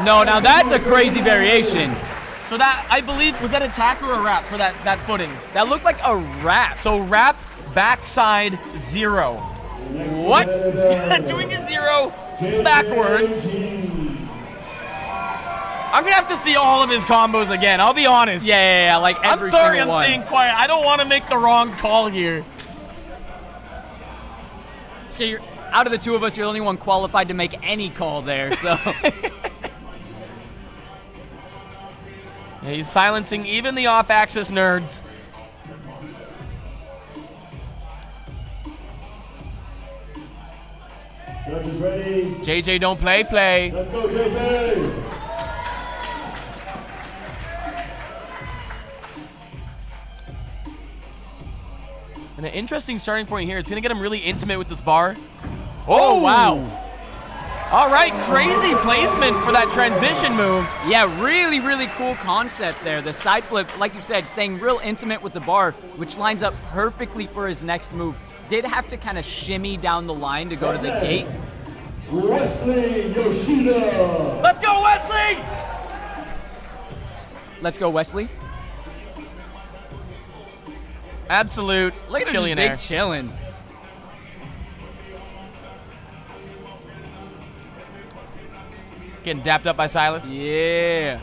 No, now that's a crazy variation. So that, I believe, was that a tack or a wrap for that footing? That looked like a wrap. So wrap, backside, 0. What? Doing a 0 backwards. I'm going to have to see all of his combos again, I'll be honest. Yeah, like every I'm sorry single I'm one. staying quiet. I don't want to make the wrong call here. So out of the two of us, you're the only one qualified to make any call there, so. Yeah, he's silencing even the off-axis nerds. Judges ready. JJ, don't play. Let's go, JJ. And an interesting starting point here. It's going to get him really intimate with this bar. Oh, wow. All right, crazy placement for that transition move. Yeah, really, really cool concept there. The side flip, like you said, staying real intimate with the bar, which lines up perfectly for his next move. Did have to kind of shimmy down the line to go to the gate. Wesley Yoshida. Let's go, Wesley! Let's go, Wesley. Absolute Look at him chillionaire. just big chillin'. Getting dapped up by Silas. Yeah.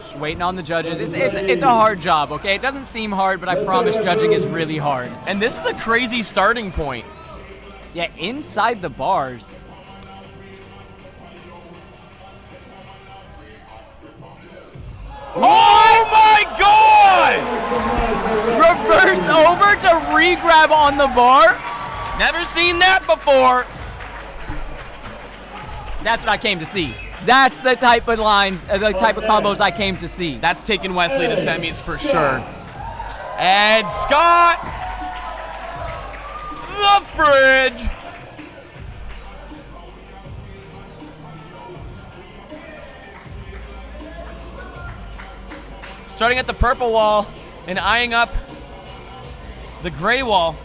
Just waiting on the judges. It's a hard job, okay? It doesn't seem hard, but I promise judging is really hard. And this is a crazy starting point. Yeah, inside the bars. Oh my God! Reverse over to re-grab on the bar. Never seen that before. That's what I came to see. That's the type of lines, the type of combos I came to see. That's taking Wesley to semis for sure. And Scott, the fridge. Starting at the purple wall and eyeing up the gray wall.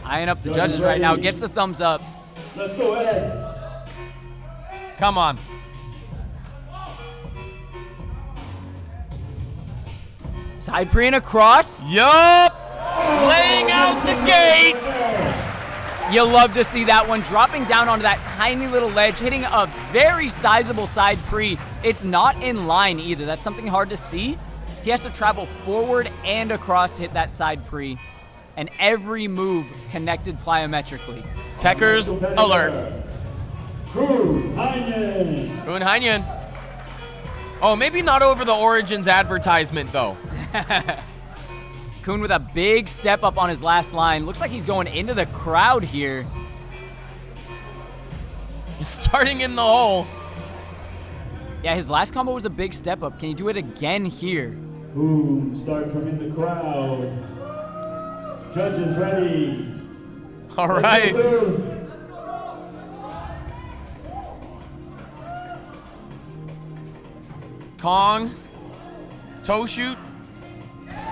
Eyeing up the judges right now. Gets the thumbs up. Let's go, Ed. Come on. Side pre and across. Yup. Laying out the gate. You love to see that one dropping down onto that tiny little ledge, hitting a very sizable side pre. It's not in line either. That's something hard to see. He has to travel forward and across to hit that side pre. And every move connected plyometrically. Techers alert. Kuhn Heinyen. Oh, maybe not over the Origins advertisement, though. Kuhn with a big step up on his last line. Looks like he's going into the crowd here. He's starting in the hole. Yeah, his last combo was a big step up. Can he do it again here? Kuhn starting from in the crowd. Judges ready. All right. Kong. Toe shoot.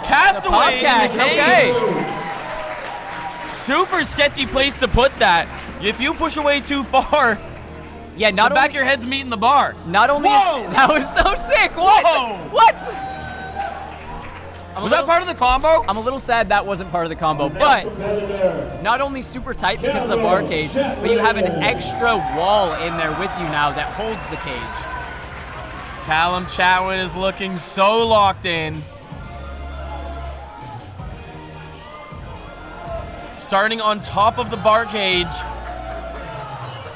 Castaway. Okay. Super sketchy place to put that. If you push away too far, yeah, the back of your head's meeting the bar. Not only Whoa! That was so sick. What? Whoa! What? Was that part of the combo? I'm a little sad that wasn't part of the combo, but not only super tight because of the bar cage, but you have an extra wall in there with you now that holds the cage. Callum Chatwin is looking so locked in. Starting on top of the bar cage.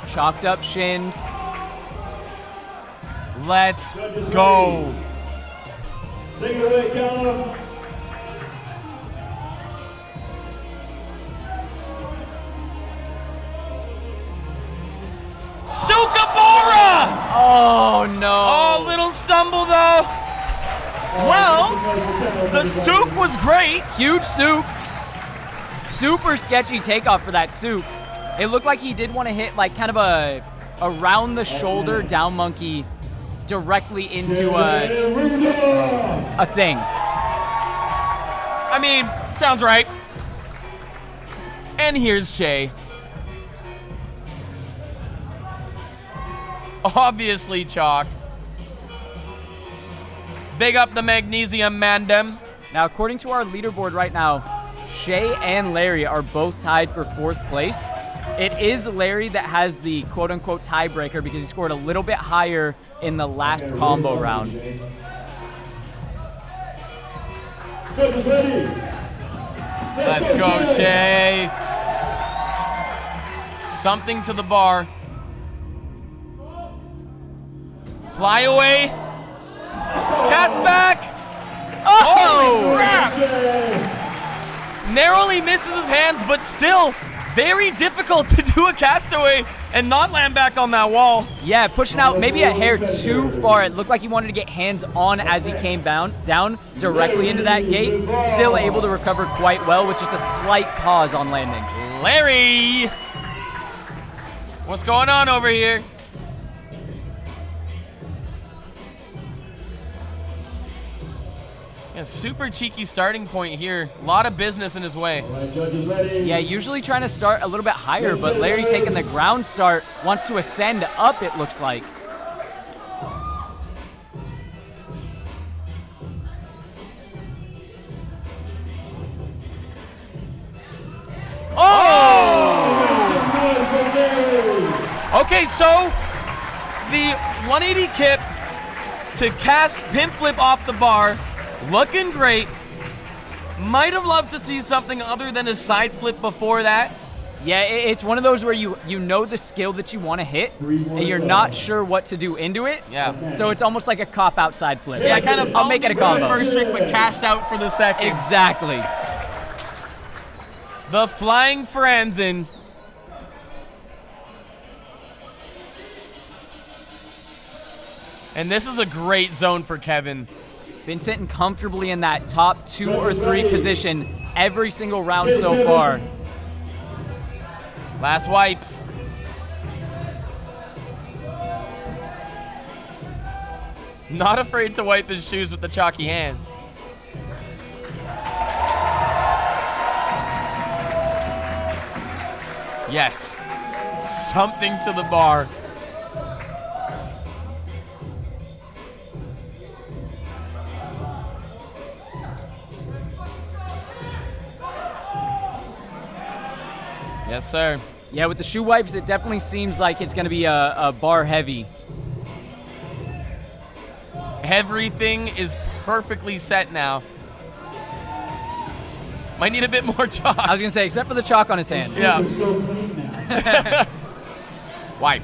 Chalked up shins. Let's go. Take it away, Callum. Sukabora! Oh, no. Oh, little stumble, though. Well, the soup was great. Huge soup. Super sketchy takeoff for that soup. It looked like he did want to hit like kind of a around the shoulder down monkey directly into a thing. I mean, sounds right. And here's Shay. Obviously chalk. Big up the magnesium mandem. Now, according to our leaderboard right now, Shay and Larry are both tied for 4th place. It is Larry that has the quote-unquote tiebreaker because he scored a little bit higher in the last combo round. Judges ready. Let's go, Shay. Something to the bar. Fly away. Cast back. Oh! Crap. Narrowly misses his hands, but still very difficult to do a castaway and not land back on that wall. Yeah, pushing out maybe a hair too far. It looked like he wanted to get hands on as he came down directly into that gate. Still able to recover quite well with just a slight pause on landing. Larry! What's going on over here? Yeah, super cheeky starting point here. A lot of business in his way. Yeah, usually trying to start a little bit higher, but Larry taking the ground start, wants to ascend up, it looks like. Oh! Okay, so the 180 kip to cast pin flip off the bar, looking great. Might have loved to see something other than a side flip before that. Yeah, it's one of those where you know the skill that you want to hit, and you're not sure what to do into it. Yeah. So it's almost like a cop-out side flip. Yeah, kind of. I'll make it a combo. First trick, but cashed out for the second. Exactly. The flying Franzen. And this is a great zone for Kevin. Been sitting comfortably in that top 2 or 3 position every single round so far. Last wipes. Not afraid to wipe his shoes with the chalky hands. Yes. Something to the bar. Yes, sir. Yeah, with the shoe wipes, it definitely seems like it's going to be a bar heavy. Everything is perfectly set now. Might need a bit more chalk. I was going to say, except for the chalk on his hand. Yeah. Wipe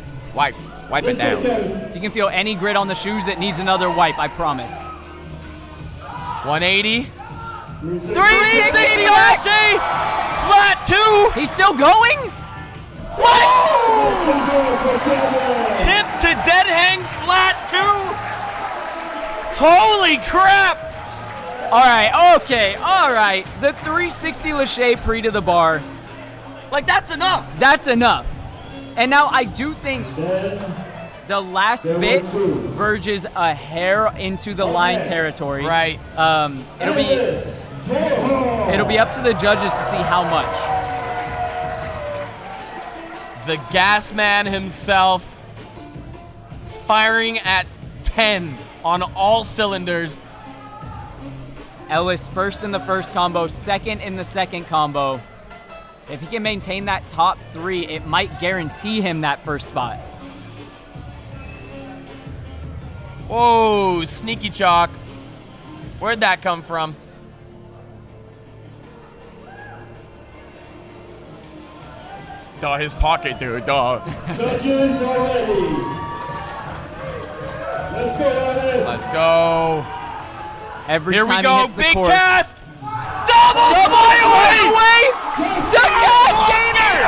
it down. If you can feel any grit on the shoes, it needs another wipe, I promise. 180. 360 Lashy! Flat 2! He's still going? What? Kip to dead hang flat 2! Holy crap! All right, okay, all right. The 360 Lachey pre to the bar. Like, that's enough. That's enough. And now I do think the last bit verges a hair into the line territory. Right. It'll be up to the judges to see how much. The gas man himself firing at 10 on all cylinders. Ellis first in the first combo, second in the second combo. If he can maintain that top 3, it might guarantee him that first spot. Whoa, sneaky chalk. Where'd that come from? Duh, his pocket, dude, duh. Judges are ready. Let's go, Ellis. Let's go. Every Here time we go, he hits the big court. cast! Double flyaway! To gas gainer!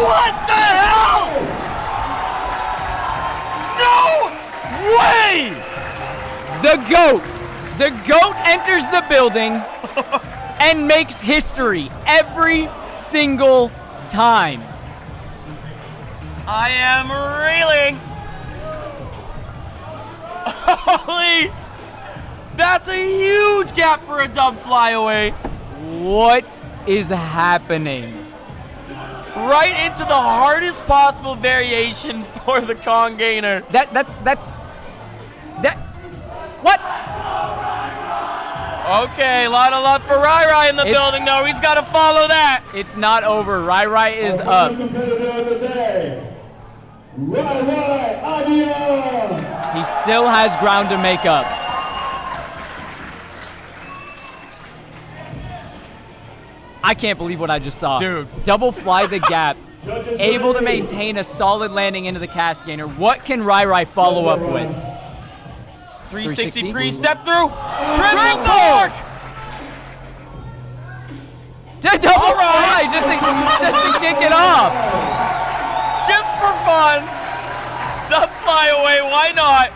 What the hell? No way! The GOAT enters the building and makes history every single time. I am reeling. Holy, that's a huge gap for a dub flyaway. What is happening? Right into the hardest possible variation for the Kong gainer. What? Okay, a lot of love for Rai in the building, though. He's got to follow that. It's not over. Rai is up. He still has ground to make up. I can't believe what I just saw. Dude. Double fly the gap, able to maintain a solid landing into the cast gainer. What can Rai follow up with? 363, step through, triple cork! Double fly, just to kick it off. Just for fun. Dub fly away, why not?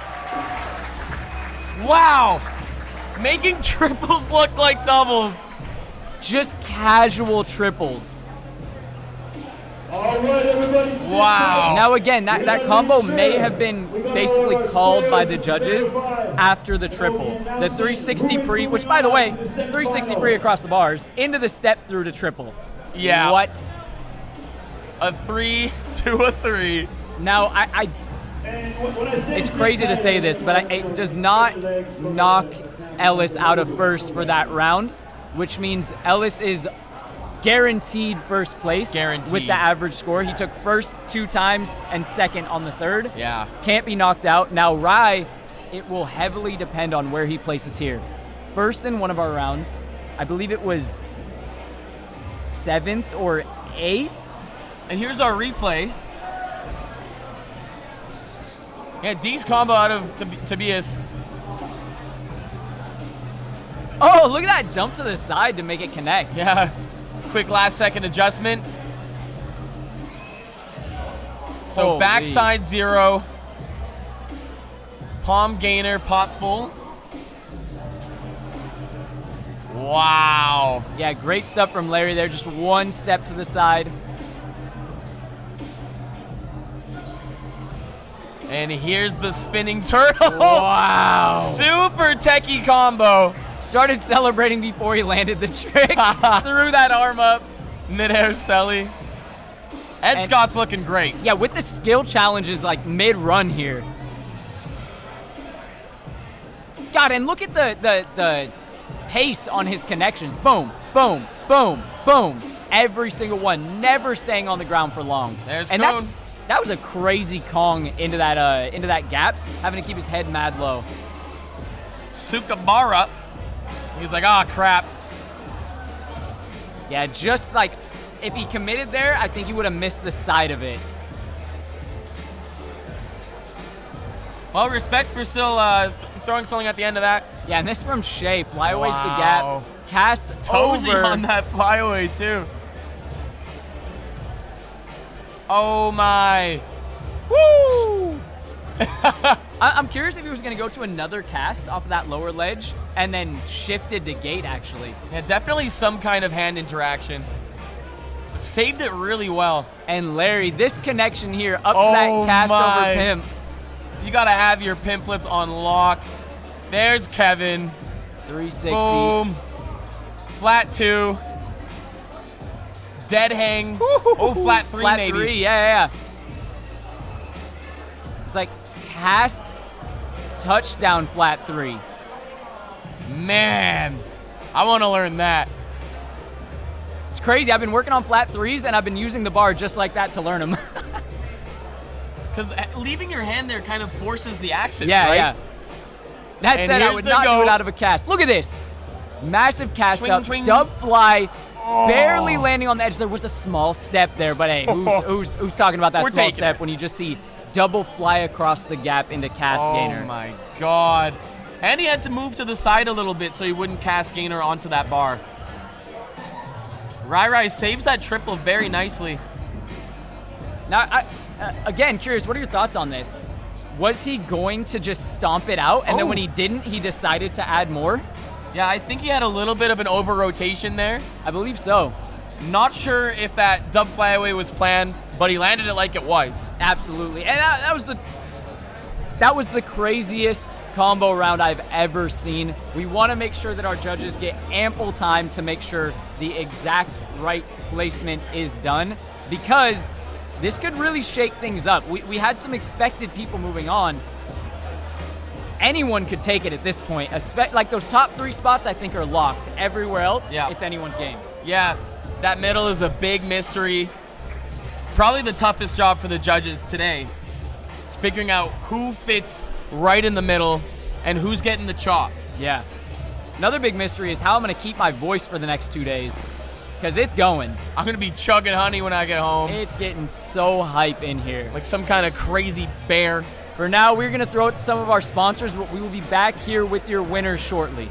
Wow. Making triples look like doubles. Just casual triples. All right, everybody. Sit Wow. Now again, that combo may have been basically called by the judges after the triple. The 360 pre, which by the way, 360 pre across the bars, into the step through to triple. Yeah. What? A 3 to a 3. Now, it's crazy to say this, but it does not knock Ellis out of first for that round, which means Ellis is guaranteed first place with the average score. He took first 2 times and second on the third. Yeah. Can't be knocked out. Now, Rai, it will heavily depend on where he places here. First in one of our rounds, I believe it was 7th or 8th. And here's our replay. Yeah, D's combo out of Tobias. Oh, look at that jump to the side to make it connect. Yeah, quick last second adjustment. So Holy. backside 0. Palm gainer, pop full. Wow. Yeah, great stuff from Larry there. Just one step to the side. And here's the spinning turtle. Wow. Super techie combo. Started celebrating before he landed the trick. Threw that arm up. Mid-air celly. Ed Scott's looking great. Yeah, with the skill challenges like mid-run here. God, and look at the pace on his connections. Boom, boom, boom, boom. Every single one, never staying on the ground for long. There's and Cone. that was a crazy Kong into that gap, having to keep his head mad low. Sukabara. He's like, ah, crap. Yeah, just like, if he committed there, I think he would have missed the side of it. Well, respect for still throwing something at the end of that. Yeah, and this from Shea. Flyaway's the gap. Cast Tozy over. on that flyaway, too. Oh, my. Woo! I'm curious if he was going to go to another cast off of that lower ledge and then shifted to gate, actually. Yeah, definitely some kind of hand interaction. Saved it really well. And Larry, this connection here up to that cast over pimp. You got to have your pimp flips on lock. There's Kevin. 360. Boom. Flat 2. Dead hang. Oh, flat 3 flat maybe. 3, yeah. It's like cast, touchdown, flat 3. Man, I want to learn that. It's crazy. I've been working on flat 3s, and I've been using the bar just like that to learn them. Because leaving your hand there kind of forces the axis, yeah, right? Yeah. That And said, I here's would the not go. do it out of a cast. Look at this. Massive cast Swing, up, swing. dub fly, Oh. barely landing on the edge. There was a small step there, but hey, who's talking about that We're small taking step it. when you just see double fly across the gap into cast gainer? Oh my God. And he had to move to the side a little bit so he wouldn't cast gainer onto that bar. Rai saves that triple very nicely. Now, again, curious, what are your thoughts on this? Was he going to just stomp it out, and then when he didn't, he decided to add more? Yeah, I think he had a little bit of an over-rotation there. I believe so. Not sure if that dub flyaway was planned, but he landed it like it was. Absolutely. And that was the craziest combo round I've ever seen. We want to make sure that our judges get ample time to make sure the exact right placement is done, because this could really shake things up. We had some expected people moving on. Anyone could take it at this point. Like those top 3 spots, I think, are locked. Everywhere else, it's anyone's game. Yeah, that middle is a big mystery. Probably the toughest job for the judges today is figuring out who fits right in the middle and who's getting the chop. Yeah. Another big mystery is how I'm going to keep my voice for the next 2 days. because it's going. I'm gonna be chugging honey when I get home. It's getting so hype in here. Like some kind of crazy bear. For now, we're gonna throw it to some of our sponsors, but we will be back here with your winners shortly.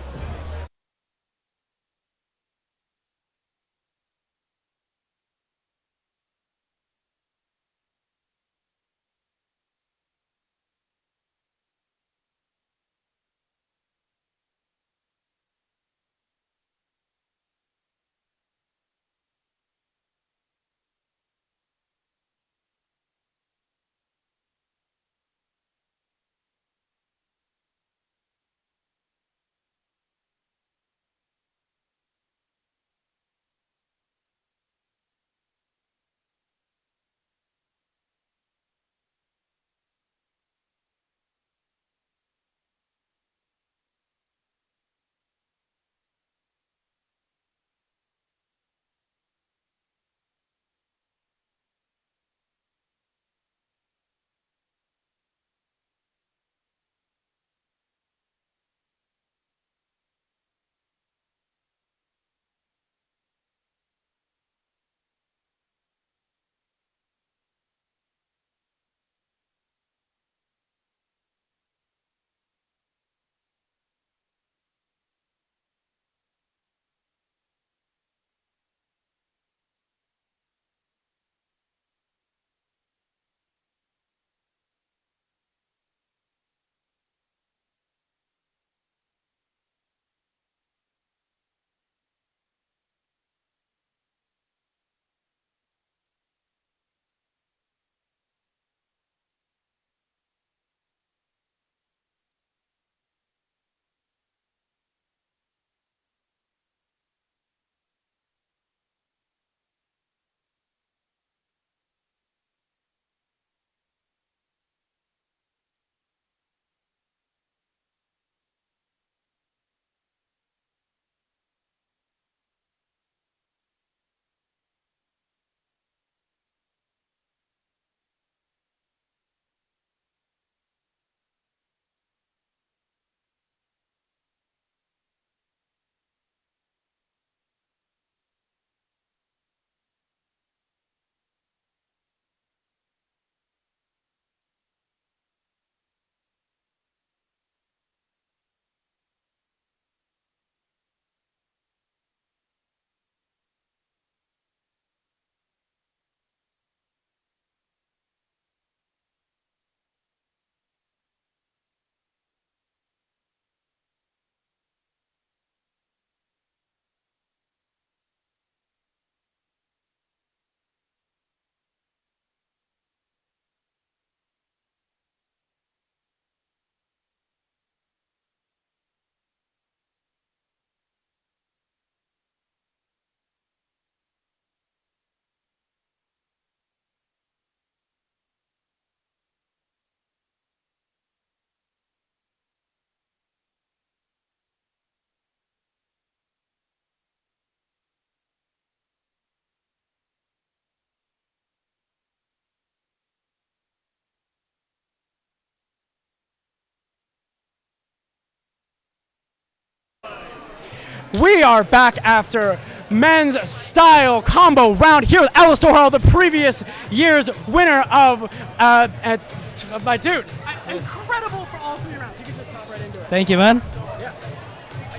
We are back after men's style combo round here with Alistair Hall, the previous year's winner of my dude. Incredible for all 3 rounds. You can just stop right into it. Thank you, man.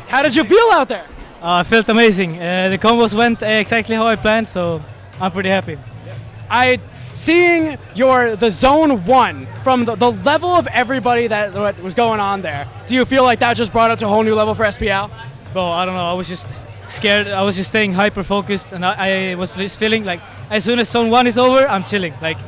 How did you feel out there? I felt amazing. The combos went exactly how I planned, so I'm pretty happy. Seeing the zone 1 from the level of everybody that was going on there, do you feel like that just brought it to a whole new level for SPL? Well, I don't know. I was just scared. I was just staying hyper focused, and I was just feeling like as soon as zone 1 is over, I'm chilling. Like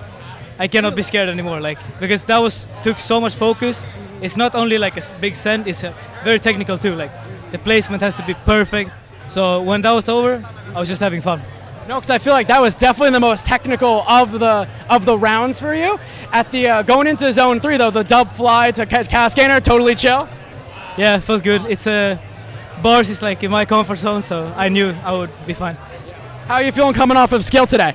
I cannot be scared anymore. Like because that took so much focus. It's not only like a big send; it's very technical too. Like the placement has to be perfect. So when that was over, I was just having fun. No, because I feel like that was definitely the most technical of the rounds for you. At the going into zone 3 though, the dub fly to Cascader, totally chill. Yeah, it felt good. It's bars is like in my comfort zone, so I knew I would be fine. How are you feeling coming off of skill today?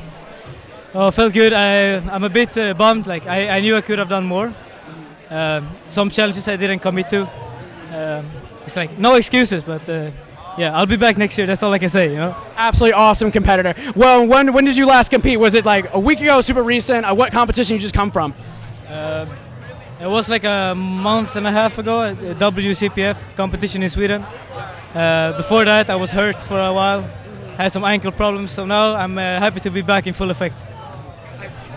Oh, felt good. I'm a bit bummed. Like I knew I could have done more. Some challenges I didn't commit to. It's like no excuses, but yeah, I'll be back next year. That's all I can say, you know. Absolutely awesome competitor. Well, when did you last compete? Was it like a week ago, super recent? What competition you just come from? It was like a month and a half ago at the WCPF competition in Sweden. Before that, I was hurt for a while, had some ankle problems, so now I'm happy to be back in full effect.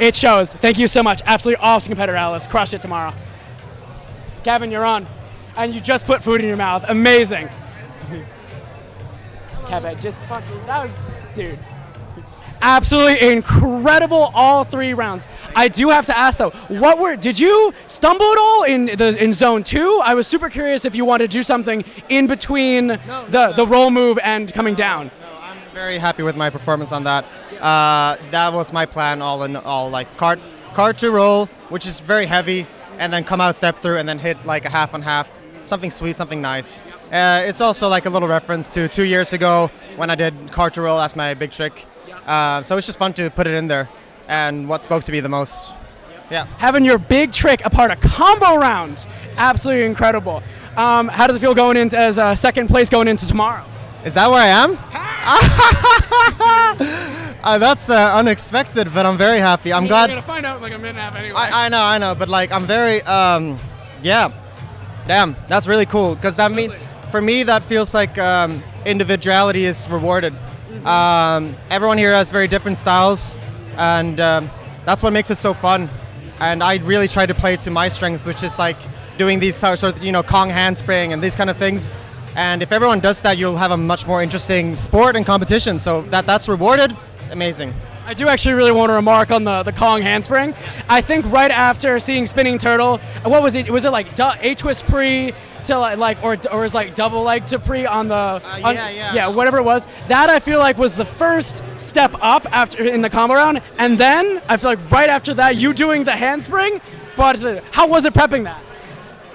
It shows. Thank you so much. Absolutely awesome competitor, Alice. Crush it tomorrow. Kevin, you're on. And you just put food in your mouth. Amazing. Kevin, just fucking, that was, dude. Absolutely incredible all 3 rounds. I do have to ask though, did you stumble at all in zone 2? I was super curious if you wanted to do something in between the roll move and coming down. No, I'm very happy with my performance on that. That was my plan all in all, like cart to roll, which is very heavy, and then come out, step through, and then hit like a half on half. Something sweet, something nice. It's also like a little reference to 2 years ago when I did cart to roll as my big trick. So it's just fun to put it in there, and what spoke to me the most. Yeah. Having your big trick a part of combo round, absolutely incredible. How does it feel going into as second place going into tomorrow? Is that where I am? That's unexpected, but I'm very happy. I'm glad. We're gonna find out in like a minute and a half anyway. I know, but like I'm very, yeah. Damn, that's really cool. Because I mean, for me, that feels like individuality is rewarded. Everyone here has very different styles, and that's what makes it so fun. And I really try to play to my strengths, which is like doing these sort of, Kong handspring and these kind of things. And if everyone does that, you'll have a much more interesting sport and competition. So that's rewarded. Amazing. I do actually really want to remark on the Kong handspring. I think right after seeing Spinning Turtle, what was it? Was it like A-twist pre to like, or was like double leg to pre on the? Yeah, whatever it was. That I feel like was the first step up after in the combo round, and then I feel like right after that, you doing the handspring. But how was it prepping that?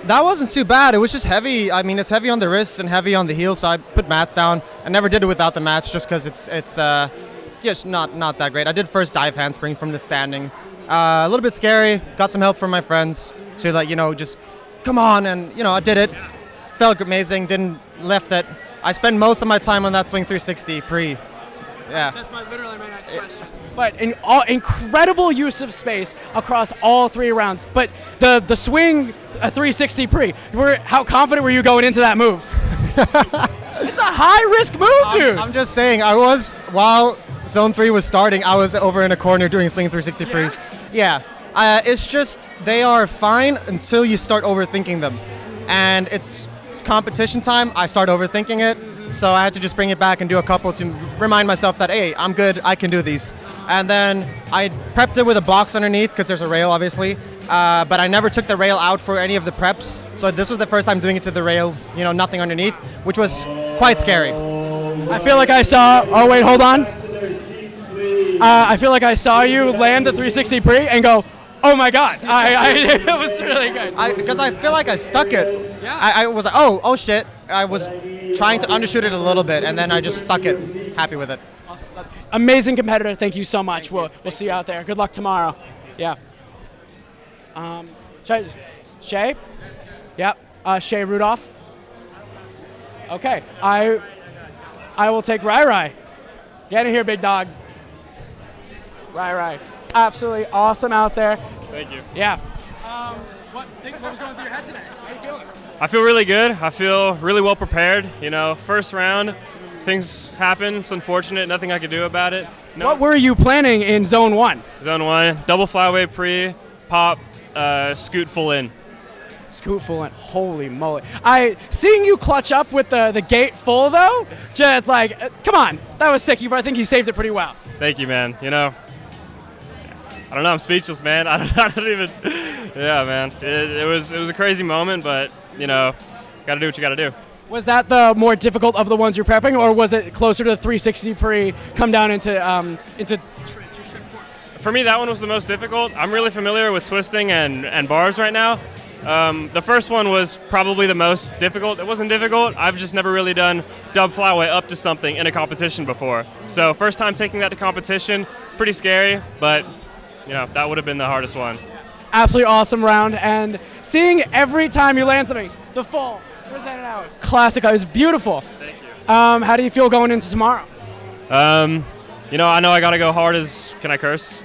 That wasn't too bad. It was just heavy. I mean, it's heavy on the wrists and heavy on the heels, so I put mats down. I never did it without the mats just because it's not that great. I did first dive handspring from the standing. A little bit scary. Got some help from my friends to just come on, and I did it. Felt amazing. Didn't left it. I spent most of my time on that swing 360 pre. Yeah. That's literally my next question. But incredible use of space across all 3 rounds. But the swing a 360 pre. How confident were you going into that move? It's a high risk move, dude. I'm just saying. While Zone 3 was starting, I was over in a corner doing swing 360 pre's. Yeah. It's just they are fine until you start overthinking them. And it's competition time. I start overthinking it. So I had to just bring it back and do a couple to remind myself that, hey, I'm good. I can do these. And then I prepped it with a box underneath because there's a rail, obviously. But I never took the rail out for any of the preps. So this was the first time doing it to the rail, nothing underneath, which was quite scary. I feel like I saw, oh wait, hold on. I feel like I saw you land the 360 pre and go, oh my God. It was really good. Because I feel like I stuck it. Yeah. I was like, oh shit. I was trying to undershoot it a little bit, and then I just stuck it. Happy with it. Awesome. Amazing competitor. Thank you so much. We'll see you out there. Good luck tomorrow. Yeah. Shay? Yep. Shay Rudolph. Okay. I will take Rai. Get in here, big dog. Rai. Absolutely awesome out there. Thank you. Yeah. What was going through your head today? How are you feeling? I feel really good. I feel really well prepared. First round, things happen. It's unfortunate. Nothing I could do about it. No. What were you planning in Zone 1? Zone 1, double flyway pre, pop, scoot full in. Scoot full in. Holy moly. Seeing you clutch up with the gate full, though, just like, come on. That was sick. I think you saved it pretty well. Thank you, man. I don't know. I'm speechless, man. I don't even. Yeah, man. It was a crazy moment, but gotta do what you gotta do. Was that the more difficult of the ones you're prepping, or was it closer to the 360 pre come down into? For me, that one was the most difficult. I'm really familiar with twisting and bars right now. The first one was probably the most difficult. It wasn't difficult. I've just never really done dub flyway up to something in a competition before. So first time taking that to competition, pretty scary, but that would have been the hardest one. Absolutely awesome round, and seeing every time you land something, the full, where's that out? Classic, it was beautiful. Thank you. How do you feel going into tomorrow? You know, I got to go hard as, can I curse?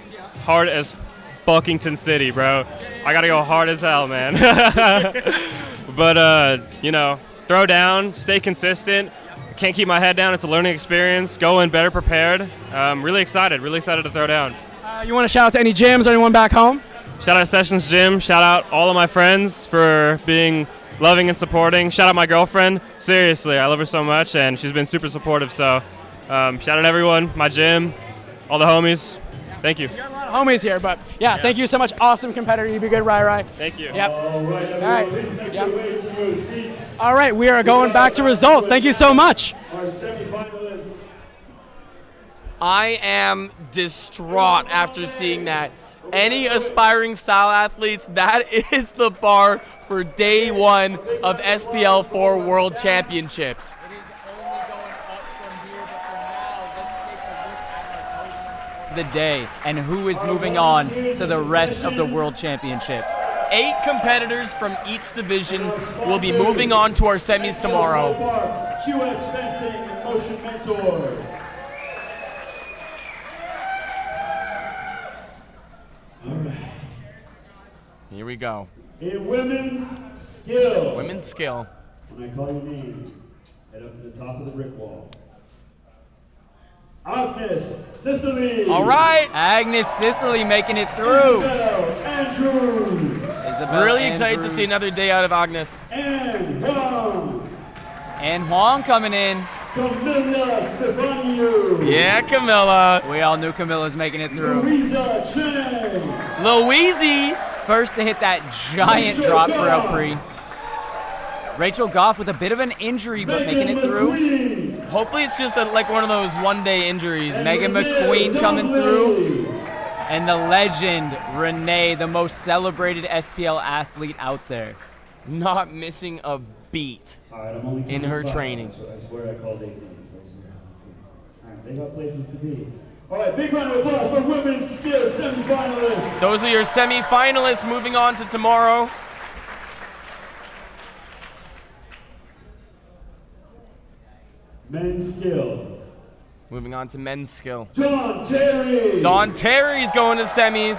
Hard as Buckington City, bro. I got to go hard as hell, man. But, you know, throw down, stay consistent. I can't keep my head down. It's a learning experience. Go in better prepared. Really excited to throw down. You want to shout out to any gyms or anyone back home? Shout out Sessions Gym. Shout out all of my friends for being loving and supporting. Shout out my girlfriend. Seriously, I love her so much, and she's been super supportive. So shout out everyone, my gym, all the homies. Thank you. You got a lot of homies here, but yeah, thank you so much. Awesome competitor. You be good, Rai. Thank you. Yep. All right, everyone, please make your way to your seats. All right, we are going back to results. Thank you so much. Our semifinalists. I am distraught after seeing that. Any aspiring style athletes, that is the bar for day one of SPL4 World Championships. The day, and who is moving on to the rest of the World Championships. 8 competitors from each division will be moving on to our semis tomorrow. QS Fencing and Motion Mentors. All right. Here we go. In women's skill. Women's skill. When I call your name, head up to the top of the brick wall. Agnes Sicily. All right. Agnes Sicily making it through. Andrews. Really excited to see another day out of Agnes. And Huang. And Huang coming in. Camilla Stefaniou. Yeah, Camilla. We all knew Camilla's making it through. Louisa Chen. Louise. First to hit that giant drop for El Prix. Rachel Goff with a bit of an injury, but making it through. Hopefully it's just like one of those one-day injuries. Megan McQueen coming through. And the legend, Renee, the most celebrated SPL athlete out there. Not missing a beat in her training. I swear I called 8 names. All right, they got places to be. All right, big round of applause for women's skill semifinalists. Those are your semifinalists moving on to tomorrow. Men's skill. Moving on to men's skill. Don Terry. Don Terry's going to semis.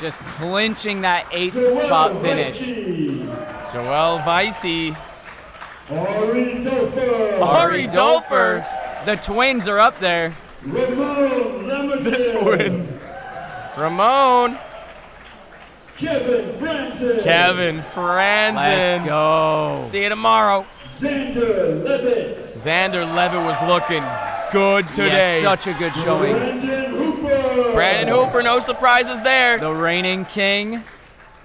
Just clinching that 8th spot finish. Joelle Vicey. Ari Dofer. Ari Dofer. The twins are up there. Ramon Lemerson. The twins. Ramon. Kevin Francis. Kevin Franzen. Let's go. See you tomorrow. Xander Levitz. Xander Levitt was looking good today. Yes, such a good showing. Brandon Hooper. Brandon Hooper, no surprises there. The reigning king.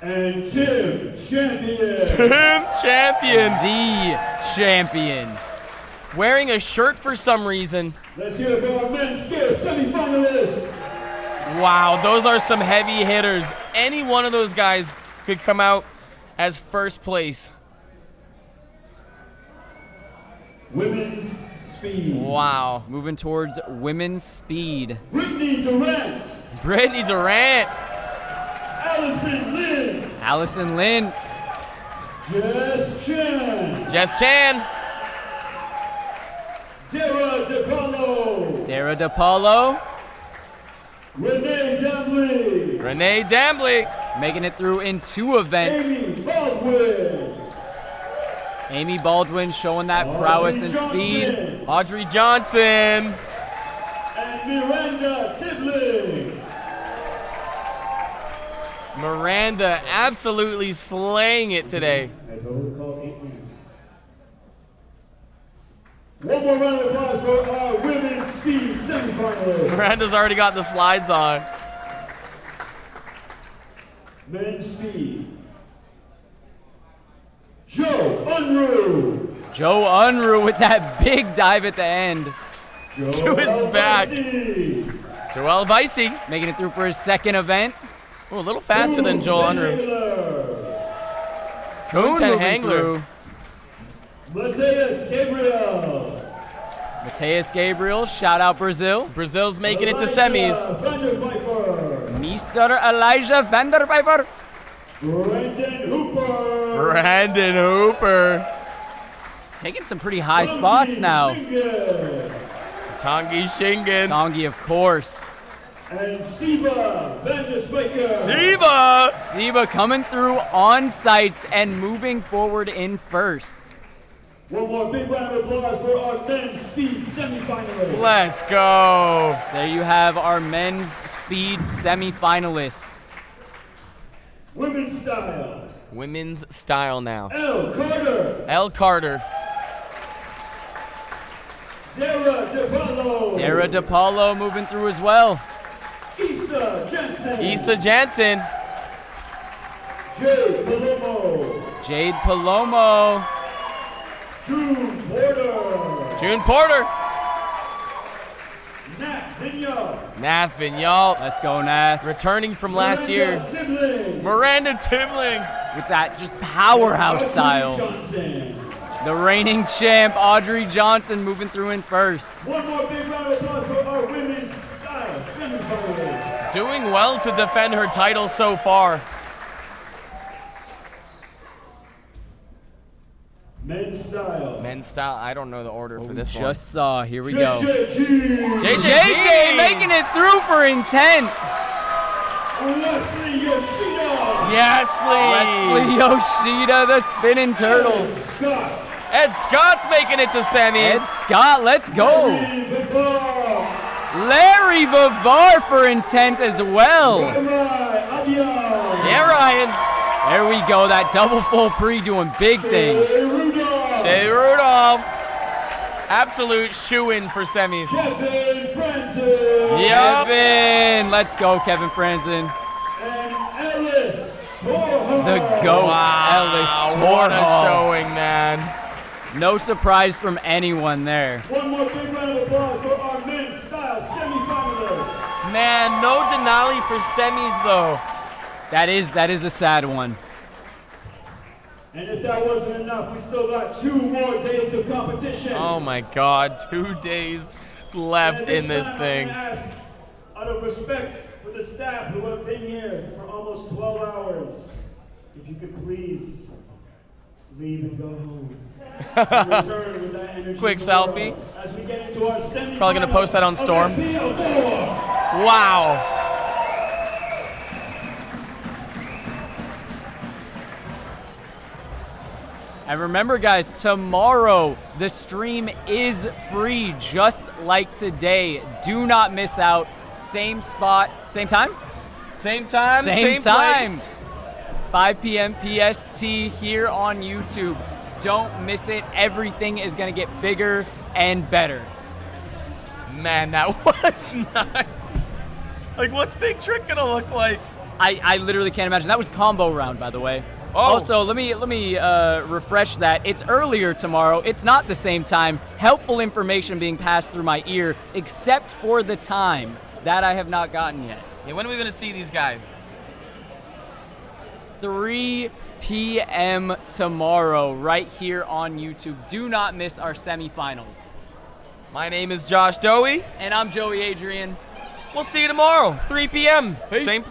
And Tim Champion. Tim Champion. The champion. Wearing a shirt for some reason. Let's hear it for our men's skill semifinalists. Wow, those are some heavy hitters. Any one of those guys could come out as first place. Women's speed. Wow. Moving towards women's speed. Brittany Durant. Brittany Durant. Allison Lynn. Allison Lynn. Jess Chan. Jess Chan. Dara DePaulo. Dara DePaulo. Renee Dambley. Renee Dambley. Making it through in 2 events. Amy Baldwin. Amy Baldwin showing that prowess and speed. Audrey Johnson. And Miranda Tibling. Miranda absolutely slaying it today. I totally called 8 names. One more round of applause for our women's speed semifinalists. Miranda's already got the slides on. Men's speed. Joe Unruh. Joe Unruh with that big dive at the end. To his back. Joelle Vicey. Making it through for his 2nd event. Oh, a little faster than Joel Unruh. Coon moving Hangler. through. Mateus Gabriel. Mateus Gabriel, shout out Brazil. Brazil's making it to semis. Mr. Elijah taking some pretty high spots now. Tanguy Shingen. Tanguy, of course. And Siba Vanderspreker. Siba coming through on sights and moving forward in first. One more big round of applause for our men's speed semifinalists. Let's go. There you have our men's speed semifinalists. Women's style. Women's style now. Elle Carter. Elle Carter. Dara DePaulo. Dara DePaulo moving through as well. Issa Jensen. Issa Jansen. Jade Palomo. Jade Palomo. June Porter. June Porter. Nat Vignal. Nath Vignal. Let's go, Nath. Returning from last year. Sibling. Miranda Tibling. With that just powerhouse style. Johnson. The reigning champ, Audrey Johnson, moving through in first. One more big round of applause for our women's style semifinalists. Doing well to defend her title so far. Men's style. Men's style, I don't know the order for this one. Just saw, here we go. JJ JJ making it through for intent. Wesley Yoshida. Wesley Yoshida, the spinning turtle. Scott. Ed Scott's making it to semis. Ed Scott, let's go. Larry Vivar for intent as well. Yeah, Ryan. There we go, that double full pre doing big things. Shea Rudolph. Absolute shoe-in for semis. Kevin Franzen. Yep. Kevin, let's go, Kevin Franzen. And Ellis Torhall. The GOAT, Wow, Ellis what a Torhall. showing, man. No surprise from anyone there. One more big round of applause for our men's style semifinalists. Man, no Denali for semis, though. That is a sad one. And if that wasn't enough, we still got 2 more days of competition. Oh my God, 2 days left in this thing. I'm gonna ask, out of respect for the staff who have been here for almost 12 hours, if you could please leave and go home. Return with that energy Quick tomorrow selfie. As we get into our semifinal. Probably gonna post that on Storm. of SPL4. Wow. And remember, guys, tomorrow the stream is free, just like today. Do not miss out. Same spot, same time? Same time, same time. place. 5 p.m. PST here on YouTube. Don't miss it. Everything is going to get bigger and better. Man, that was nuts. Like, what's Big Trick gonna look like? I literally can't imagine. That was combo round, by the way. Oh. Also, let me refresh that. It's earlier tomorrow. It's not the same time. Helpful information being passed through my ear, except for the time. That I have not gotten yet. Yeah, when are we gonna see these guys? 3 p.m. tomorrow, right here on YouTube. Do not miss our semifinals. My name is Josh Dowie. And I'm Joey Adrian. We'll see you tomorrow, 3 p.m. Peace. Same